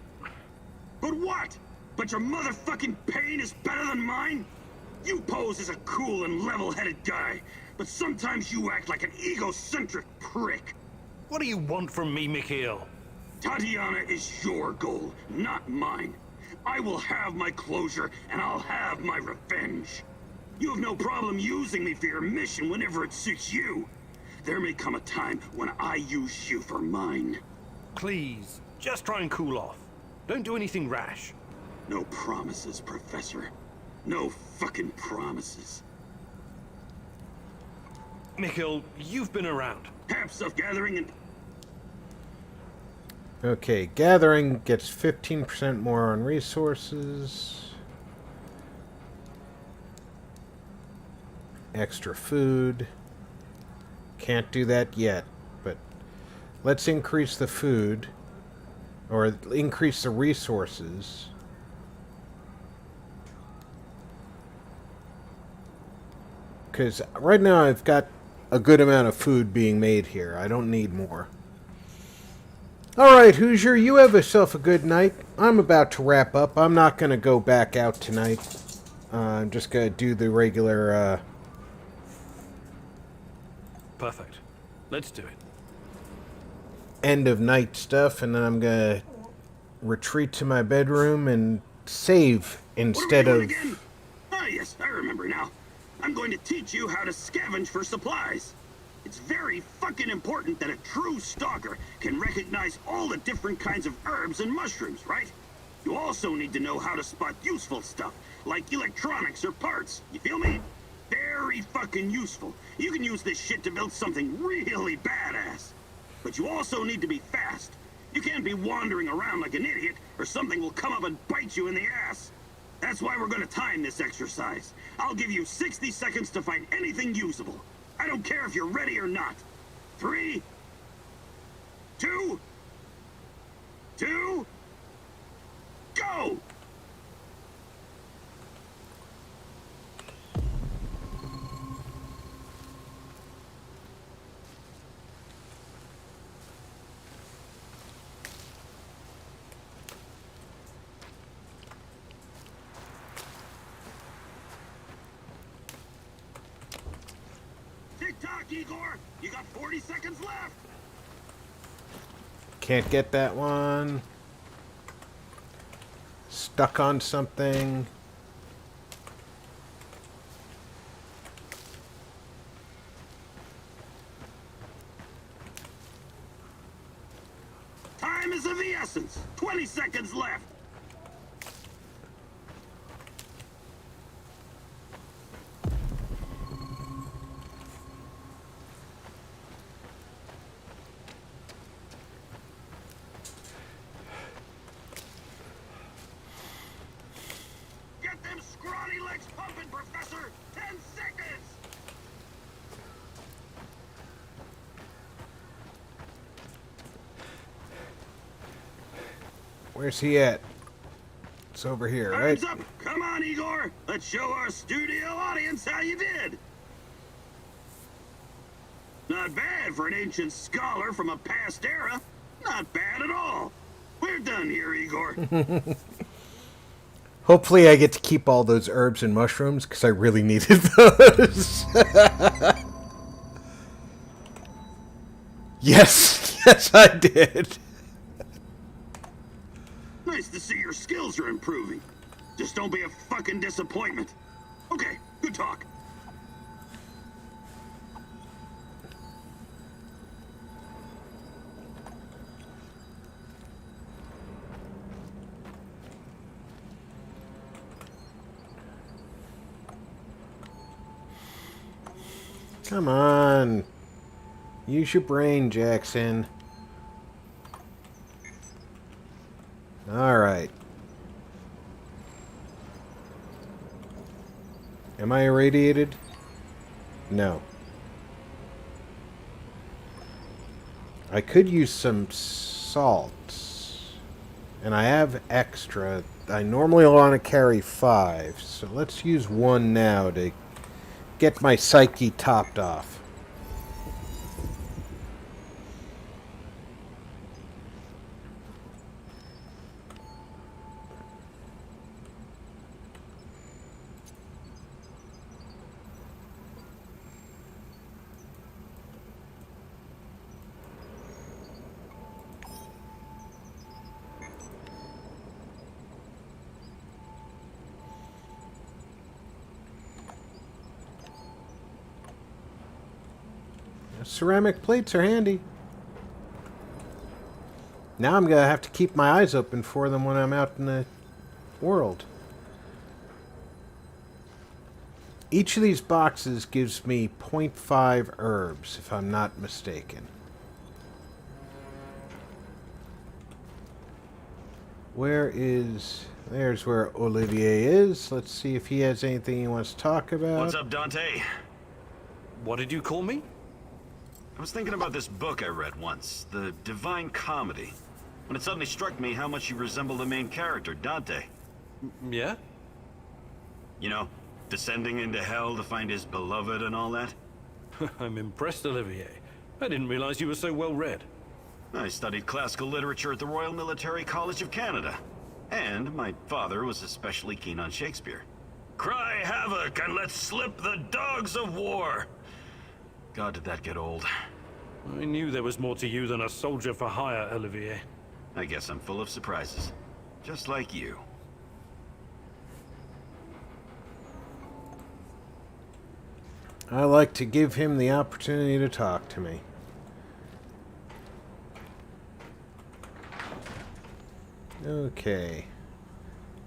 Speaker 7: But what? But your motherfucking pain is better than mine? You pose as a cool and level-headed guy, but sometimes you act like an egocentric prick.
Speaker 9: What do you want from me, Mikhail?
Speaker 7: Tatiana is your goal, not mine. I will have my closure, and I'll have my revenge. You have no problem using me for your mission whenever it suits you. There may come a time when I use you for mine.
Speaker 9: Please, just try and cool off. Don't do anything rash.
Speaker 7: No promises, Professor. No fucking promises.
Speaker 9: Mikhail, you've been around.
Speaker 7: Have stuff gathering and...
Speaker 1: Okay, gathering gets 15% more on resources. Extra food. Can't do that yet, but let's increase the food. Or increase the resources. Because right now I've got a good amount of food being made here. I don't need more. Alright, Hoosier, you have yourself a good night. I'm about to wrap up. I'm not going to go back out tonight. I'm just going to do the regular...
Speaker 9: Perfect. Let's do it.
Speaker 1: end of night stuff, and then I'm going to retreat to my bedroom and save instead of...
Speaker 7: Again? Ah, yes, I remember now. I'm going to teach you how to scavenge for supplies. It's very fucking important that a true stalker can recognize all the different kinds of herbs and mushrooms, right? You also need to know how to spot useful stuff, like electronics or parts. You feel me? Very fucking useful. You can use this shit to build something really badass. But you also need to be fast. You can't be wandering around like an idiot, or something will come up and bite you in the ass. That's why we're gonna time this exercise. I'll give you 60 seconds to find anything usable. I don't care if you're ready or not. 3, 2, go! Tick-tock, Igor! You got 40 seconds left!
Speaker 1: Can't get that one. Stuck on something.
Speaker 7: Time is of the essence. 20 seconds left. Get them scrawny legs pumping, Professor! 10 seconds!
Speaker 1: Where's he at? It's over here, right?
Speaker 7: Time's up! Come on, Igor! Let's show our studio audience how you did! Not bad for an ancient scholar from a past era. Not bad at all. We're done here, Igor.
Speaker 1: Hopefully I get to keep all those herbs and mushrooms, because I really needed those. Yes! Yes, I did!
Speaker 7: Nice to see your skills are improving. Just don't be a fucking disappointment. Okay, good talk.
Speaker 1: Come on. Use your brain, Jackson. Alright. Am I irradiated? No. I could use some salts. And I have extra. I normally want to carry 5. So let's use 1 now to get my psyche topped off. Ceramic plates are handy. Now I'm going to have to keep my eyes open for them when I'm out in the world. Each of these boxes gives me 0.5 herbs, if I'm not mistaken. There's where Olivier is. Let's see if he has anything he wants to talk about.
Speaker 4: What's up, Dante?
Speaker 9: What did you call me?
Speaker 4: I was thinking about this book I read once, The Divine Comedy. when it suddenly struck me how much you resemble the main character, Dante.
Speaker 9: Yeah?
Speaker 4: You know, descending into hell to find his beloved and all that.
Speaker 9: I'm impressed, Olivier. I didn't realize you were so well read.
Speaker 4: I studied classical literature at the Royal Military College of Canada. And my father was especially keen on Shakespeare. Cry havoc and let slip the dogs of war! God, did that get old.
Speaker 9: I knew there was more to you than a soldier for hire, Olivier.
Speaker 4: I guess I'm full of surprises. Just like you.
Speaker 1: I like to give him the opportunity to talk to me. Okay.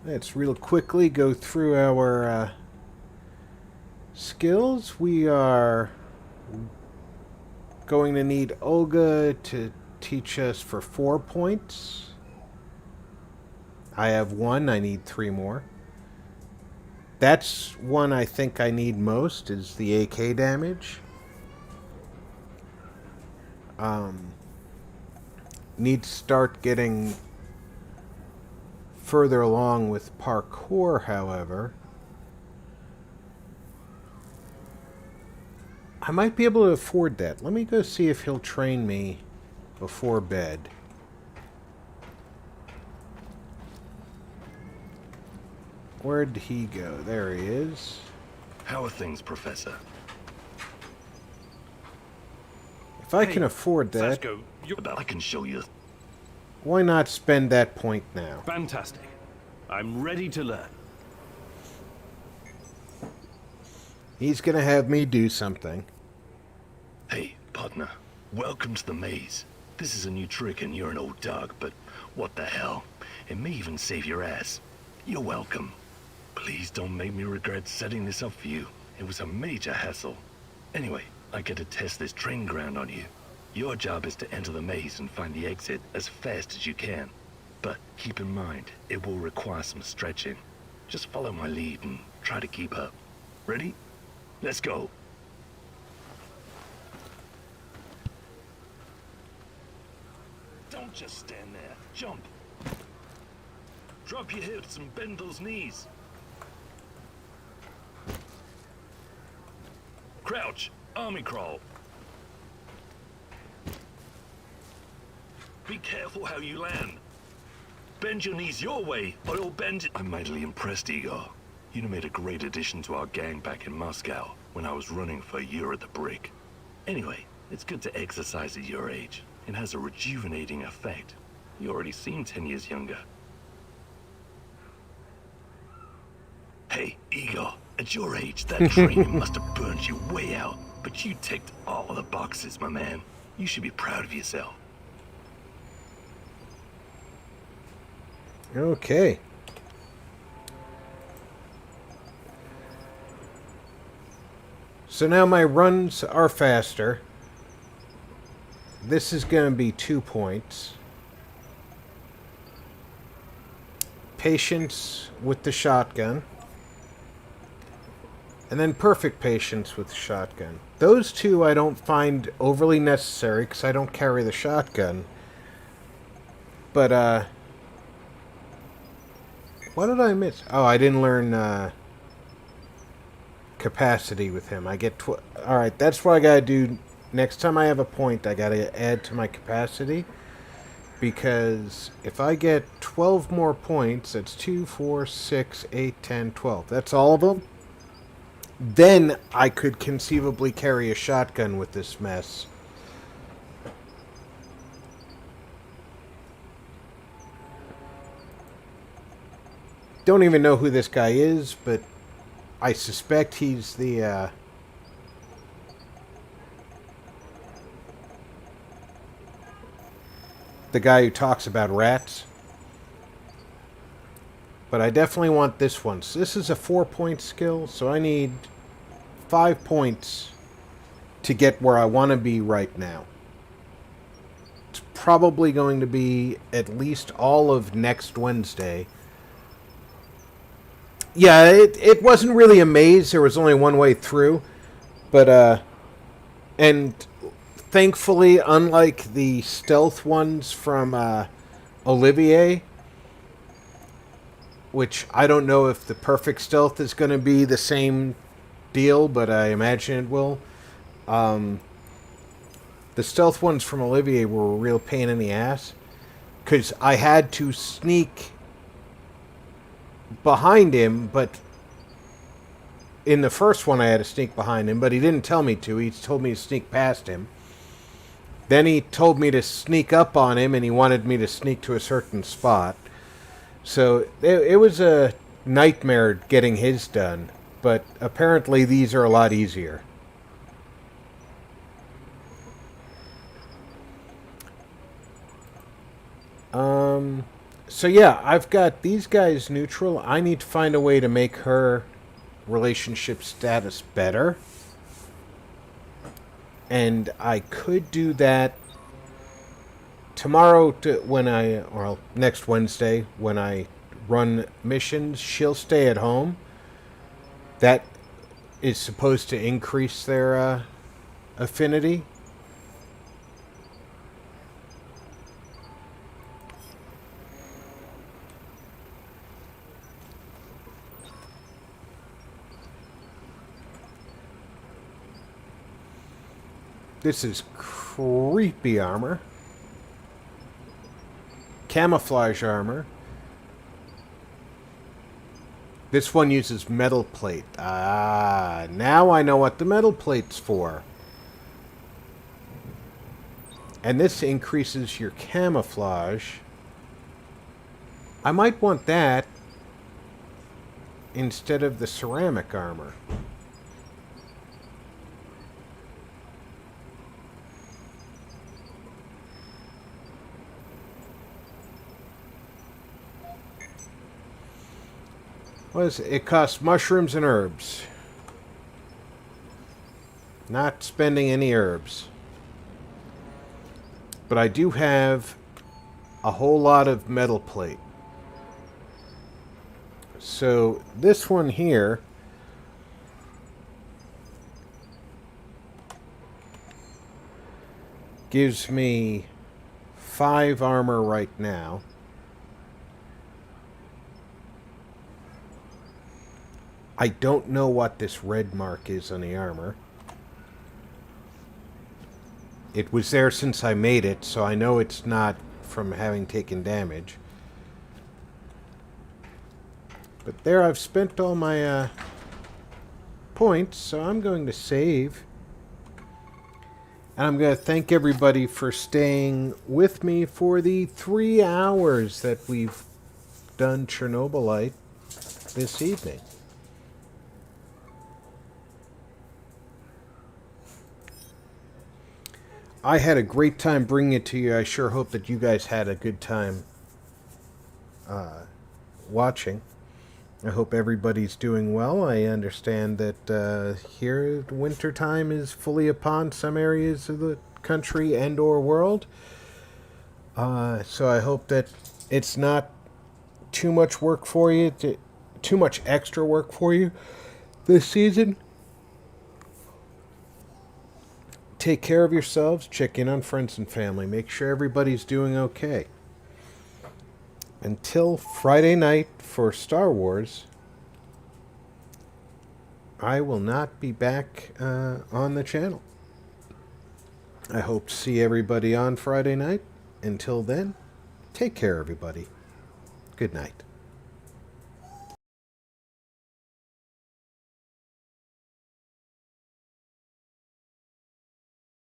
Speaker 1: Let's real quickly go through our skills. We are going to need Olga to teach us for 4 points. I have 1. I need 3 more. That's one I think I need most, is the AK damage. Need to start getting further along with parkour, however. I might be able to afford that. Let me go see if he'll train me before bed. Where'd he go? There he is.
Speaker 10: How are things, Professor?
Speaker 1: If I can afford that,
Speaker 9: Sashko,
Speaker 10: I can show you.
Speaker 1: why not spend that point now?
Speaker 9: fantastic. I'm ready to learn.
Speaker 1: He's gonna have me do something.
Speaker 10: Hey, partner. Welcome to the maze. This is a new trick and you're an old dog, but what the hell? It may even save your ass. You're welcome. Please don't make me regret setting this up for you. It was a major hassle. Anyway, I get to test this train ground on you. Your job is to enter the maze and find the exit as fast as you can. But keep in mind, it will require some stretching. Just follow my lead and try to keep up. Ready? Let's go. Don't just stand there. Jump. Drop your hips and bend those knees. Crouch. Army crawl. Be careful how you land. Bend your knees your way, or you'll bend it. I'm mightily impressed, Igor. You made a great addition to our gang back in Moscow when I was running for a year at the Brick. Anyway, it's good to exercise at your age. It has a rejuvenating effect. You already seem 10 years younger. Hey, Igor, at your age, that training must have burned you way out. But you ticked all the boxes, my man. You should be proud of yourself.
Speaker 1: Okay. So now my runs are faster. This is going to be 2 points. Patience with the shotgun. And then perfect patience with the shotgun. Those two I don't find overly necessary because I don't carry the shotgun. But, what did I miss? Oh, I didn't learn, capacity with him. I get alright, that's what I gotta do. Next time I have a point, I gotta add to my capacity. Because if I get 12 more points, that's 2, 4, 6, 8, 10, 12. That's all of them. Then I could conceivably carry a shotgun with this mess. Don't even know who this guy is, but I suspect he's the guy who talks about rats. But I definitely want this one. So this is a 4-point skill, so I need 5 points to get where I want to be right now. It's probably going to be at least all of next Wednesday. Yeah, it wasn't really a maze. There was only one way through. But, and thankfully, unlike the stealth ones from Olivier, which I don't know if the perfect stealth is going to be the same deal, but I imagine it will. The stealth ones from Olivier were a real pain in the ass, because I had to sneak behind him, but in the first one I had to sneak behind him, but he didn't tell me to. He told me to sneak past him. Then he told me to sneak up on him, and he wanted me to sneak to a certain spot. So it was a nightmare getting his done, but apparently these are a lot easier. So yeah, I've got these guys neutral. I need to find a way to make her relationship status better. And I could do that tomorrow or next Wednesday when I run missions. She'll stay at home. That is supposed to increase their affinity. This is creepy armor. Camouflage armor. This one uses metal plate. Ah, now I know what the metal plate's for. And this increases your camouflage. I might want that instead of the ceramic armor. What is it? It costs mushrooms and herbs. Not spending any herbs. But I do have a whole lot of metal plate. So this one here gives me 5 armor right now. I don't know what this red mark is on the armor. It was there since I made it, so I know it's not from having taken damage. But there, I've spent all my points, so I'm going to save. And I'm going to thank everybody for staying with me for the 3 hours that we've done Chernobylite this evening. I had a great time bringing it to you. I sure hope that you guys had a good time watching. I hope everybody's doing well. I understand that here winter time is fully upon some areas of the country and or world. So I hope that it's not too much work for you, too much extra work for you this season. Take care of yourselves. Check in on friends and family. Make sure everybody's doing okay. Until Friday night for Star Wars, I will not be back on the channel. I hope to see everybody on Friday night. Until then, take care, everybody. Good night.